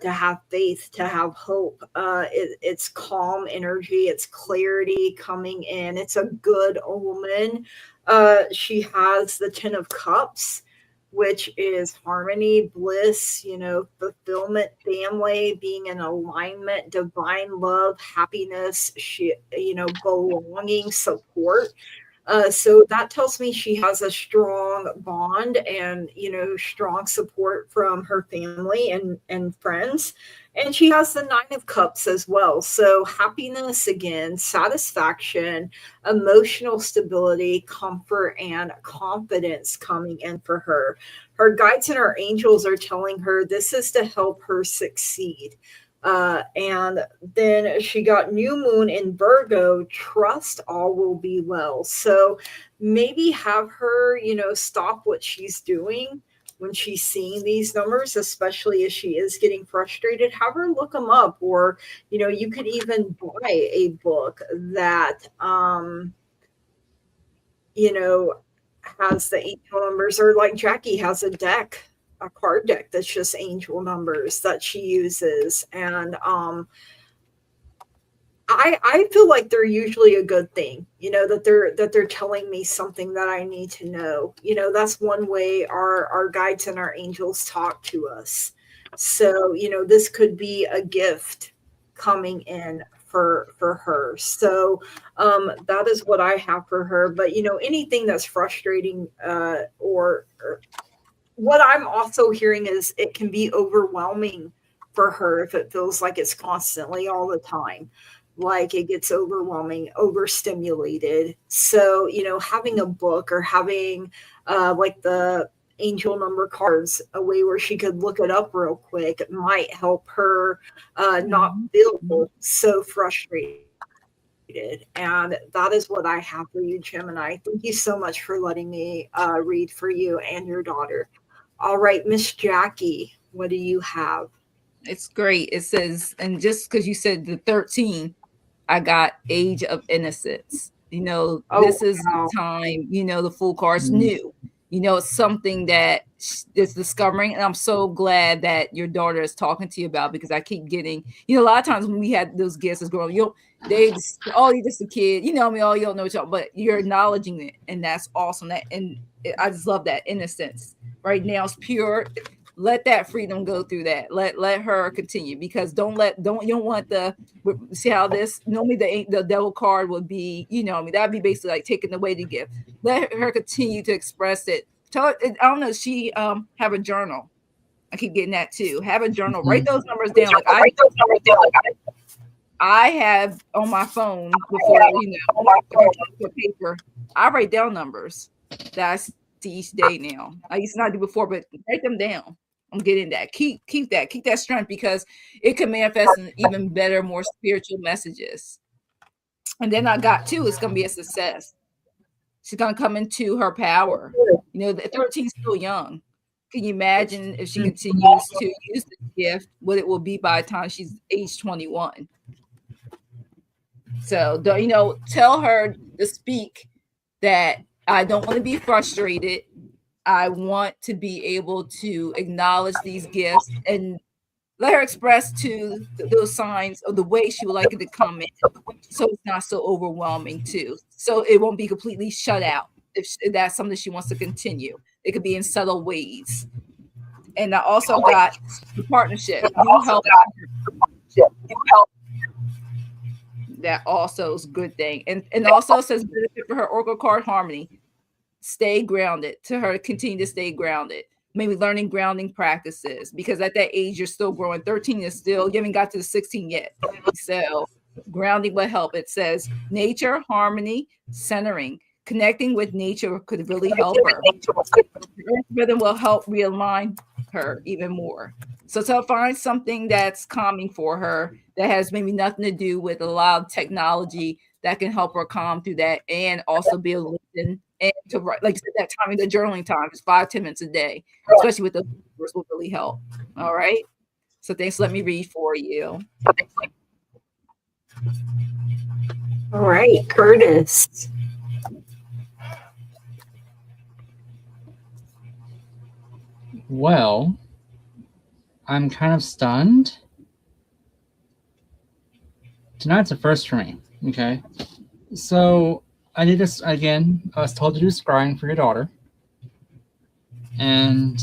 [SPEAKER 1] have faith, to have hope. It's calm energy, it's clarity coming in, it's a good omen. She has the Ten of Cups, which is harmony, bliss, fulfillment, family, being in alignment, divine love, happiness, belonging, support. So that tells me she has a strong bond and strong support from her family and friends. And she has the Nine of Cups as well. So happiness again, satisfaction, emotional stability, comfort, and confidence coming in for her. Her guides and her angels are telling her this is to help her succeed. And then she got new moon in Virgo, trust all will be well. So maybe have her, stop what she's doing when she's seeing these numbers, especially as she is getting frustrated. Have her look them up, or, you could even buy a book that, you know, has the angel numbers, or like Jackie has a card deck that's just angel numbers that she uses. And I feel like they're usually a good thing, that they're telling me something that I need to know. That's one way our guides and our angels talk to us. So, this could be a gift coming in for her. So that is what I have for her. But anything that's frustrating, or what I'm also hearing is it can be overwhelming for her if it feels like it's constantly all the time. Like it gets overwhelming, overstimulated. So, having a book or having like the angel number cards, a way where she could look it up real quick, might help her not feel so frustrated. And that is what I have for you, Gemini. Thank you so much for letting me read for you and your daughter. All right, Miss Jackie, what do you have?
[SPEAKER 3] It's great. It says, and just because you said the 13, I got age of innocence.
[SPEAKER 1] Oh,
[SPEAKER 3] This is the
[SPEAKER 1] wow.
[SPEAKER 3] time, the full car's new. It's something that is discovering. And I'm so glad that your daughter is talking to you about, because I keep getting, a lot of times when we had those gifts as growing, they just, oh, you're just a kid, I mean, oh, you don't know what y'all, but you're acknowledging it. And that's awesome. I just love that innocence. Right now it's pure. Let that freedom go through that. Let her continue, because you don't want the, see how this normally the devil card would be, I mean, that'd be basically like taking away the gift. Let her continue to express it. Tell her, I don't know, she have a journal. I keep getting that too. Have a journal. Write those numbers down. Like I have on my phone before, paper. I write down numbers that I see each day now. I used to not do before, but write them down. I'm getting that. Keep that strength, because it can manifest in even better, more spiritual messages. And then I got two, it's gonna be a success. She's gonna come into her power. The 13's still young. Can you imagine if she continues to use the gift, what it will be by the time she's age 21? So, tell her to speak that I don't want to be frustrated. I want to be able to acknowledge these gifts, and let her express to those signs of the way she would like it to come in, so it's not so overwhelming too. So it won't be completely shut out if that's something she wants to continue. It could be in subtle ways. And I also got the partnership. You help. that also is a good thing. And also says benefit for her Oracle card harmony. Stay grounded, to her continue to stay grounded. Maybe learning grounding practices, because at that age you're still growing. 13 is still, you haven't got to the 16 yet. So grounding will help. It says nature, harmony, centering. Connecting with nature could really help her. The rhythm will help realign her even more. So to find something that's calming for her, that has maybe nothing to do with a lot of technology, that can help her calm through that, and also be able to listen and to write, like you said, that time, the journaling time is 5-10 minutes a day, especially with the numbers, will really help. All right. So thanks. Let me read for you.
[SPEAKER 1] All right, Curtis.
[SPEAKER 2] Well, I'm kind of stunned. Tonight's a first for me. Okay. So I did this again. I was told to do scrying for your daughter. And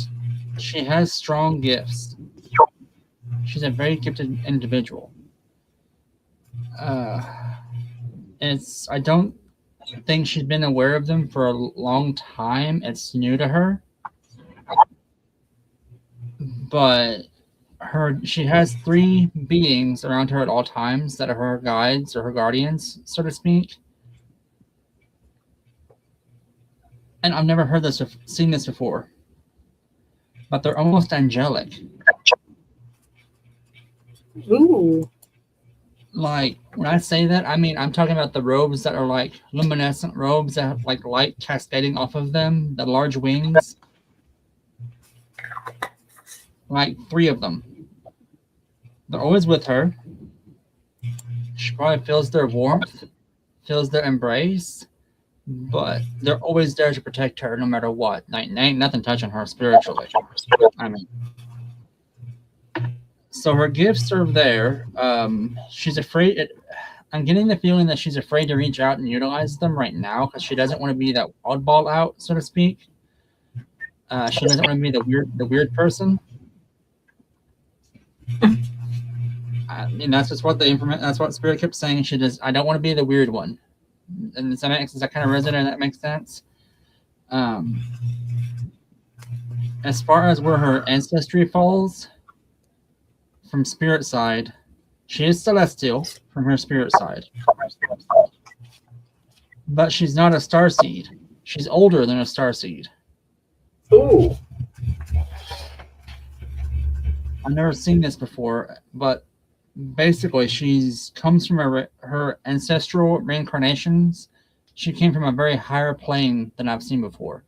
[SPEAKER 2] she has strong gifts. She's a very gifted individual. I don't think she's been aware of them for a long time. It's new to her. But she has 3 beings around her at all times that are her guides or her guardians, so to speak. And I've never seen this before. But they're almost angelic.
[SPEAKER 1] Ooh.
[SPEAKER 2] Like, when I say that, I mean, I'm talking about the robes that are like luminescent robes that have like light cascading off of them, the large wings. Like 3 of them. They're always with her. She probably feels their warmth, feels their embrace, but they're always there to protect her no matter what. Ain't nothing touching her spiritually. I mean, so her gifts are there. She's afraid. I'm getting the feeling that she's afraid to reach out and utilize them right now because she doesn't want to be that oddball out, so to speak. She doesn't want to be the weird person. I mean, that's just what that's what Spirit kept saying. She does. I don't want to be the weird one. And does that kind of resonate? That makes sense. As far as where her ancestry falls, from spirit side, she is celestial from her spirit side. But she's not a starseed. She's older than a starseed.
[SPEAKER 1] Ooh.
[SPEAKER 2] I've never seen this before, but basically she's comes from her ancestral reincarnations. She came from a very higher plane than I've seen before.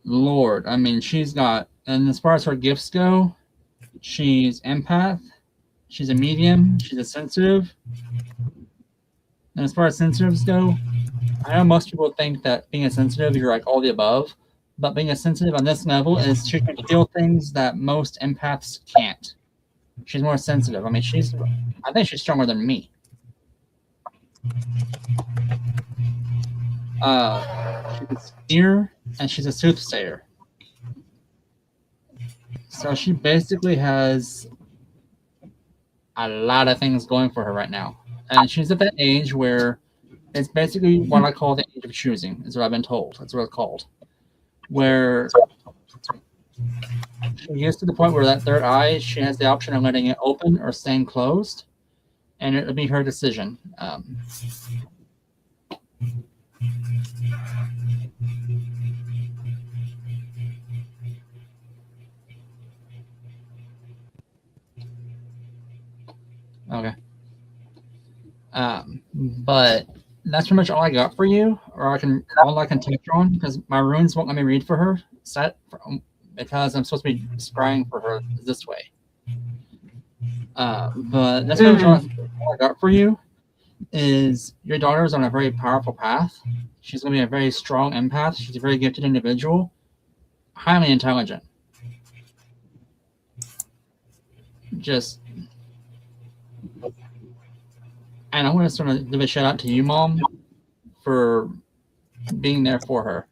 [SPEAKER 2] Lord, I mean, she's got, and as far as her gifts go, she's empath, she's a medium, she's a sensitive. And as far as sensitives go, I know most people think that being a sensitive, you're like all the above, but being a sensitive on this level is she can feel things that most empaths can't. She's more sensitive. I mean, I think she's stronger than me. She's a seer and she's a soothsayer. So she basically has a lot of things going for her right now. And she's at that age where it's basically what I call the age of choosing, is what I've been told. That's what it's called. Where she gets to the point where that third eye, she has the option of letting it open or staying closed. And it'll be her decision. Okay. But that's pretty much all I got for you, or all I can touch on, because my runes won't let me read for her because I'm supposed to be scrying for her this way. But that's pretty much all I got for you. Is your daughter's on a very powerful path. She's going to be a very strong empath. She's a very gifted individual, highly intelligent. And I want to sort of give a shout out to you, Mom, for being there for her.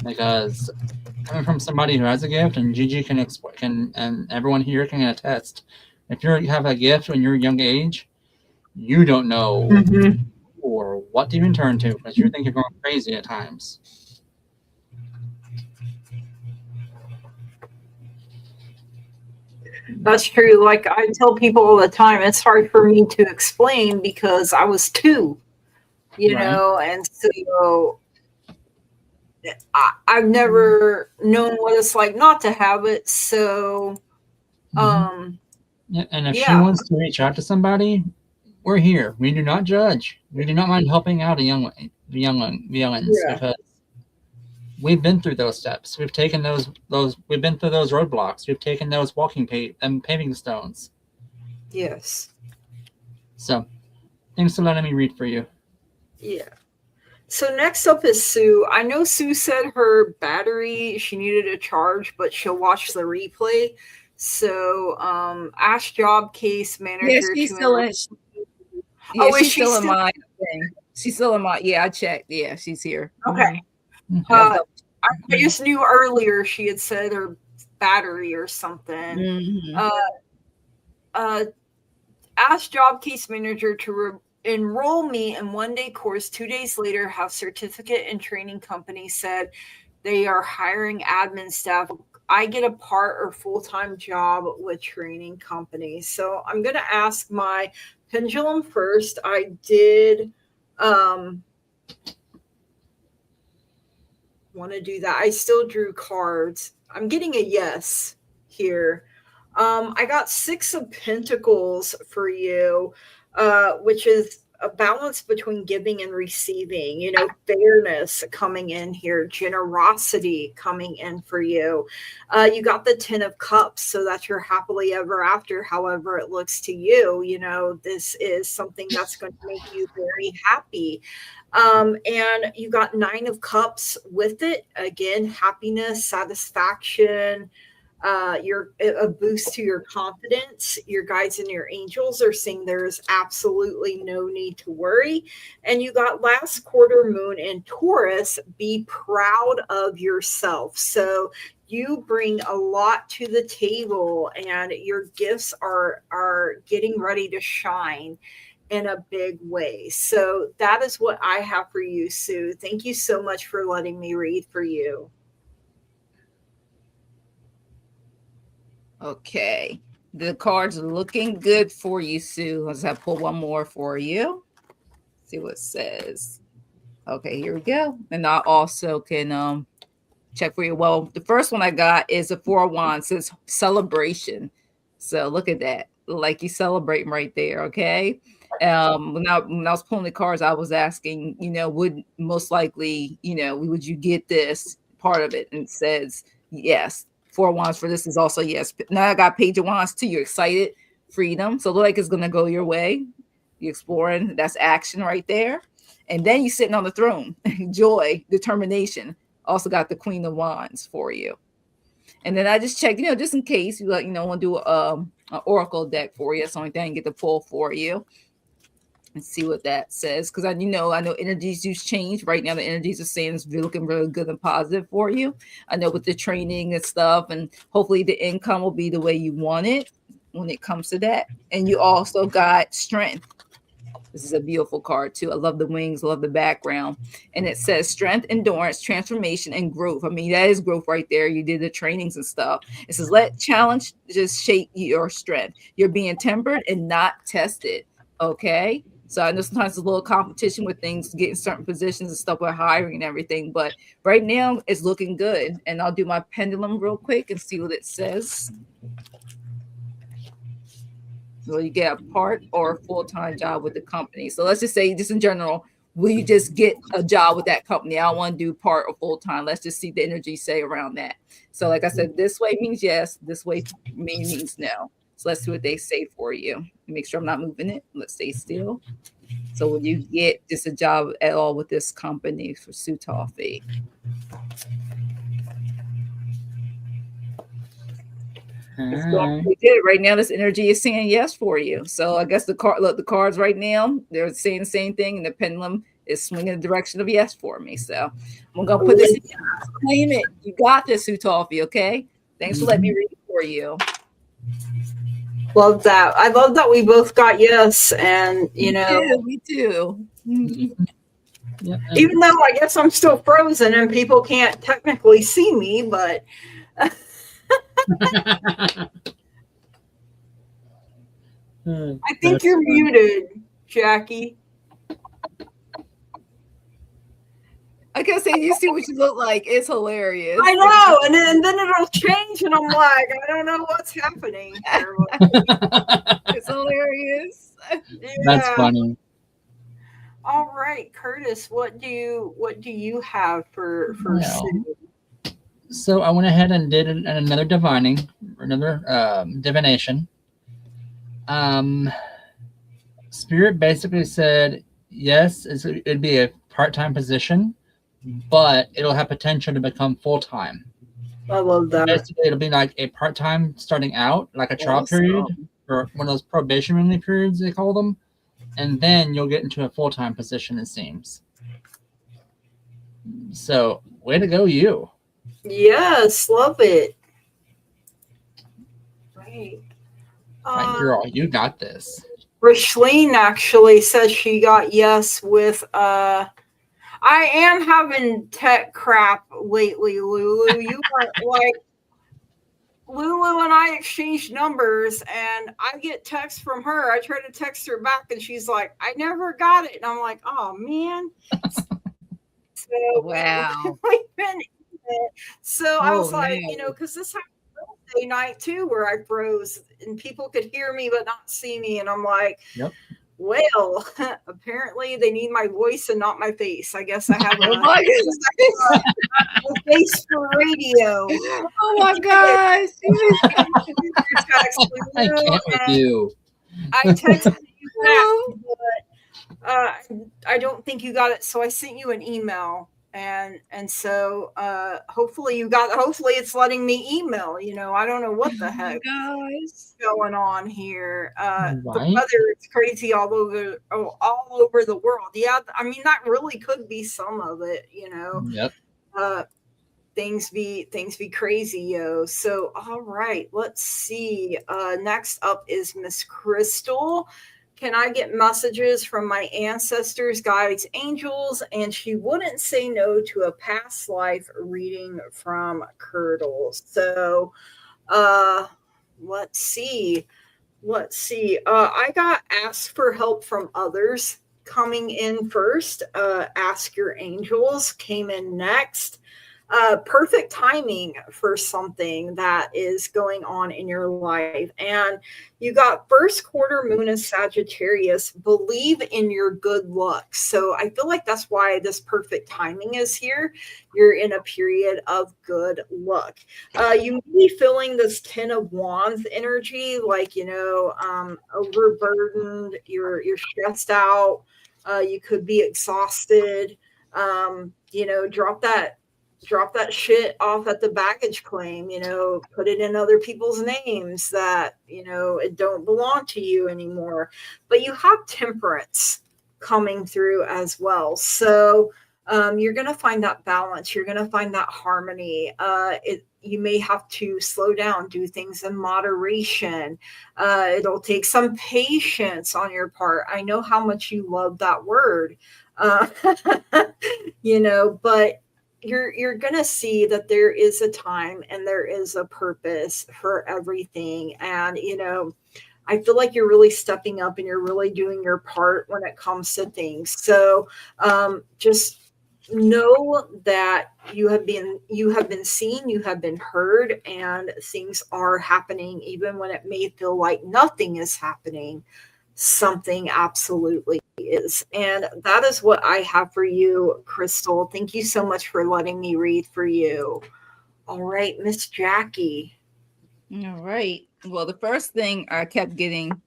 [SPEAKER 2] Because coming from somebody who has a gift, and Gigi can and everyone here can attest. If you have a gift when you're a young age, you don't know or what to even turn to because you think you're going crazy at times.
[SPEAKER 1] That's true. Like I tell people all the time, it's hard for me to explain because I was two, and so I've never known what it's like not to have it. So,
[SPEAKER 2] Yeah, and if she wants to reach out to somebody, we're here. We do not judge. We do not mind helping out the youngins because we've been through those steps. We've taken those. We've been through those roadblocks. We've taken those paving stones.
[SPEAKER 1] Yes.
[SPEAKER 2] So, thanks for letting me read for you.
[SPEAKER 1] Yeah. So next up is Sue. I know Sue said her battery, she needed a charge, but she'll watch the replay. So ask job case manager.
[SPEAKER 3] Yeah, she's still in. Yeah,
[SPEAKER 1] oh,
[SPEAKER 3] she's still in my thing. She's still in my. Yeah, I checked. Yeah, she's here.
[SPEAKER 1] Okay. I just knew earlier she had said her battery or something. Ask job case manager to enroll me in one-day course. 2 days later, have certificate and training company said they are hiring admin staff. I get a part or full-time job with training company. So I'm going to ask my pendulum first. I did want to do that. I still drew cards. I'm getting a yes here. I got 6 of Pentacles for you, which is a balance between giving and receiving, fairness coming in here, generosity coming in for you. You got the 10 of Cups, so that's your happily ever after, however it looks to you. This is something that's going to make you very happy. And you got 9 of Cups with it. Again, happiness, satisfaction, you're a boost to your confidence. Your guides and your angels are saying there's absolutely no need to worry. And you got last quarter moon in Taurus. Be proud of yourself. So you bring a lot to the table, and your gifts are getting ready to shine in a big way. So that is what I have for you, Sue. Thank you so much for letting me read for you.
[SPEAKER 3] Okay, the cards are looking good for you, Sue. Let's have pull one more for you. See what it says. Okay, here we go. And I also can check for you. Well, the first one I got is a 4 of Wands. It says celebration. So look at that. Like you celebrating right there. Okay. When I was pulling the cards, I was asking, would most likely, would you get this part of it? And it says yes. 4 of Wands for this is also yes. Now I got Page of Wands too. You're excited, freedom. So it look like it's gonna go your way. You're exploring. That's action right there. And then you're sitting on the throne. Joy, determination. Also got the Queen of Wands for you. And then I just checked, just in case you want to do an oracle deck for you. That's the only thing I get to pull for you. And see what that says, because I know energies do change. Right now the energies are saying it's looking really good and positive for you. I know with the training and stuff, and hopefully the income will be the way you want it when it comes to that. And you also got strength. This is a beautiful card too. I love the wings, love the background. And it says strength, endurance, transformation, and growth. I mean, that is growth right there. You did the trainings and stuff. It says let challenge just shape your strength. You're being tempered and not tested. Okay. So I know sometimes there's a little competition with things, getting certain positions and stuff with hiring and everything. But right now it's looking good. And I'll do my pendulum real quick and see what it says. Will you get a part or a full-time job with the company? So let's just say, just in general, will you just get a job with that company? I don't want to do part or full-time. Let's just see the energy say around that. So like I said, this way means yes. This way means no. So let's see what they say for you. Make sure I'm not moving it. Let's stay still. So will you get just a job at all with this company for Sue Toffee? It's going pretty good. Right now, this energy is saying yes for you. So I guess the cards right now, they're saying the same thing. And the pendulum is swinging in the direction of yes for me. So I'm gonna put this in. Claim it. You got this, Utolfi. Okay. Thanks for letting me read it for you.
[SPEAKER 1] Love that. I love that we both got yes, and
[SPEAKER 3] Me too.
[SPEAKER 2] Yeah,
[SPEAKER 1] even though I guess I'm still frozen and people can't technically see me, but I think you're muted, Jackie.
[SPEAKER 3] I can say you see what you look like. It's hilarious.
[SPEAKER 1] I know, and then it'll change, and I'm like, I don't know what's happening here.
[SPEAKER 3] It's hilarious.
[SPEAKER 1] Yeah.
[SPEAKER 2] That's funny.
[SPEAKER 1] All right, Curtis, what do you have for
[SPEAKER 2] Well, so I went ahead and did another divination. Spirit basically said yes, it'd be a part-time position, but it'll have potential to become full-time.
[SPEAKER 1] I love that.
[SPEAKER 2] Basically, it'll be like a part-time starting out, like a trial period, or one of those probationary periods they call them, and then you'll get into a full-time position, it seems. So, way to go, you.
[SPEAKER 1] Yes, love it. Right.
[SPEAKER 2] Right, girl, you got this.
[SPEAKER 1] Rashleen actually says she got yes with I am having tech crap lately, Lulu. You are like Lulu and I exchanged numbers, and I get texts from her. I try to text her back, and she's like, I never got it. And I'm like, oh, man. So,
[SPEAKER 3] wow.
[SPEAKER 1] So I was like, because this happened Thursday night, too, where I froze, and people could hear me but not see me. And I'm like,
[SPEAKER 2] yep.
[SPEAKER 1] Well, apparently they need my voice and not my face. I guess I have a face for radio.
[SPEAKER 3] Oh my gosh.
[SPEAKER 2] I can't with you.
[SPEAKER 1] I texted you back, but I don't think you got it. So I sent you an email. And so hopefully it's letting me email. I don't know what the heck is going on here. The weather is crazy all over the world. Yeah, I mean that really could be some of it.
[SPEAKER 2] Yep.
[SPEAKER 1] Things be crazy, yo. So all right, let's see. Next up is Miss Crystal. Can I get messages from my ancestors, guides, angels? And she wouldn't say no to a past life reading from Curdle. So let's see. I got asked for help from others coming in first. Ask your angels came in next. Perfect timing for something that is going on in your life. And you got first quarter moon in Sagittarius. Believe in your good luck. So I feel like that's why this perfect timing is here. You're in a period of good luck. You may be feeling this 10 of Wands energy, like, overburdened, you're stressed out. You could be exhausted. Drop that shit off at the baggage claim, put it in other people's names that, it don't belong to you anymore. But you have temperance coming through as well. So you're going to find that balance. You're going to find that harmony. You may have to slow down, do things in moderation. It'll take some patience on your part. I know how much you love that word, but you're going to see that there is a time and there is a purpose for everything. And, I feel like you're really stepping up and you're really doing your part when it comes to things. So just know that you have been seen, you have been heard, and things are happening. Even when it may feel like nothing is happening, something absolutely is. And that is what I have for you, Crystal. Thank you so much for letting me read for you. All right, Miss Jackie.
[SPEAKER 3] All right. Well, the first thing I kept getting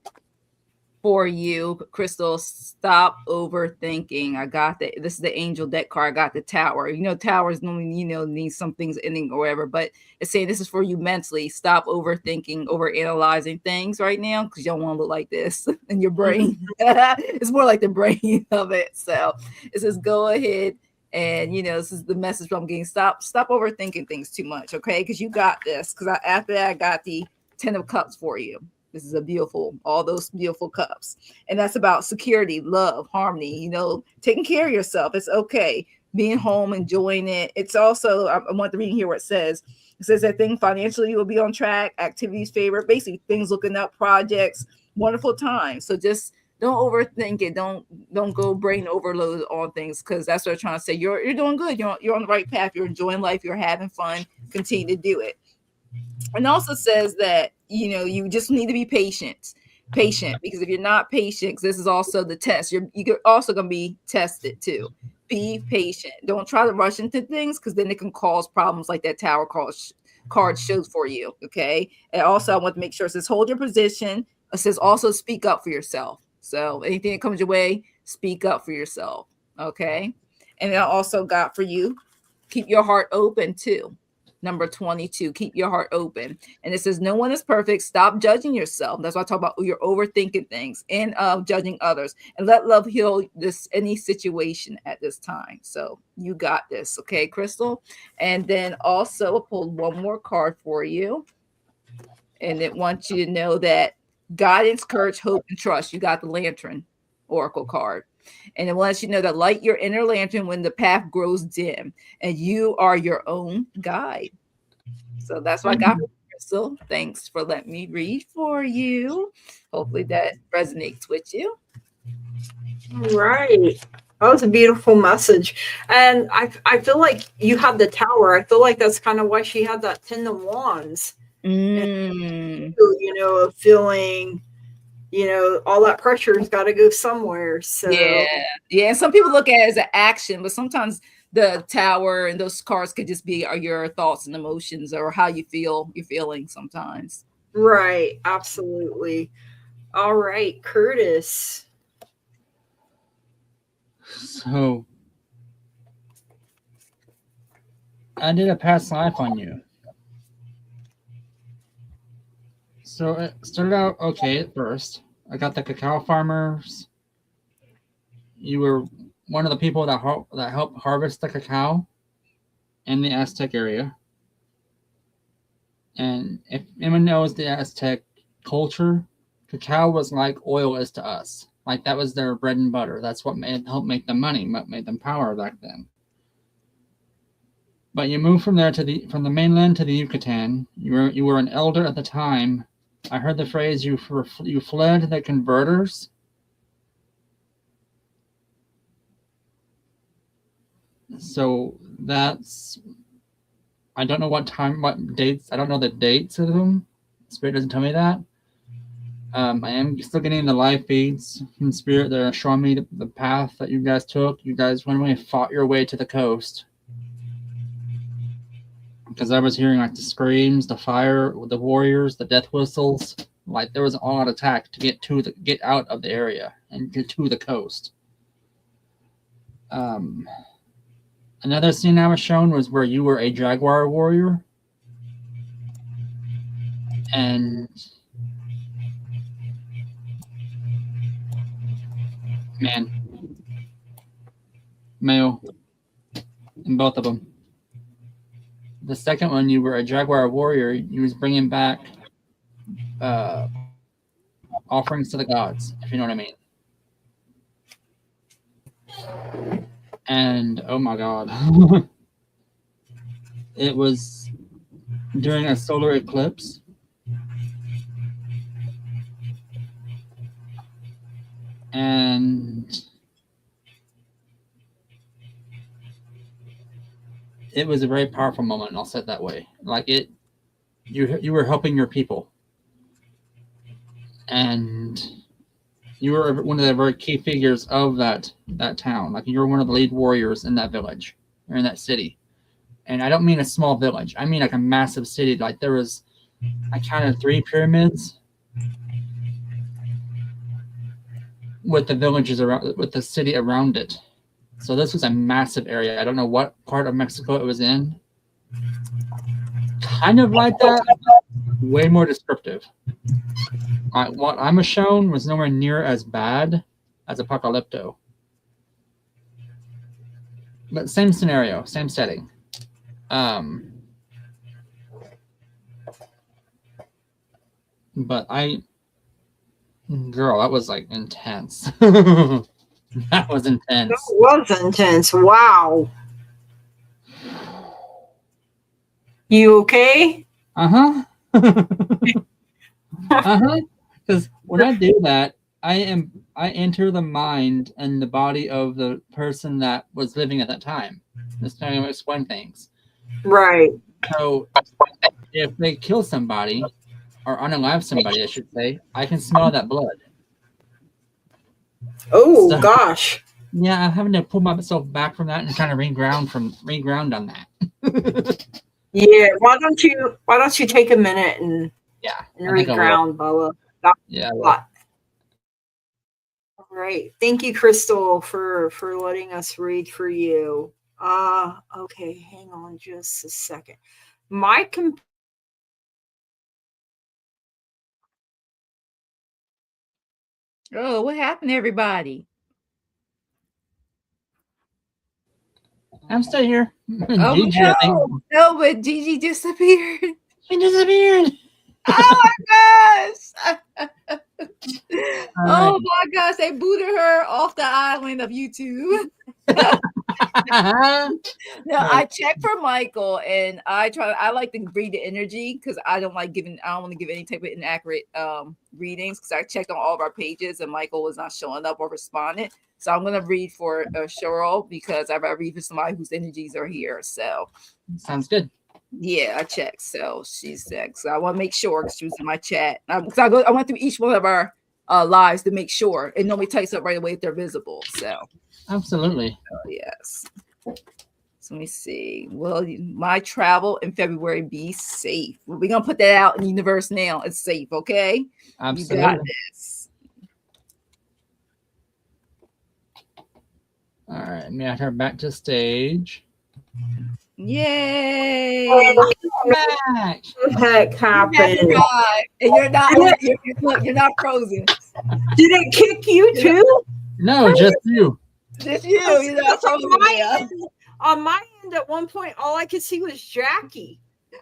[SPEAKER 3] for you, Crystal. Stop overthinking. I got the this is the angel deck card. I got the tower. You know, towers normally, need some things ending or whatever, but it's saying this is for you mentally. Stop overthinking, over analyzing things right now, because you don't want to look like this in your brain. It's more like the brain of it. So it says go ahead. And this is the message I'm getting. Stop overthinking things too much, okay? Because you got this. Because after that, I got the 10 of Cups for you. This is all those beautiful cups. And that's about security, love, harmony, taking care of yourself. It's okay. Being home, enjoying it. It's also, I want the reading here where it says that thing financially you will be on track, activities favorite, basically things looking up, projects, wonderful time. So just don't overthink it. Don't go brain overload on things, because that's what I'm trying to say. You're doing good. You're on the right path. You're enjoying life. You're having fun. Continue to do it. And also says that you just need to be patient, because if you're not patient, this is also the test. You're also going to be tested too. Be patient. Don't try to rush into things, because then it can cause problems like that tower card shows for you. Okay. And also I want to make sure it says hold your position. It says also speak up for yourself. So anything that comes your way, speak up for yourself. Okay. And I also got for you, keep your heart open too. Number 22, keep your heart open. And it says, no one is perfect. Stop judging yourself. That's why I talk about you're overthinking things and judging others. And let love heal any situation at this time. So you got this. Okay, Crystal? And then also I pulled one more card for you. And it wants you to know that guidance, courage, hope, and trust. You got the Lantern Oracle card. And it lets you know that light your inner lantern when the path grows dim, and you are your own guide. So that's what I got for Crystal. Thanks for letting me read for you. Hopefully that resonates with you.
[SPEAKER 1] Right. That was a beautiful message. And I feel like you have the tower. I feel like that's kind of why she had that 10 of Wands. And, feeling all that pressure's got to go somewhere. So
[SPEAKER 3] yeah. And some people look at it as an action, but sometimes the tower and those cards could just be your thoughts and emotions, or how you feel. You're feeling sometimes.
[SPEAKER 1] Right. Absolutely. All right, Curtis.
[SPEAKER 2] So I did a past life on you. So it started out okay at first. I got the cacao farmers. You were one of the people that helped harvest the cacao in the Aztec area. And if anyone knows the Aztec culture, cacao was like oil is to us. Like that was their bread and butter. That's what helped make them money, what made them power back then. But you moved from there from the mainland to the Yucatan. You were an elder at the time. I heard the phrase you fled the converters. So that's, I don't know what dates. I don't know the dates of them. Spirit doesn't tell me that. I am still getting the live feeds from Spirit that are showing me the path that you guys took. You guys went away and fought your way to the coast. Because I was hearing like the screams, the fire, the warriors, the death whistles. Like there was an all-out attack to get out of the area and get to the coast. Another scene I was shown was where you were a jaguar warrior. And man, male in both of them. The second one, you were a jaguar warrior. You was bringing back offerings to the gods, if you know what I mean. And oh my god, it was during a solar eclipse. And it was a very powerful moment, I'll say it that way. Like you were helping your people. And you were one of the very key figures of that town. Like you were one of the lead warriors in that village or in that city. And I don't mean a small village. I mean like a massive city. Like there was, I counted 3 pyramids. with the villages around, with the city around it. So this was a massive area. I don't know what part of Mexico it was in. Kind of like that, way more descriptive. What I'm shown was nowhere near as bad as Apocalypto. But same scenario, same setting. But girl, that was like intense. That was intense.
[SPEAKER 1] That was intense. Wow. You okay?
[SPEAKER 2] Uh-huh. Uh-huh. Because when I do that, I enter the mind and the body of the person that was living at that time. Just trying to explain things.
[SPEAKER 1] Right.
[SPEAKER 2] So if they kill somebody, or unalive somebody, I should say, I can smell that blood.
[SPEAKER 1] Oh
[SPEAKER 2] So,
[SPEAKER 1] gosh.
[SPEAKER 2] yeah, I'm having to pull myself back from that and trying to reground on that.
[SPEAKER 1] Yeah. Why don't you take a minute and
[SPEAKER 2] I think I will.
[SPEAKER 1] reground, Bella?
[SPEAKER 2] Yeah.
[SPEAKER 1] All right. Thank you, Crystal, for letting us read for you. Okay, hang on just a second. My
[SPEAKER 3] Oh, what happened, everybody?
[SPEAKER 2] I'm still here.
[SPEAKER 3] Oh
[SPEAKER 2] Gigi, I think.
[SPEAKER 3] no, but Gigi disappeared.
[SPEAKER 2] She disappeared.
[SPEAKER 3] Oh my gosh.
[SPEAKER 2] All
[SPEAKER 3] Oh my gosh, they booted her off the island of YouTube.
[SPEAKER 2] right.
[SPEAKER 3] No, I checked for Michael, and I like to read the energy because I don't want to give any type of inaccurate readings, because I checked on all of our pages and Michael was not showing up or responding. So I'm gonna read for Cheryl, because I read for somebody whose energies are here. So
[SPEAKER 2] Sounds good.
[SPEAKER 3] yeah, I checked. So she's sick. So I want to make sure, because she was in my chat. I went through each one of our lives to make sure, and nobody types up right away if they're visible. So
[SPEAKER 2] Absolutely.
[SPEAKER 3] yes. So let me see. Will my travel in February be safe? We're gonna put that out in the universe now. It's safe, okay?
[SPEAKER 2] Absolutely.
[SPEAKER 3] You got this.
[SPEAKER 2] All right, may I turn back to stage?
[SPEAKER 3] Yay!
[SPEAKER 2] Back.
[SPEAKER 1] What the heck happened?
[SPEAKER 3] And you're not frozen.
[SPEAKER 1] Did it kick you too?
[SPEAKER 2] No, just you.
[SPEAKER 3] Just you. You're not frozen.
[SPEAKER 1] On my end, at one point, all I could see was Jackie.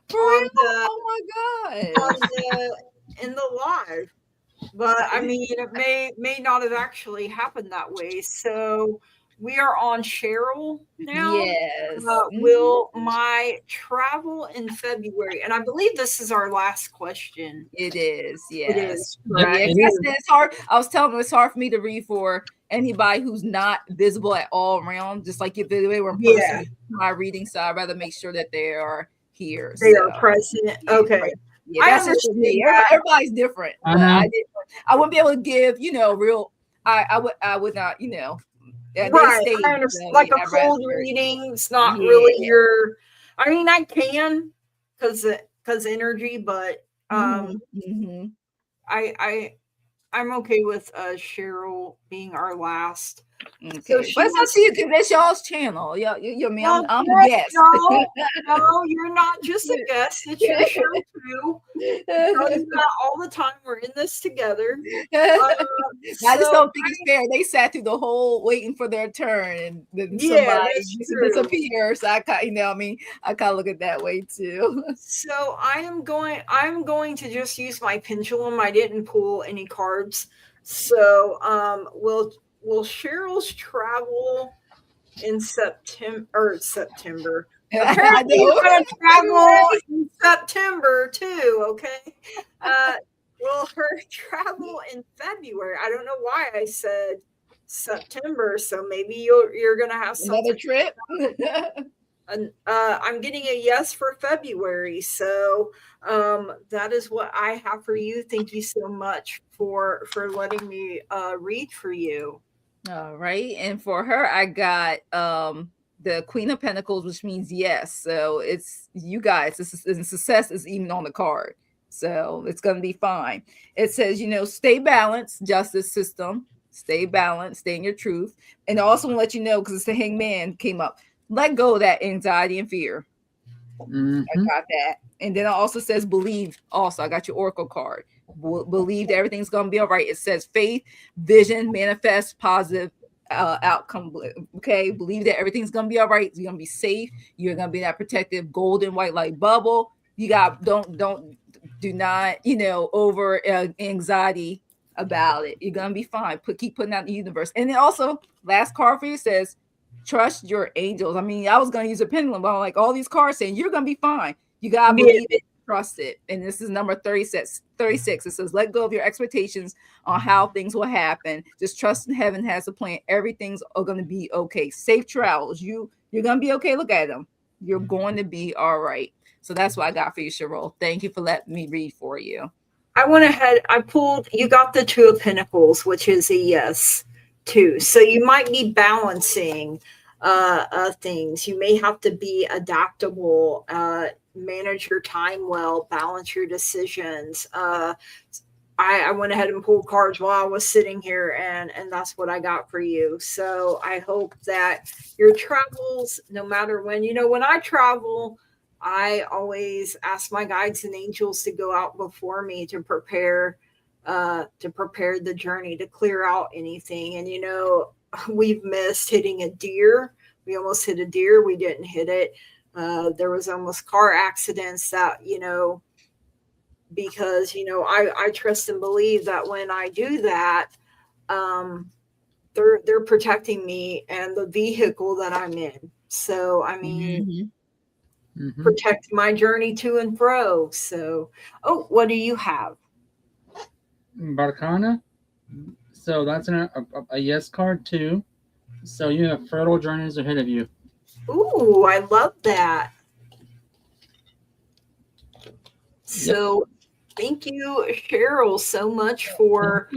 [SPEAKER 3] For real? Oh my god!
[SPEAKER 1] In the live, but I mean, it may not have actually happened that way. So we are on Cheryl now.
[SPEAKER 3] Yes.
[SPEAKER 1] Will my travel in February, and I believe this is our last question.
[SPEAKER 3] It is. Yes.
[SPEAKER 1] It is.
[SPEAKER 3] Yeah, it's hard. I was telling them it's hard for me to read for anybody who's not visible at all around. Just like if they were in person, my reading, so I'd rather make sure that they are here.
[SPEAKER 1] They are present. Okay.
[SPEAKER 3] Yeah, that's just for me. Everybody's different. I wouldn't be able to give, real. I would not,
[SPEAKER 1] right. I understand. Like a cold reading, it's not really your. I mean, I can, because energy, but I'm okay with Cheryl being our last.
[SPEAKER 3] Okay. So that's y'all's channel. I'm a guest.
[SPEAKER 1] No, you're not just a guest. It's your show too. All the time. We're in this together.
[SPEAKER 3] I just don't think it's fair. They sat through the whole waiting for their turn, and then somebody disappears. So I kind of look at it that way too.
[SPEAKER 1] So I'm going to just use my pendulum. I didn't pull any cards. So will Cheryl's travel in September? Apparently, you're going to travel in September too. Okay. Will her travel in February? I don't know why I said September. So maybe you're going to have
[SPEAKER 3] another trip.
[SPEAKER 1] I'm getting a yes for February. So that is what I have for you. Thank you so much for letting me read for you.
[SPEAKER 3] All right. And for her, I got the Queen of Pentacles, which means yes. So it's you guys. Success is even on the card. So it's going to be fine. It says, stay balanced, justice system. stay balanced, stay in your truth. And I also want to let you know, because it's the Hangman came up, let go of that anxiety and fear.
[SPEAKER 2] Mm-hmm.
[SPEAKER 3] I got that. And then it also says believe. Also, I got your oracle card. Believe that everything's gonna be all right. It says faith, vision, manifest, positive outcome. Okay, believe that everything's gonna be all right. You're gonna be safe. You're gonna be in that protective golden white light bubble. You got do not over anxiety about it. You're gonna be fine. Keep putting out in the universe. And then also, last card for you says trust your angels. I mean, I was going to use a pendulum, but I'm like, all these cards saying you're going to be fine. You got to believe it, trust it. And this is number 36. It says, let go of your expectations on how things will happen. Just trust in heaven has a plan. Everything's going to be okay. Safe travels. You're going to be okay. Look at them. You're going to be all right. So that's what I got for you, Cheryl. Thank you for letting me read for you.
[SPEAKER 1] I went ahead, you got the Two of Pentacles, which is a yes. Too. So you might be balancing things. You may have to be adaptable, manage your time well, balance your decisions. I went ahead and pulled cards while I was sitting here, and that's what I got for you. So I hope that your travels, no matter when, when I travel, I always ask my guides and angels to go out before me to prepare the journey, to clear out anything. And we've missed hitting a deer. We almost hit a deer. We didn't hit it. There was almost car accidents that, because I trust and believe that when I do that, they're protecting me and the vehicle that I'm in. So I mean, protect my journey to and fro. So what do you have?
[SPEAKER 2] Barcana. So that's a yes card too. So you have fertile journeys ahead of you.
[SPEAKER 1] Ooh, I love that. So thank you, Cheryl, so much for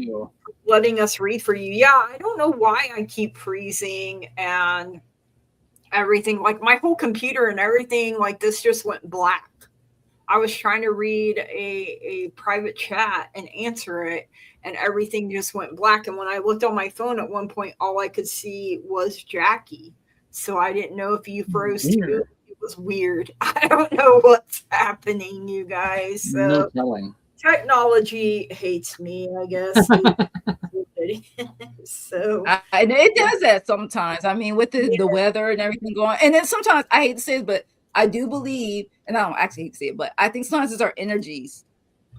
[SPEAKER 1] letting us read for you. Yeah, I don't know why I keep freezing and everything. Like my whole computer and everything like this just went black. I was trying to read a private chat and answer it, and everything just went black. And when I looked on my phone at one point, all I could see was Jackie. So I didn't know if you froze too. It was weird. I don't know what's happening, you guys. So
[SPEAKER 2] no telling.
[SPEAKER 1] Technology hates me, I guess. So
[SPEAKER 3] and it does that sometimes. I mean, with the weather and everything going, and then sometimes I hate to say it, but I do believe, and I don't actually hate to say it, but I think sometimes it's our energies.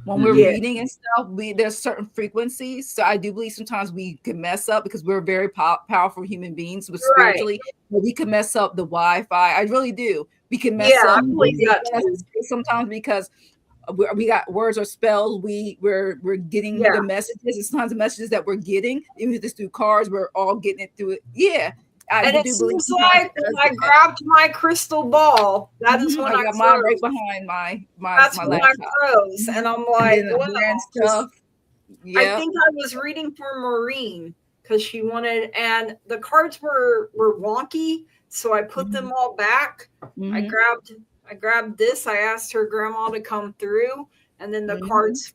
[SPEAKER 3] When we're reading and stuff, there's certain frequencies. So I do believe sometimes we can mess up because we're very powerful human beings, but spiritually, we can mess up the Wi-Fi. I really do. We can mess up sometimes because we got words or spells. We're getting the messages. It's sometimes the messages that we're getting, even if it's through cards, we're all getting it through it. Yeah.
[SPEAKER 1] And it seems like when I grabbed my crystal ball, that is when I
[SPEAKER 3] got mine right behind my
[SPEAKER 1] that's when I froze, and I'm like,
[SPEAKER 3] stuff.
[SPEAKER 1] I think I was reading for Maureen because she wanted, and the cards were wonky, so I put them all back. I grabbed this. I asked her grandma to come through, and then the cards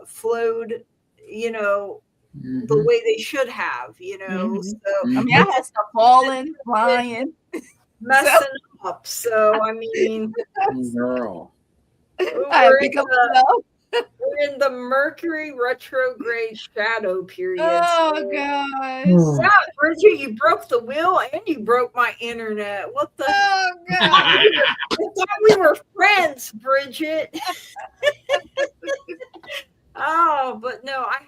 [SPEAKER 1] flowed, the way they should have, So
[SPEAKER 3] I mean, I had stuff falling, flying,
[SPEAKER 1] messing up. So I mean,
[SPEAKER 2] girl,
[SPEAKER 1] we're in the Mercury retrograde shadow period.
[SPEAKER 3] Oh gosh!
[SPEAKER 1] Yeah, Bridget, you broke the wheel and you broke my internet. What the?
[SPEAKER 3] Oh god!
[SPEAKER 1] I thought we were friends, Bridget. Oh, but no, I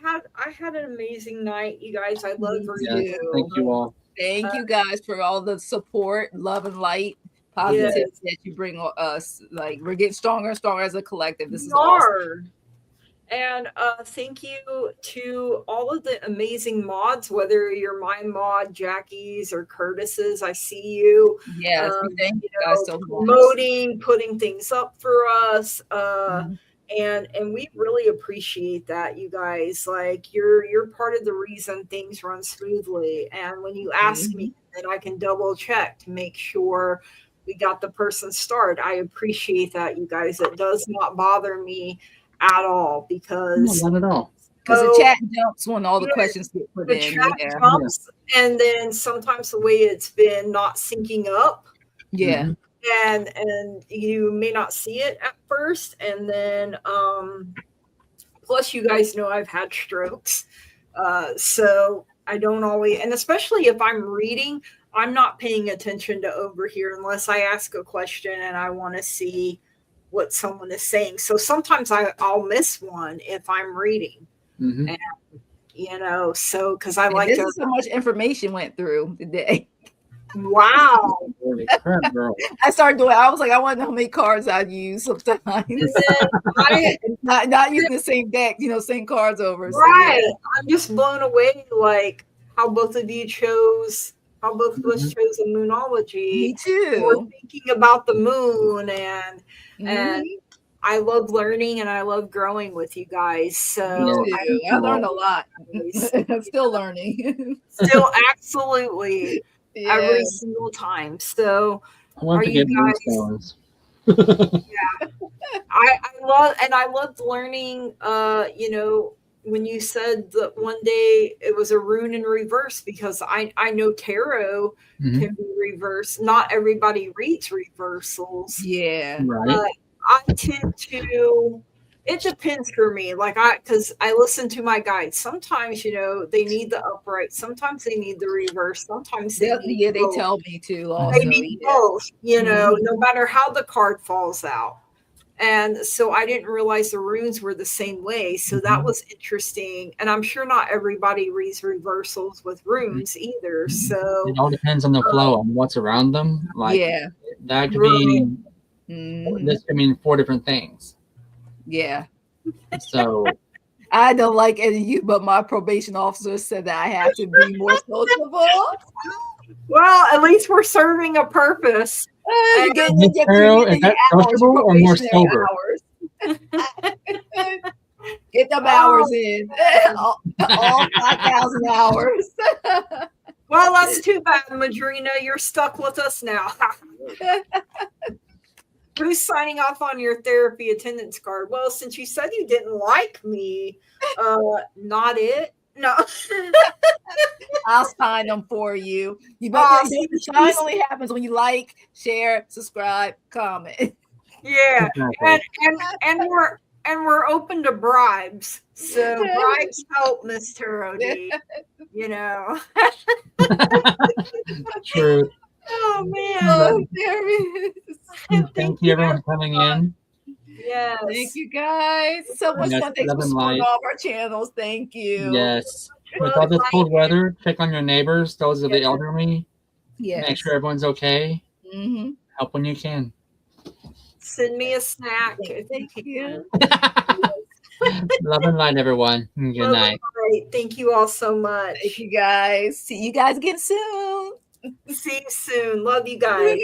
[SPEAKER 1] had an amazing night, you guys. I love you.
[SPEAKER 2] Thank you all.
[SPEAKER 3] Thank you guys for all the support, love, and light, positivity that you bring us. Like we're getting stronger and stronger as a collective. This is awesome.
[SPEAKER 1] And thank you to all of the amazing mods, whether you're my mod, Jackie's, or Curtis's. I see you.
[SPEAKER 3] Yes, thank you guys so much.
[SPEAKER 1] Promoting, putting things up for us. And we really appreciate that, you guys. Like you're part of the reason things run smoothly. And when you ask me, then I can double check to make sure we got the person started. I appreciate that, you guys. It does not bother me at all because
[SPEAKER 2] not at all.
[SPEAKER 3] Because the
[SPEAKER 1] So
[SPEAKER 3] chat jumps when all the
[SPEAKER 1] yeah,
[SPEAKER 3] questions get put
[SPEAKER 1] the
[SPEAKER 3] in.
[SPEAKER 1] chat
[SPEAKER 3] Yeah.
[SPEAKER 1] jumps, and then sometimes the way it's been not syncing up,
[SPEAKER 3] Yeah.
[SPEAKER 2] Mhm.
[SPEAKER 1] and you may not see it at first, and then plus you guys know I've had strokes, so I don't always, and especially if I'm reading, I'm not paying attention to over here unless I ask a question and I want to see what someone is saying. So sometimes I'll miss one if I'm reading,
[SPEAKER 2] Mhm.
[SPEAKER 1] and so because I
[SPEAKER 3] And
[SPEAKER 1] like
[SPEAKER 3] this
[SPEAKER 1] to.
[SPEAKER 3] is how much information went through today.
[SPEAKER 1] Wow.
[SPEAKER 2] Holy crap, girl.
[SPEAKER 3] I started doing. I was like, I want to know how many cards I'd use sometimes.
[SPEAKER 1] And then I
[SPEAKER 3] not using the same deck, same cards over. So
[SPEAKER 1] right,
[SPEAKER 3] yeah.
[SPEAKER 1] I'm just blown away, like how both of you chose, how both of us
[SPEAKER 2] Mhm.
[SPEAKER 1] chose a moonology.
[SPEAKER 3] Me
[SPEAKER 1] We're
[SPEAKER 3] too.
[SPEAKER 1] thinking about the moon, and
[SPEAKER 3] Mhm.
[SPEAKER 1] I love learning and I love growing with you guys.
[SPEAKER 3] Me
[SPEAKER 1] So I
[SPEAKER 3] too. I learned a
[SPEAKER 2] Aw.
[SPEAKER 3] lot.
[SPEAKER 1] always
[SPEAKER 3] I'm still learning.
[SPEAKER 1] still absolutely
[SPEAKER 3] Yeah.
[SPEAKER 1] every single time. So
[SPEAKER 2] I want
[SPEAKER 1] are
[SPEAKER 2] to
[SPEAKER 1] you
[SPEAKER 2] get
[SPEAKER 1] guys?
[SPEAKER 2] moonstones.
[SPEAKER 1] I loved learning. When you said that one day it was a rune in reverse, because I know tarot
[SPEAKER 2] Mhm.
[SPEAKER 1] can be reversed. Not everybody reads reversals,
[SPEAKER 3] Yeah.
[SPEAKER 2] Right.
[SPEAKER 1] but I tend to. It depends for me. Like because I listen to my guides. Sometimes they need the upright. Sometimes they need the reverse. Sometimes they need
[SPEAKER 3] They
[SPEAKER 1] both.
[SPEAKER 3] tell me too.
[SPEAKER 2] Mhm.
[SPEAKER 1] They
[SPEAKER 3] Also,
[SPEAKER 1] need
[SPEAKER 3] yeah.
[SPEAKER 1] both.
[SPEAKER 3] Mhm.
[SPEAKER 1] No matter how the card falls out. And so I didn't realize the runes were the same way. So that
[SPEAKER 2] Mhm.
[SPEAKER 1] was interesting. And I'm sure not everybody reads reversals with runes either.
[SPEAKER 2] It
[SPEAKER 1] So,
[SPEAKER 2] all depends on the flow and what's around them. Like
[SPEAKER 3] Yeah.
[SPEAKER 2] that could
[SPEAKER 1] right.
[SPEAKER 2] be
[SPEAKER 3] Mhm.
[SPEAKER 2] this could mean 4 different things.
[SPEAKER 3] Yeah.
[SPEAKER 2] So
[SPEAKER 3] I don't like any of you, but my probation officer said that I have to be more sociable.
[SPEAKER 1] Well, at least we're serving a purpose.
[SPEAKER 3] You get
[SPEAKER 2] Miss Carol, is that
[SPEAKER 3] hours,
[SPEAKER 2] sociable
[SPEAKER 3] your
[SPEAKER 2] or more
[SPEAKER 3] probationary
[SPEAKER 2] sober?
[SPEAKER 3] hours. Get them
[SPEAKER 1] Oh,
[SPEAKER 3] hours in. all 5,000 hours.
[SPEAKER 1] well, that's too bad, Madrina. You're stuck with us now. Who's signing off on your therapy attendance card? Well, since you said you didn't like me, not it. No.
[SPEAKER 3] I'll sign them for you.
[SPEAKER 1] Oh,
[SPEAKER 3] The sign only happens when you like, share, subscribe, comment.
[SPEAKER 1] yeah,
[SPEAKER 2] Exactly.
[SPEAKER 1] and we're open to bribes. So bribes help, Miss Tarodi. You know.
[SPEAKER 2] True.
[SPEAKER 1] Oh man.
[SPEAKER 3] Oh, there it is.
[SPEAKER 2] Thank you everyone for coming in.
[SPEAKER 1] Yes.
[SPEAKER 3] Thank you guys. So much
[SPEAKER 2] Yes,
[SPEAKER 3] fun. Thanks
[SPEAKER 2] love
[SPEAKER 3] for
[SPEAKER 2] and
[SPEAKER 3] supporting
[SPEAKER 2] light.
[SPEAKER 3] all of our channels. Thank you.
[SPEAKER 2] Yes. With all this cold weather, check on your neighbors, those of the
[SPEAKER 1] Yes.
[SPEAKER 2] elderly.
[SPEAKER 3] Yes.
[SPEAKER 2] Make sure everyone's okay.
[SPEAKER 3] Mm-hmm.
[SPEAKER 2] Help when you can.
[SPEAKER 1] Send me a snack if
[SPEAKER 3] Thank
[SPEAKER 1] you
[SPEAKER 3] you.
[SPEAKER 1] can.
[SPEAKER 2] Love and light, everyone. Good
[SPEAKER 1] Love
[SPEAKER 2] night.
[SPEAKER 1] and light. Thank you all so
[SPEAKER 3] Thank
[SPEAKER 1] much.
[SPEAKER 3] you guys. See you guys again soon.
[SPEAKER 1] See you soon. Love you guys.